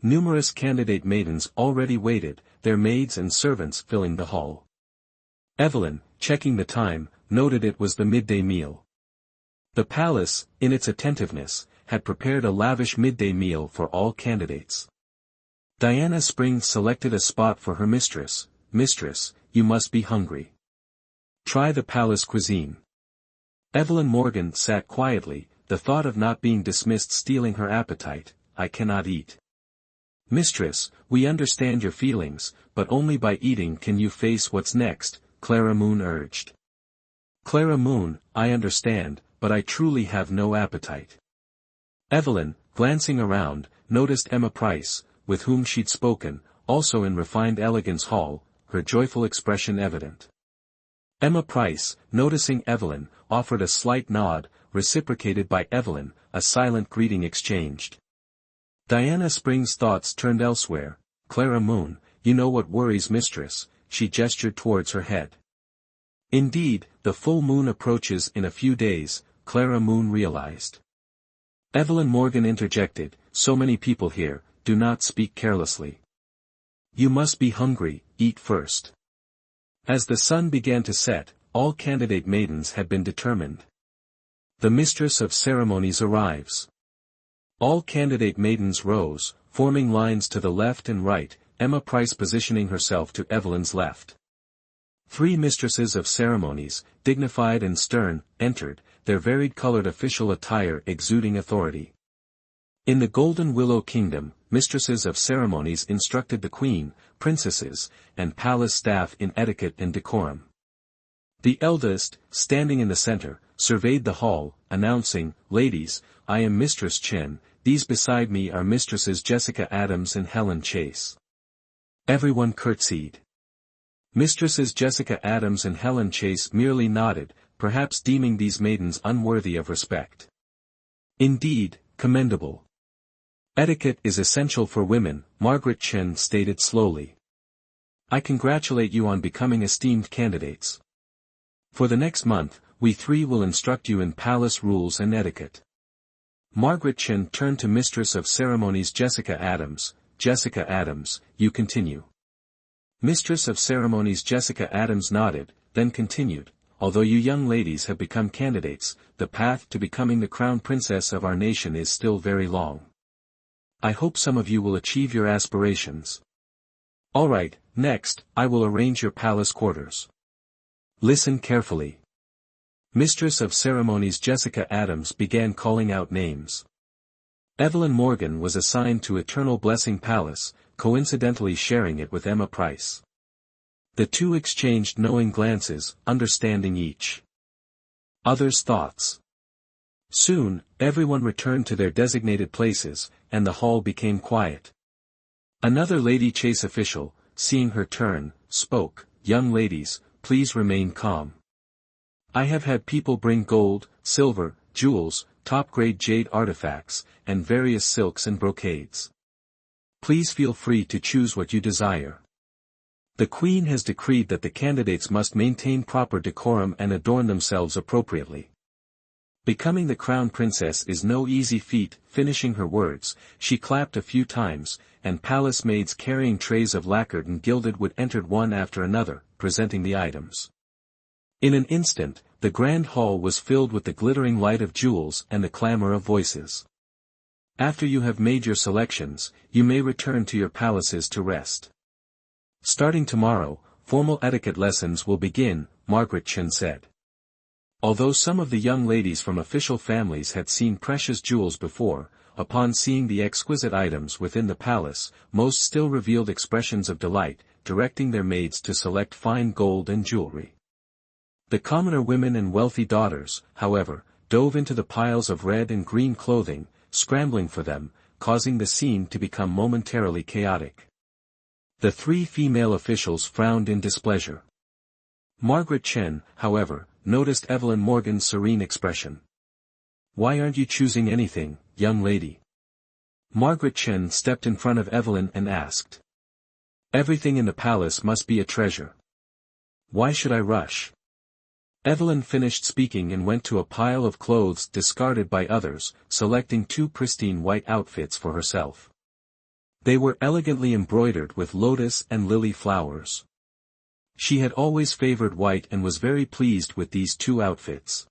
Numerous candidate maidens already waited, their maids and servants filling the hall. Evelyn, checking the time, noted it was the midday meal. The palace, in its attentiveness, had prepared a lavish midday meal for all candidates. Diana Spring selected a spot for her mistress. Mistress, you must be hungry. Try the palace cuisine. Evelyn Morgan sat quietly, the thought of not being dismissed stealing her appetite. I cannot eat. Mistress, we understand your feelings, but only by eating can you face what's next, Clara Moon urged. Clara Moon, I understand, but I truly have no appetite. Evelyn, glancing around, noticed Emma Price, with whom she'd spoken, also in refined elegance hall, her joyful expression evident. Emma Price, noticing Evelyn, offered a slight nod, reciprocated by Evelyn, a silent greeting exchanged. Diana Spring's thoughts turned elsewhere. Clara Moon, you know what worries mistress, she gestured towards her head. Indeed, the full moon approaches in a few days, Clara Moon realized. Evelyn Morgan interjected, so many people here, do not speak carelessly. You must be hungry, eat first. As the sun began to set, all candidate maidens had been determined. The mistress of ceremonies arrives. All candidate maidens rose, forming lines to the left and right, Emma Price positioning herself to Evelyn's left. 3 mistresses of ceremonies, dignified and stern, entered, their varied-colored official attire exuding authority. In the Golden Willow Kingdom, mistresses of ceremonies instructed the queen, princesses, and palace staff in etiquette and decorum. The eldest, standing in the center, surveyed the hall, announcing, "Ladies, I am Mistress Chen, these beside me are Mistresses Jessica Adams and Helen Chase." Everyone curtsied. Mistresses Jessica Adams and Helen Chase merely nodded, perhaps deeming these maidens unworthy of respect. Indeed, commendable. Etiquette is essential for women, Margaret Chen stated slowly. I congratulate you on becoming esteemed candidates. For the next month, we 3 will instruct you in palace rules and etiquette. Margaret Chen turned to Mistress of Ceremonies Jessica Adams. Jessica Adams, you continue. Mistress of Ceremonies Jessica Adams nodded, then continued, although you young ladies have become candidates, the path to becoming the crown princess of our nation is still very long. I hope some of you will achieve your aspirations. Alright, next, I will arrange your palace quarters. Listen carefully. Mistress of Ceremonies Jessica Adams began calling out names. Evelyn Morgan was assigned to Eternal Blessing Palace, coincidentally sharing it with Emma Price. The 2 exchanged knowing glances, understanding each other's thoughts. Soon, everyone returned to their designated places, and the hall became quiet. Another Lady Chase official, seeing her turn, spoke, "Young ladies, please remain calm. I have had people bring gold, silver, jewels, top-grade jade artifacts, and various silks and brocades. Please feel free to choose what you desire. The Queen has decreed that the candidates must maintain proper decorum and adorn themselves appropriately. Becoming the crown princess is no easy feat." Finishing her words, she clapped a few times, and palace maids carrying trays of lacquered and gilded wood entered one after another, presenting the items. In an instant, the grand hall was filled with the glittering light of jewels and the clamor of voices. After you have made your selections, you may return to your palaces to rest. Starting tomorrow, formal etiquette lessons will begin, Margaret Chen said. Although some of the young ladies from official families had seen precious jewels before, upon seeing the exquisite items within the palace, most still revealed expressions of delight, directing their maids to select fine gold and jewelry. The commoner women and wealthy daughters, however, dove into the piles of red and green clothing, scrambling for them, causing the scene to become momentarily chaotic. The 3 female officials frowned in displeasure. Margaret Chen, however, noticed Evelyn Morgan's serene expression. "Why aren't you choosing anything, young lady?" Margaret Chen stepped in front of Evelyn and asked. "Everything in the palace must be a treasure. Why should I rush?" Evelyn finished speaking and went to a pile of clothes discarded by others, selecting 2 pristine white outfits for herself. They were elegantly embroidered with lotus and lily flowers. She had always favored white and was very pleased with these 2 outfits.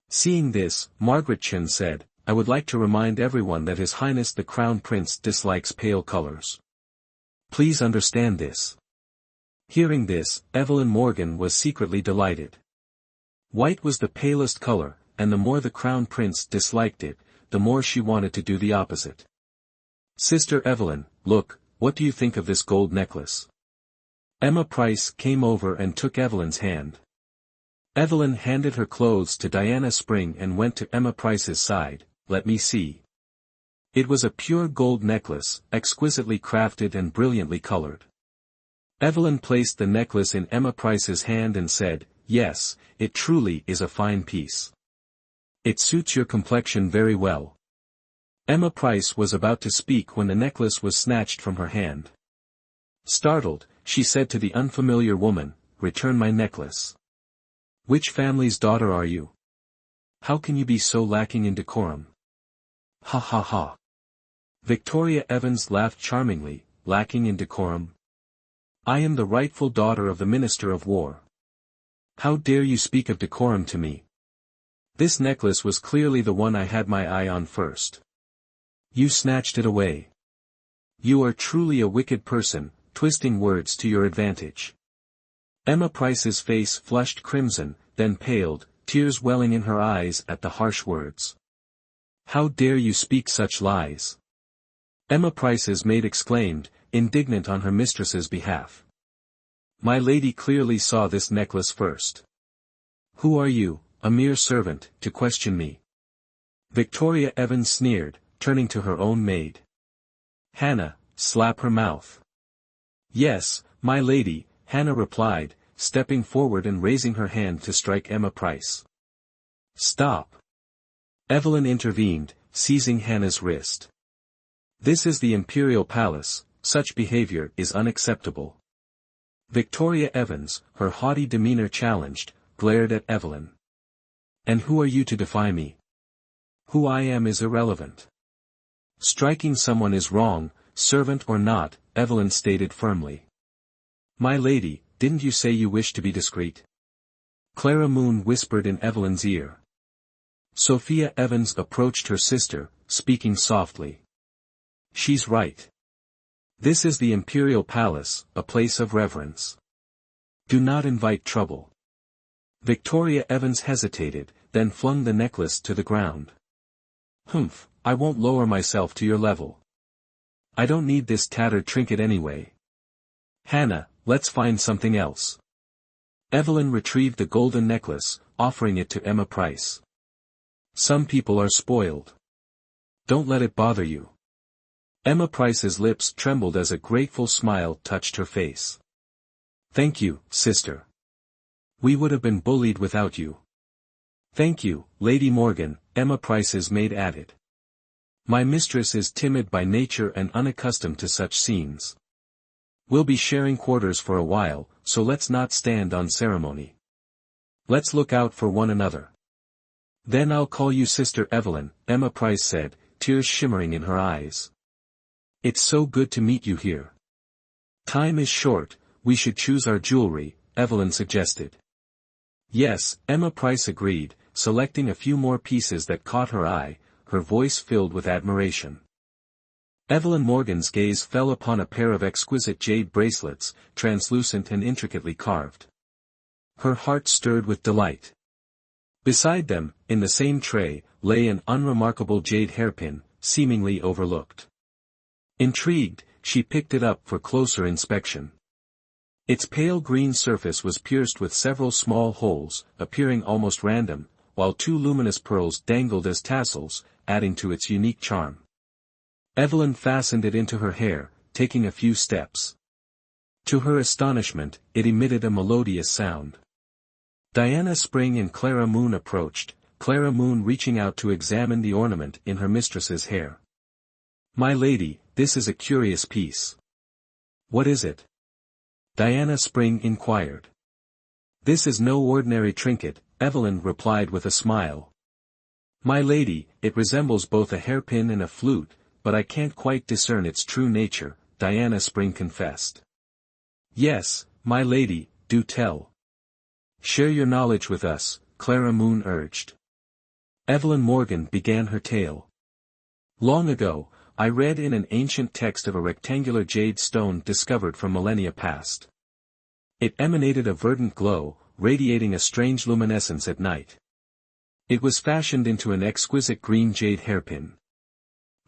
Seeing this, Margaret Chen said, "I would like to remind everyone that His Highness the Crown Prince dislikes pale colors. Please understand this." Hearing this, Evelyn Morgan was secretly delighted. White was the palest color, and the more the Crown Prince disliked it, the more she wanted to do the opposite. "Sister Evelyn, look, what do you think of this gold necklace?" Emma Price came over and took Evelyn's hand. Evelyn handed her clothes to Diana Spring and went to Emma Price's side. "Let me see." It was a pure gold necklace, exquisitely crafted and brilliantly colored. Evelyn placed the necklace in Emma Price's hand and said, "Yes, it truly is a fine piece. It suits your complexion very well." Emma Price was about to speak when the necklace was snatched from her hand. Startled, she said to the unfamiliar woman, "Return my necklace. Which family's daughter are you? How can you be so lacking in decorum?" Ha ha ha. Victoria Evans laughed charmingly. "Lacking in decorum? I am the rightful daughter of the Minister of War. How dare you speak of decorum to me? This necklace was clearly the one I had my eye on first. You snatched it away. You are truly a wicked person, twisting words to your advantage." Emma Price's face flushed crimson, then paled, tears welling in her eyes at the harsh words. "How dare you speak such lies?" Emma Price's maid exclaimed, indignant on her mistress's behalf. "My lady clearly saw this necklace first. Who are you, a mere servant, to question me?" Victoria Evans sneered, turning to her own maid. "Hannah, slap her mouth." "Yes, my lady," Hannah replied, stepping forward and raising her hand to strike Emma Price. "Stop!" Evelyn intervened, seizing Hannah's wrist. "This is the Imperial Palace, such behavior is unacceptable." Victoria Evans, her haughty demeanor challenged, glared at Evelyn. "And who are you to defy me? Who I am is irrelevant. Striking someone is wrong, servant or not," Evelyn stated firmly. "My lady, didn't you say you wished to be discreet?" Clara Moon whispered in Evelyn's ear. Sophia Evans approached her sister, speaking softly. "She's right. This is the Imperial Palace, a place of reverence. Do not invite trouble." Victoria Evans hesitated, then flung the necklace to the ground. "Humph, I won't lower myself to your level. I don't need this tattered trinket anyway. Hannah, let's find something else." Evelyn retrieved the golden necklace, offering it to Emma Price. "Some people are spoiled. Don't let it bother you." Emma Price's lips trembled as a grateful smile touched her face. "Thank you, sister. We would have been bullied without you." "Thank you, Lady Morgan," Emma Price's maid added. "My mistress is timid by nature and unaccustomed to such scenes. We'll be sharing quarters for a while, so let's not stand on ceremony. Let's look out for one another." "Then I'll call you Sister Evelyn," Emma Price said, tears shimmering in her eyes. "It's so good to meet you here." "Time is short, we should choose our jewelry," Evelyn suggested. "Yes," Emma Price agreed, selecting a few more pieces that caught her eye, her voice filled with admiration. Evelyn Morgan's gaze fell upon a pair of exquisite jade bracelets, translucent and intricately carved. Her heart stirred with delight. Beside them, in the same tray, lay an unremarkable jade hairpin, seemingly overlooked. Intrigued, she picked it up for closer inspection. Its pale green surface was pierced with several small holes, appearing almost random, while two luminous pearls dangled as tassels, adding to its unique charm. Evelyn fastened it into her hair, taking a few steps. To her astonishment, it emitted a melodious sound. Diana Spring and Clara Moon approached, Clara Moon reaching out to examine the ornament in her mistress's hair. "My lady, this is a curious piece." "What is it?" Diana Spring inquired. "This is no ordinary trinket," Evelyn replied with a smile. "My lady, it resembles both a hairpin and a flute, but I can't quite discern its true nature," Diana Spring confessed. "Yes, my lady, do tell. Share your knowledge with us," Clara Moon urged. Evelyn Morgan began her tale. "Long ago, I read in an ancient text of a rectangular jade stone discovered from millennia past. It emanated a verdant glow, radiating a strange luminescence at night. It was fashioned into an exquisite green jade hairpin.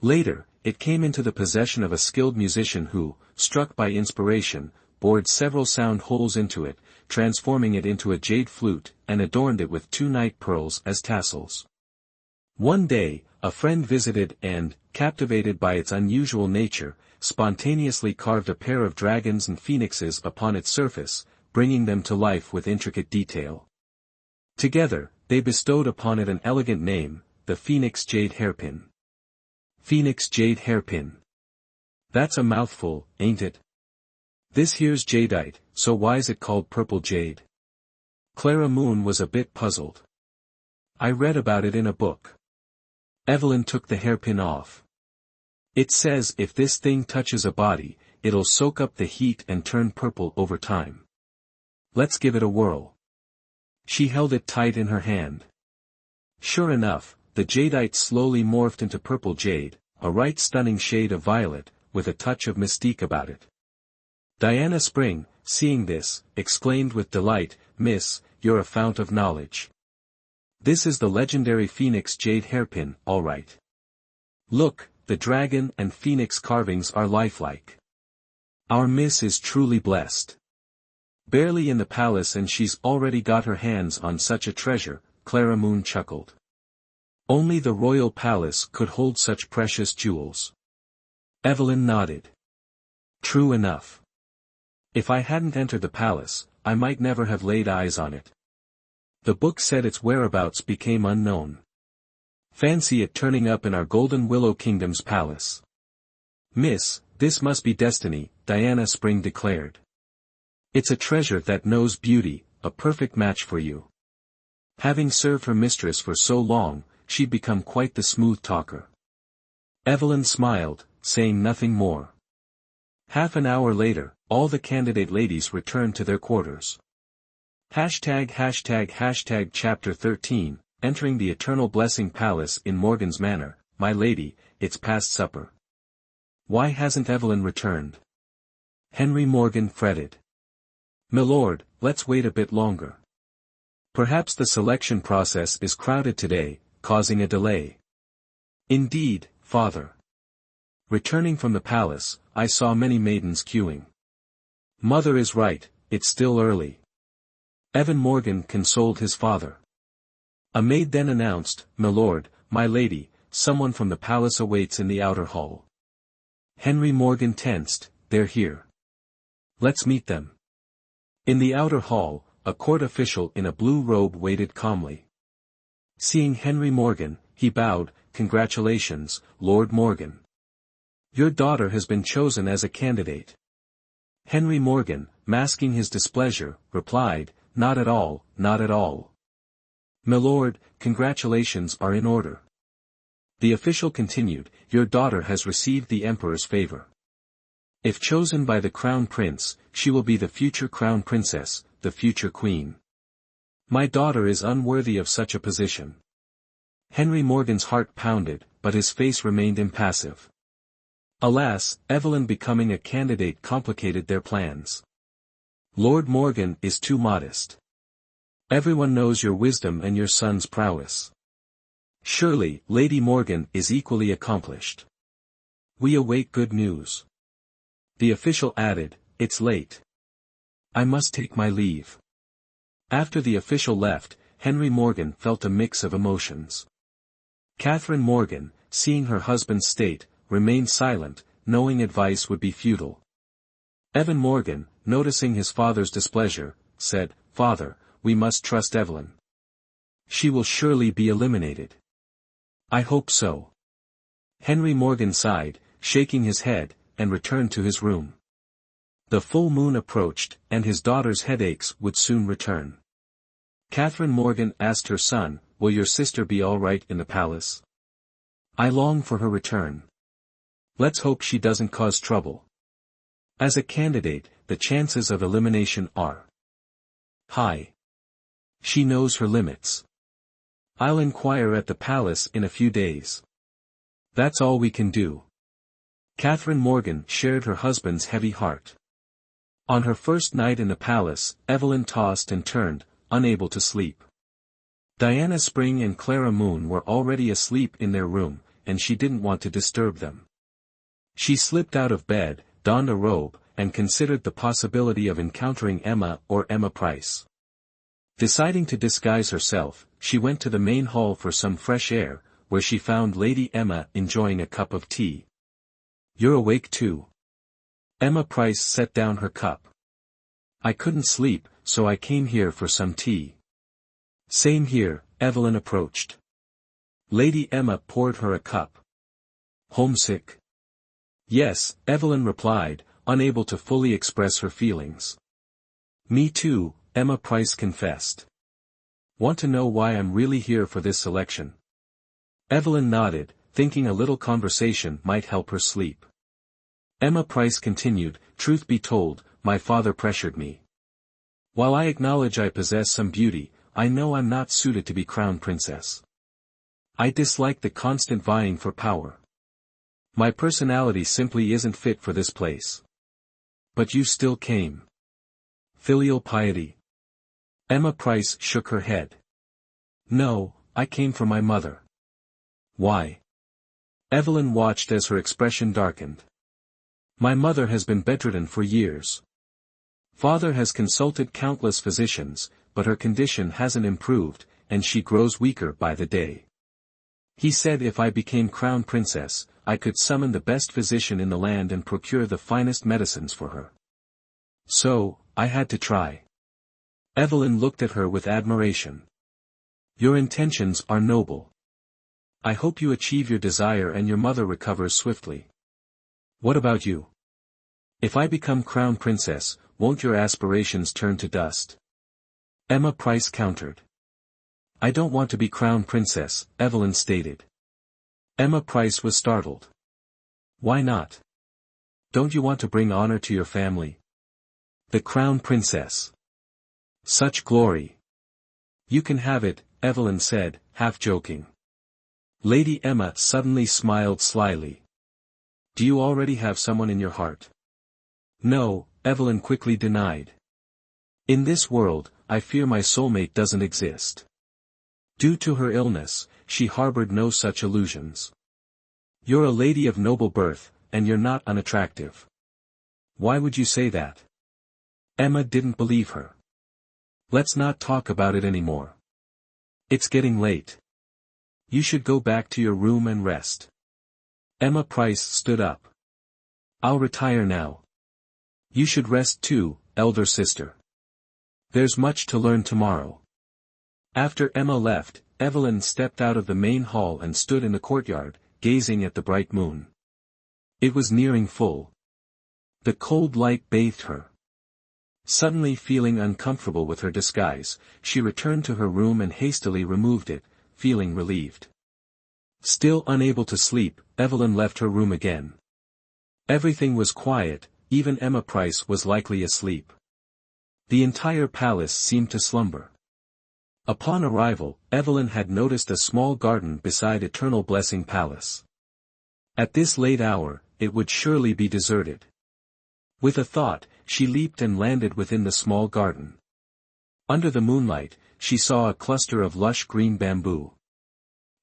Later, it came into the possession of a skilled musician who, struck by inspiration, bored several sound holes into it, transforming it into a jade flute, and adorned it with two night pearls as tassels. One day, a friend visited and, captivated by its unusual nature, spontaneously carved a pair of dragons and phoenixes upon its surface, bringing them to life with intricate detail. Together, they bestowed upon it an elegant name, the Phoenix Jade Hairpin. Phoenix jade hairpin. That's a mouthful, ain't it? This here's jadeite, so why's it called purple jade? Clara Moon was a bit puzzled. I read about it in a book. Evelyn took the hairpin off. It says if this thing touches a body, it'll soak up the heat and turn purple over time. Let's give it a whirl. She held it tight in her hand. Sure enough, the jadeite slowly morphed into purple jade, a right stunning shade of violet, with a touch of mystique about it. Diana Spring, seeing this, exclaimed with delight, "Miss, you're a fount of knowledge. This is the legendary Phoenix jade hairpin, all right. Look, the dragon and phoenix carvings are lifelike. Our miss is truly blessed. Barely in the palace and she's already got her hands on such a treasure," Clara Moon chuckled. Only the royal palace could hold such precious jewels. Evelyn nodded. True enough. If I hadn't entered the palace, I might never have laid eyes on it. The book said its whereabouts became unknown. Fancy it turning up in our Golden Willow Kingdom's palace. Miss, this must be destiny, Diana Spring declared. It's a treasure that knows beauty, a perfect match for you. Having served her mistress for so long, she'd become quite the smooth talker. Evelyn smiled, saying nothing more. Half an hour later, all the candidate ladies returned to their quarters. Chapter 13, Entering the Eternal Blessing Palace in Morgan's Manor. My lady, it's past supper. Why hasn't Evelyn returned? Henry Morgan fretted. Milord, let's wait a bit longer. Perhaps the selection process is crowded today, causing a delay. Indeed, father. Returning from the palace, I saw many maidens queuing. Mother is right, it's still early. Evan Morgan consoled his father. A maid then announced, "Milord, my lady, someone from the palace awaits in the outer hall." Henry Morgan tensed, "They're here. Let's meet them." In the outer hall, a court official in a blue robe waited calmly. Seeing Henry Morgan, he bowed, "Congratulations, Lord Morgan. Your daughter has been chosen as a candidate." Henry Morgan, masking his displeasure, replied, "Not at all, not at all. Milord, congratulations are in order." The official continued, "Your daughter has received the Emperor's favor. If chosen by the Crown Prince, she will be the future Crown Princess, the future Queen. My daughter is unworthy of such a position." Henry Morgan's heart pounded, but his face remained impassive. Alas, Evelyn becoming a candidate complicated their plans. Lord Morgan is too modest. Everyone knows your wisdom and your son's prowess. Surely, Lady Morgan is equally accomplished. We await good news. The official added, "It's late. I must take my leave." After the official left, Henry Morgan felt a mix of emotions. Catherine Morgan, seeing her husband's state, remained silent, knowing advice would be futile. Evan Morgan, noticing his father's displeasure, said, "Father, we must trust Evelyn. She will surely be eliminated." "I hope so." Henry Morgan sighed, shaking his head, and returned to his room. The full moon approached, and his daughter's headaches would soon return. Catherine Morgan asked her son, "Will your sister be all right in the palace? I long for her return. Let's hope she doesn't cause trouble. As a candidate, the chances of elimination are high. She knows her limits. I'll inquire at the palace in a few days. That's all we can do." Catherine Morgan shared her husband's heavy heart. On her first night in the palace, Evelyn tossed and turned, unable to sleep. Diana Spring and Clara Moon were already asleep in their room, and she didn't want to disturb them. She slipped out of bed, donned a robe, and considered the possibility of encountering Emma or Emma Price. Deciding to disguise herself, she went to the main hall for some fresh air, where she found Lady Emma enjoying a cup of tea. "You're awake too." Emma Price set down her cup. "I couldn't sleep, so I came here for some tea." "Same here," Evelyn approached. Lady Emma poured her a cup. Homesick? Yes, Evelyn replied, unable to fully express her feelings. Me too, Emma Price confessed. Want to know why I'm really here for this selection? Evelyn nodded, thinking a little conversation might help her sleep. Emma Price continued, truth be told, my father pressured me. While I acknowledge I possess some beauty, I know I'm not suited to be crown princess. I dislike the constant vying for power. My personality simply isn't fit for this place. But you still came. Filial piety. Emma Price shook her head. No, I came for my mother. Why? Evelyn watched as her expression darkened. My mother has been bedridden for years. Father has consulted countless physicians, but her condition hasn't improved, and she grows weaker by the day. He said if I became crown princess, I could summon the best physician in the land and procure the finest medicines for her. So, I had to try. Evelyn looked at her with admiration. Your intentions are noble. I hope you achieve your desire and your mother recovers swiftly. What about you? If I become crown princess, won't your aspirations turn to dust? Emma Price countered. I don't want to be crown princess, Evelyn stated. Emma Price was startled. Why not? Don't you want to bring honor to your family? The crown princess. Such glory. You can have it, Evelyn said, half joking. Lady Emma suddenly smiled slyly. Do you already have someone in your heart? No, Evelyn quickly denied. In this world, I fear my soulmate doesn't exist. Due to her illness, she harbored no such illusions. You're a lady of noble birth, and you're not unattractive. Why would you say that? Emma didn't believe her. Let's not talk about it anymore. It's getting late. You should go back to your room and rest. Emma Price stood up. I'll retire now. You should rest too, elder sister. There's much to learn tomorrow. After Emma left, Evelyn stepped out of the main hall and stood in the courtyard, gazing at the bright moon. It was nearing full. The cold light bathed her. Suddenly feeling uncomfortable with her disguise, she returned to her room and hastily removed it, feeling relieved. Still unable to sleep, Evelyn left her room again. Everything was quiet, even Emma Price was likely asleep. The entire palace seemed to slumber. Upon arrival, Evelyn had noticed a small garden beside Eternal Blessing Palace. At this late hour, it would surely be deserted. With a thought, she leaped and landed within the small garden. Under the moonlight, she saw a cluster of lush green bamboo.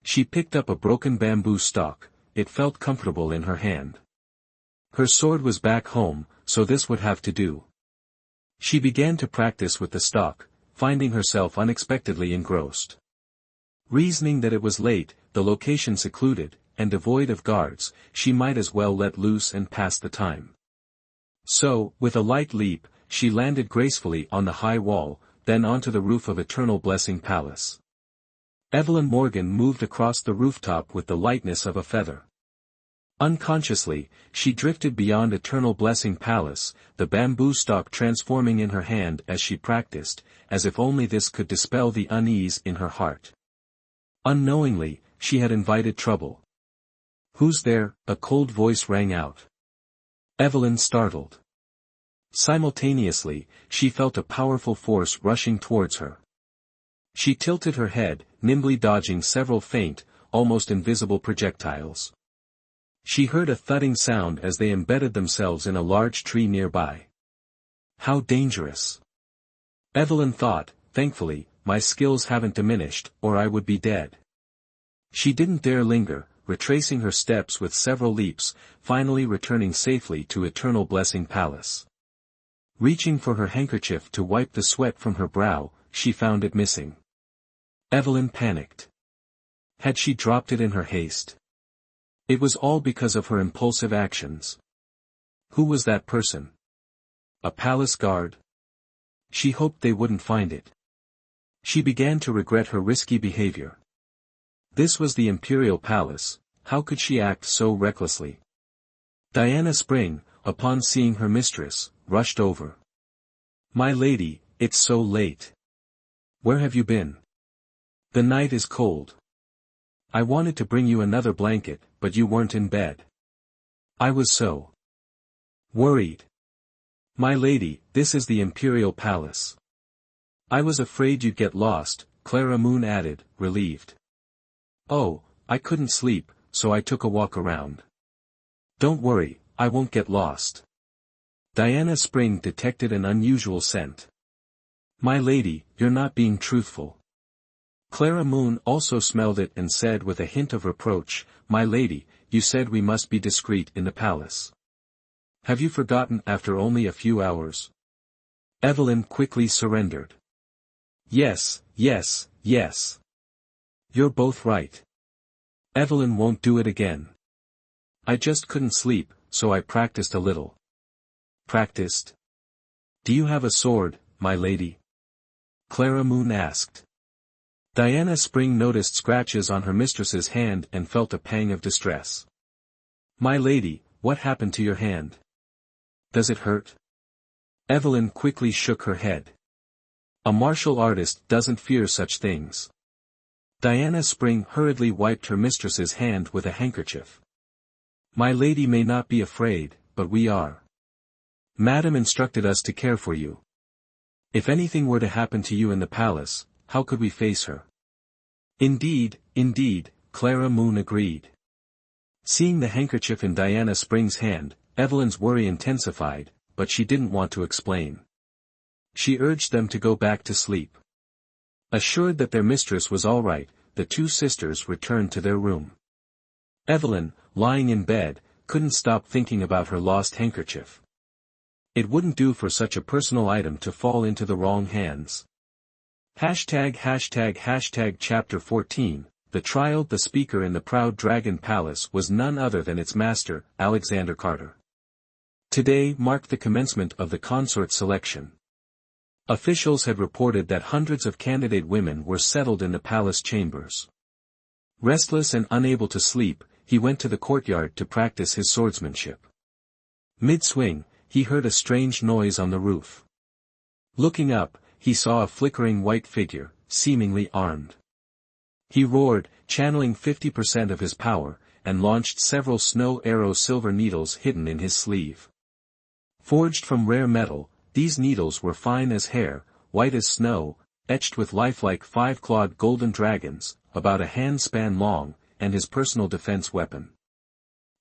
She picked up a broken bamboo stalk, it felt comfortable in her hand. Her sword was back home, so this would have to do. She began to practice with the stalk, finding herself unexpectedly engrossed. Reasoning that it was late, the location secluded, and devoid of guards, she might as well let loose and pass the time. So, with a light leap, she landed gracefully on the high wall, then onto the roof of Eternal Blessing Palace. Evelyn Morgan moved across the rooftop with the lightness of a feather. Unconsciously, she drifted beyond Eternal Blessing Palace, the bamboo stalk transforming in her hand as she practiced, as if only this could dispel the unease in her heart. Unknowingly, she had invited trouble. Who's there? A cold voice rang out. Evelyn startled. Simultaneously, she felt a powerful force rushing towards her. She tilted her head, nimbly dodging several faint, almost invisible projectiles. She heard a thudding sound as they embedded themselves in a large tree nearby. How dangerous! Evelyn thought, thankfully, my skills haven't diminished, or I would be dead. She didn't dare linger, retracing her steps with several leaps, finally returning safely to Eternal Blessing Palace. Reaching for her handkerchief to wipe the sweat from her brow, she found it missing. Evelyn panicked. Had she dropped it in her haste? It was all because of her impulsive actions. Who was that person? A palace guard? She hoped they wouldn't find it. She began to regret her risky behavior. This was the imperial palace, how could she act so recklessly? Diana Spring, upon seeing her mistress, rushed over. "My lady, it's so late. Where have you been? The night is cold. I wanted to bring you another blanket, but you weren't in bed. I was so worried. My lady, this is the Imperial Palace. I was afraid you'd get lost," Clara Moon added, relieved. "Oh, I couldn't sleep, so I took a walk around. Don't worry, I won't get lost." Diana Spring detected an unusual scent. "My lady, you're not being truthful." Clara Moon also smelled it and said with a hint of reproach, "My lady, you said we must be discreet in the palace. Have you forgotten after only a few hours?" Evelyn quickly surrendered. Yes, yes, yes. You're both right. Evelyn won't do it again. I just couldn't sleep, so I practiced a little." "Practiced? Do you have a sword, my lady?" Clara Moon asked. Diana Spring noticed scratches on her mistress's hand and felt a pang of distress. "My lady, what happened to your hand? Does it hurt?" Evelyn quickly shook her head. "A martial artist doesn't fear such things." Diana Spring hurriedly wiped her mistress's hand with a handkerchief. "My lady may not be afraid, but we are. Madam instructed us to care for you. If anything were to happen to you in the palace, how could we face her?" Indeed, Clara Moon agreed. Seeing the handkerchief in Diana Spring's hand, Evelyn's worry intensified, but she didn't want to explain. She urged them to go back to sleep. Assured that their mistress was all right, the two sisters returned to their room. Evelyn, lying in bed, couldn't stop thinking about her lost handkerchief. It wouldn't do for such a personal item to fall into the wrong hands. Chapter 14, The Trial. The speaker in the Proud Dragon Palace was none other than its master, Alexander Carter. Today marked the commencement of the consort selection. Officials had reported that hundreds of candidate women were settled in the palace chambers. Restless and unable to sleep, he went to the courtyard to practice his swordsmanship. Mid-swing, he heard a strange noise on the roof. Looking up, he saw a flickering white figure, seemingly armed. He roared, channeling 50% of his power, and launched several snow arrow silver needles hidden in his sleeve. Forged from rare metal, these needles were fine as hair, white as snow, etched with lifelike 5-clawed golden dragons, about a hand-span long, and his personal defense weapon.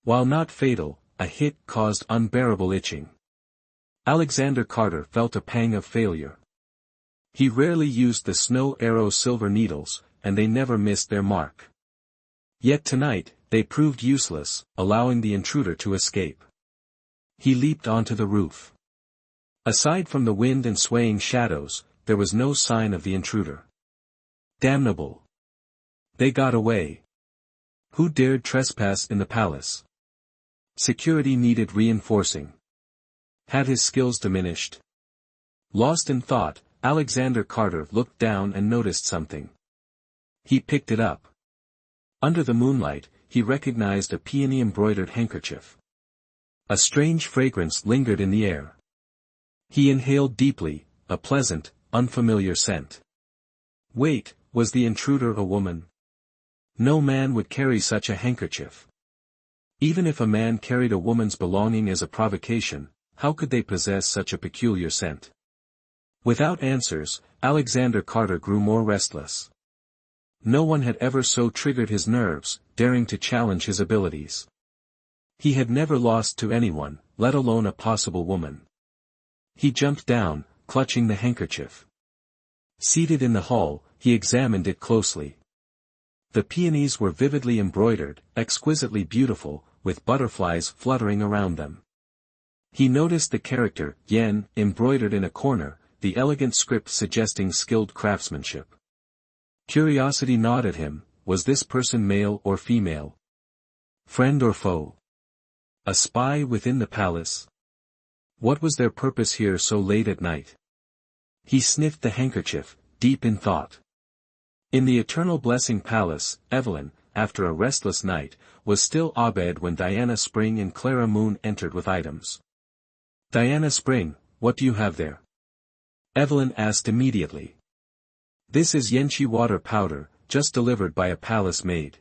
While not fatal, a hit caused unbearable itching. Alexander Carter felt a pang of failure. He rarely used the snow arrow silver needles, and they never missed their mark. Yet tonight, they proved useless, allowing the intruder to escape. He leaped onto the roof. Aside from the wind and swaying shadows, there was no sign of the intruder. Damnable! They got away. Who dared trespass in the palace? Security needed reinforcing. Had his skills diminished? Lost in thought, Alexander Carter looked down and noticed something. He picked it up. Under the moonlight, he recognized a peony-embroidered handkerchief. A strange fragrance lingered in the air. He inhaled deeply, a pleasant, unfamiliar scent. Wait, was the intruder a woman? No man would carry such a handkerchief. Even if a man carried a woman's belonging as a provocation, how could they possess such a peculiar scent? Without answers, Alexander Carter grew more restless. No one had ever so triggered his nerves, daring to challenge his abilities. He had never lost to anyone, let alone a possible woman. He jumped down, clutching the handkerchief. Seated in the hall, he examined it closely. The peonies were vividly embroidered, exquisitely beautiful, with butterflies fluttering around them. He noticed the character, Yen, embroidered in a corner, the elegant script suggesting skilled craftsmanship. Curiosity gnawed at him. Was this person male or female? Friend or foe? A spy within the palace? What was their purpose here so late at night? He sniffed the handkerchief, deep in thought. In the Eternal Blessing Palace, Evelyn, after a restless night, was still abed when Diana Spring and Clara Moon entered with items. "Diana Spring, what do you have there?" Evelyn asked immediately. "This is Yenchi water powder, just delivered by a palace maid.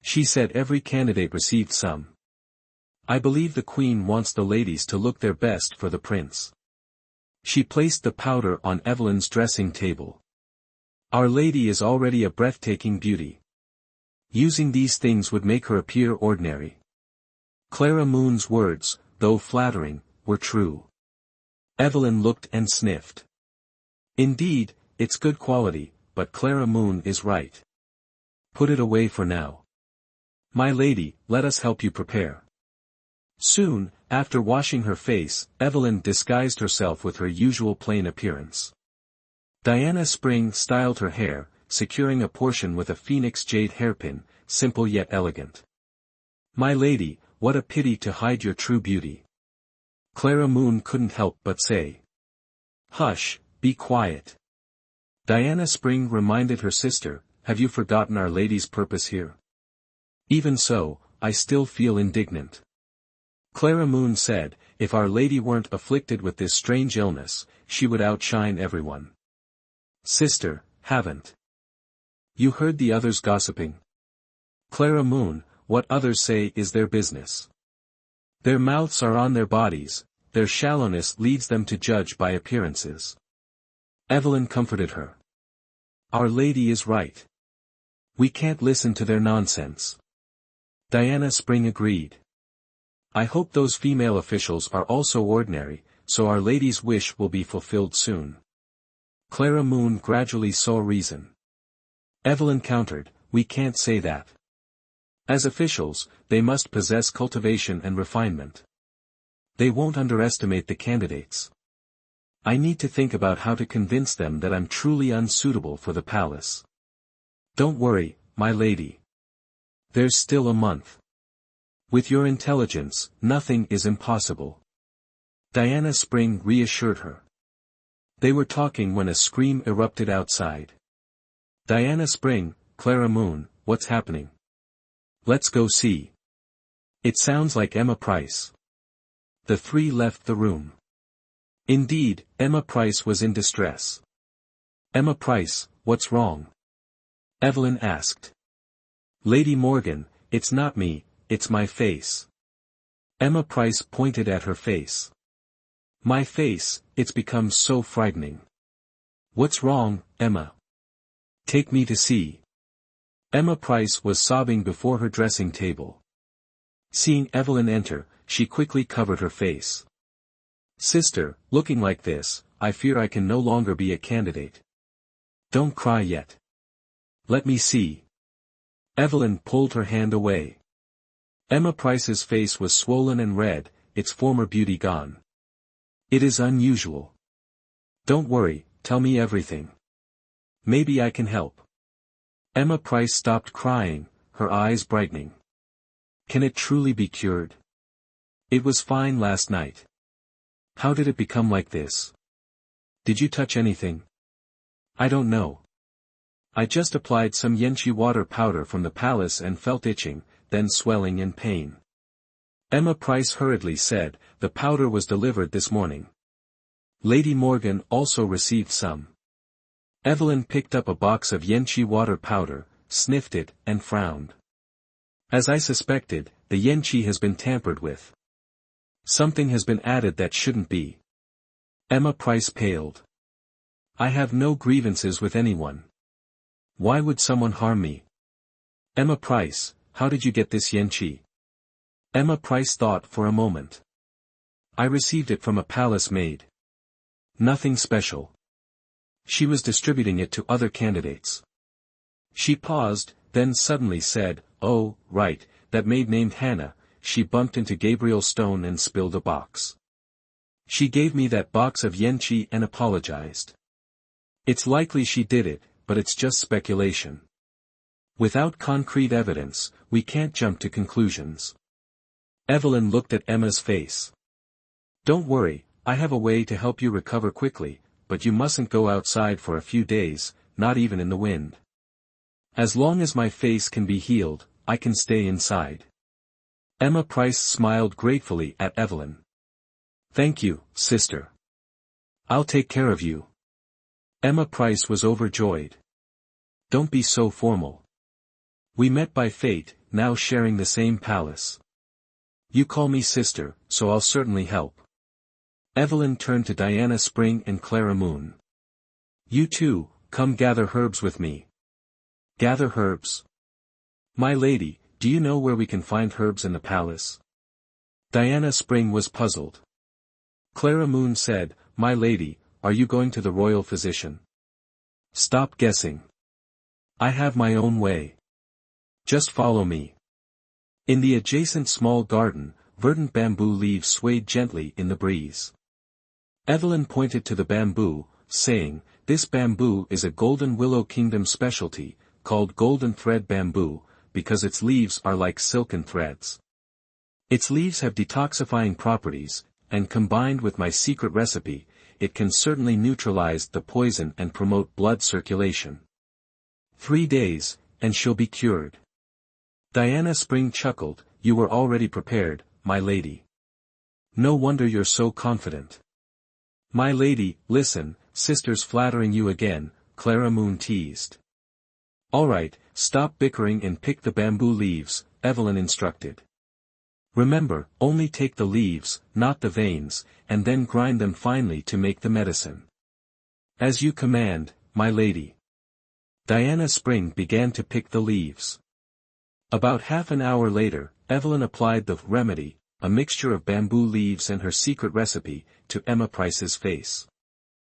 She said every candidate received some. I believe the queen wants the ladies to look their best for the prince." She placed the powder on Evelyn's dressing table. "Our lady is already a breathtaking beauty. Using these things would make her appear ordinary." Clara Moon's words, though flattering, were true. Evelyn looked and sniffed. "Indeed, it's good quality, but Clara Moon is right. Put it away for now. My lady, let us help you prepare." Soon, after washing her face, Evelyn disguised herself with her usual plain appearance. Diana Spring styled her hair, securing a portion with a phoenix jade hairpin, simple yet elegant. "My lady, what a pity to hide your true beauty." Clara Moon couldn't help but say. "Hush, be quiet." Diana Spring reminded her sister, "Have you forgotten Our Lady's purpose here?" "Even so, I still feel indignant." Clara Moon said, "If Our Lady weren't afflicted with this strange illness, she would outshine everyone." "Sister, haven't you heard the others gossiping?" "Clara Moon, what others say is their business. Their mouths are on their bodies, their shallowness leads them to judge by appearances." Evelyn comforted her. "Our Lady is right. We can't listen to their nonsense." Diana Spring agreed. "I hope those female officials are also ordinary, so Our Lady's wish will be fulfilled soon." Clara Moon gradually saw reason. Evelyn countered, "We can't say that. As officials, they must possess cultivation and refinement. They won't underestimate the candidates. I need to think about how to convince them that I'm truly unsuitable for the palace." "Don't worry, my lady. There's still a month. With your intelligence, nothing is impossible." Diana Spring reassured her. They were talking when a scream erupted outside. "Diana Spring, Clara Moon, what's happening? Let's go see." "It sounds like Emma Price." The three left the room. Indeed, Emma Price was in distress. "Emma Price, what's wrong?" Evelyn asked. "Lady Morgan, it's not me, it's my face." Emma Price pointed at her face. "My face, it's become so frightening." "What's wrong, Emma? Take me to see." Emma Price was sobbing before her dressing table. Seeing Evelyn enter, she quickly covered her face. "Sister, looking like this, I fear I can no longer be a candidate." "Don't cry yet. Let me see." Evelyn pulled her hand away. Emma Price's face was swollen and red, its former beauty gone. "It is unusual. Don't worry, tell me everything. Maybe I can help." Emma Price stopped crying, her eyes brightening. "Can it truly be cured? It was fine last night. How did it become like this? Did you touch anything?" "I don't know. I just applied some Yenchi water powder from the palace and felt itching, then swelling and pain." Emma Price hurriedly said, "The powder was delivered this morning. Lady Morgan also received some." Evelyn picked up a box of Yenchi water powder, sniffed it, and frowned. "As I suspected, the Yenchi has been tampered with. Something has been added that shouldn't be." Emma Price paled. "I have no grievances with anyone. Why would someone harm me?" "Emma Price, how did you get this Yenchi?" Emma Price thought for a moment. "I received it from a palace maid. Nothing special. She was distributing it to other candidates." She paused, then suddenly said, "Oh, right, that maid named Hannah, she bumped into Gabriel Stone and spilled a box. She gave me that box of Yenchi and apologized. It's likely she did it, but it's just speculation. Without concrete evidence, we can't jump to conclusions." Evelyn looked at Emma's face. "Don't worry, I have a way to help you recover quickly, but you mustn't go outside for a few days, not even in the wind." As long as my face can be healed, I can stay inside. Emma Price smiled gratefully at Evelyn. Thank you, sister. I'll take care of you. Emma Price was overjoyed. Don't be so formal. We met by fate, now sharing the same palace. You call me sister, so I'll certainly help. Evelyn turned to Diana Spring and Clara Moon. You two, come gather herbs with me. Gather herbs? My lady, do you know where we can find herbs in the palace? Diana Spring was puzzled. Clara Moon said, My lady, are you going to the royal physician? Stop guessing. I have my own way. Just follow me. In the adjacent small garden, verdant bamboo leaves swayed gently in the breeze. Evelyn pointed to the bamboo, saying, This bamboo is a Golden Willow Kingdom specialty, called golden thread bamboo, because its leaves are like silken threads. Its leaves have detoxifying properties, and combined with my secret recipe, it can certainly neutralize the poison and promote blood circulation. 3 days, and she'll be cured. Diana Spring chuckled, You were already prepared, my lady. No wonder you're so confident. My lady, listen, sister's flattering you again, Clara Moon teased. All right, stop bickering and pick the bamboo leaves, Evelyn instructed. Remember, only take the leaves, not the veins, and then grind them finely to make the medicine. As you command, my lady. Diana Spring began to pick the leaves. About half an hour later, Evelyn applied the remedy, a mixture of bamboo leaves and her secret recipe, to Emma Price's face.